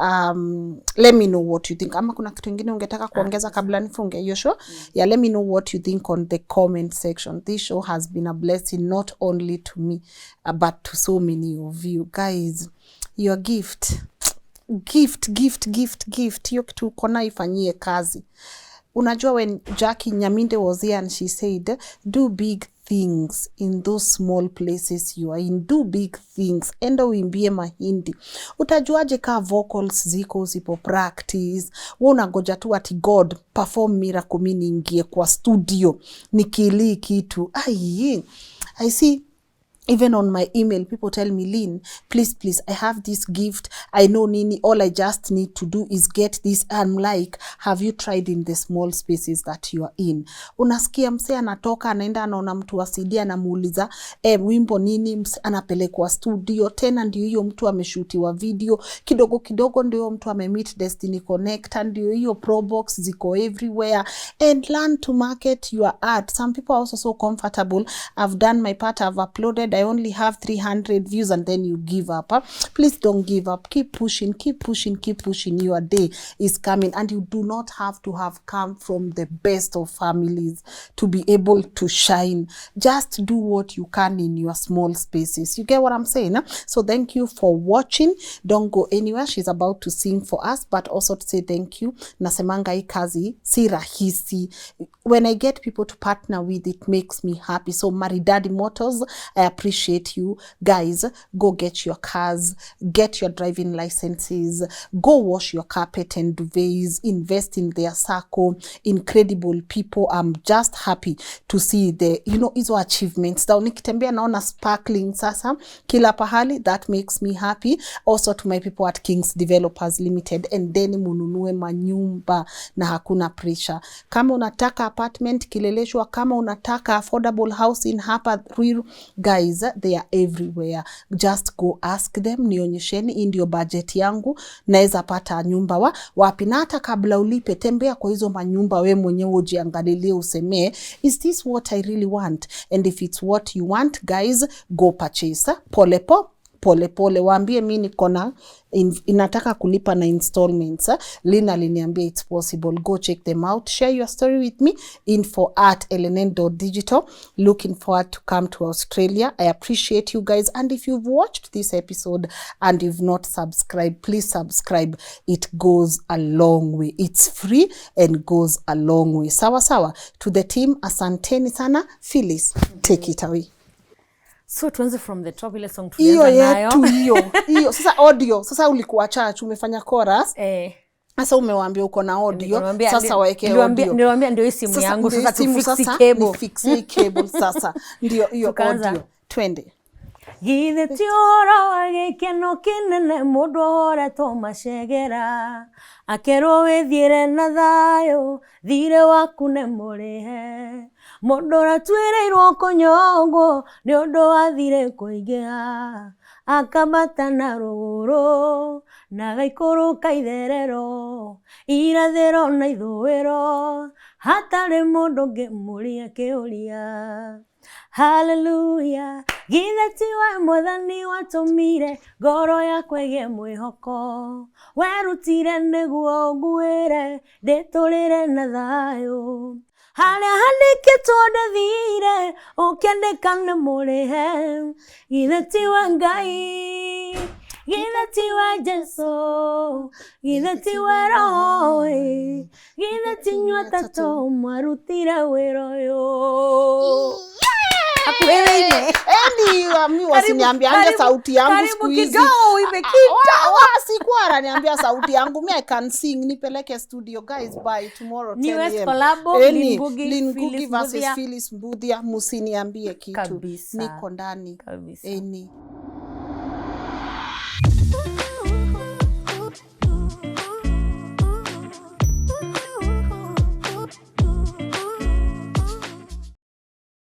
let me know what you think. Ama kuna kitu kingine ungetaka kuongeza kabla nifunge hiyo show? Yeah, let me know what you think on the comment section. This show has been a blessing not only to me, but to so many of you. Guys, your gift. Hiyo kitu kona ifanyie kazi. Unajua when Jackie Nyaminde was here and she said, do big things in those small places you are in. Do big things. Enda uimbie mahindi. Utajuaje ka vocals ziko usipo practice. Unagoja tu ati God perform miracle mimi niingie kwa studio nikili kitu. I see. Even on my email, people tell me, Lynn, please, I have this gift. I know nini. All I just need to do is get this. I'm like, have you tried in the small spaces that you are in? Unasikia mse anatoka, anaenda anaona mtu wa CD anamuuliza, wimbo nini, mse anapelekwa studio. Tena ndio hiyo mtu ameshutiwa video. Kidogo ndio mtu amemeet Destiny Connect. And ndio hiyo Probox ziko everywhere. And learn to market your art. Some people are also so comfortable. I've done my part. I've uploaded. I only have 300 views and then you give up. Please don't give up. Keep pushing. Your day is coming and you do not have to have come from the best of families to be able to shine. Just do what you can in your small spaces. You get what I'm saying? So thank you for watching. Don't go anywhere. She's about to sing for us, but also to say thank you. Nasemanga hii kazi si rahisi. When I get people to partner with, it makes me happy. So Maridadi Motors, I appreciate you guys. Go get your cars, get your driving licenses, go wash your carpet and duvets, invest in their circle. Incredible people. I'm just happy to see the hizo achievements. Down nikitembea naona sparkling sasa kila pahali. That makes me happy. Also to my people at Kings Developers Limited, and then mununue manyumba na hakuna pressure. Kama unataka apartment Kileleshwa, kama unataka affordable housing hapa Ruiru, guys, they are everywhere. Just go ask them, nionyesheni indio budget yangu naweza pata nyumba wapi. Na hata kabla ulipe, tembea kwa hizo manyumba we mwenyewe ujiangalilie useme, is this what I really want? And if it's what you want, guys, go purchase. Pole waambie mimi niko na inataka kulipa na installments. Lynn aliniambia it's possible. Go check them out. Share your story with me. info@lnn.digital. Looking forward to come to Australia. I appreciate you guys. And if you've watched this episode and you've not subscribed, please subscribe. It goes a long way. It's free and goes a long way. Sawa. To the team, asanteni sana. Phyllis, take it away. So tuanze from the top, ile song tulianza nayo. Hiyo. Sasa audio. Sasa ulikuwa church umefanya chorus. Sasa umewaambia uko na audio. Sasa waeke audio. Niliwaambia ndio simu yangu sasa tufixi cable. Fixi cable sasa. Ndio hiyo audio. Twende. Githe tioro agikeno kinene mundu oretwo macegera akerwo withiire na thayo thire waku ne murihe mundu ratwireirwo kunyongwo ni undu wathire kuingiha akambata na ruguru na gaikuruka itherero irathiro na ithuiro hatari mundu ngimuria kiuria. Hallelujah. Githe tiwe mwathani watumire ngoro yakwa ĩgĩe mwĩhoko werutire nĩguo nguĩre ndĩtũrĩre na thayũ. Hale handike tode thire ukendekane murehe githeti wa Ngai githeti wa Jesu githeti wa Roho githeti nyuatato marutira wira uyu Akuelewe. Mimi wasiniambianga sauti yangu siku hizi. Karibu imekita. Sikuwa ananiambia sauti yangu. Me I can sing. Nipeleke studio. Guys, bye. Tomorrow 10 Newest a.m. collabo, Lynn Ngugi versus Phyllis Mbuthia. Musiniambie kitu. Kabisa. Niko ndani. Kabisa.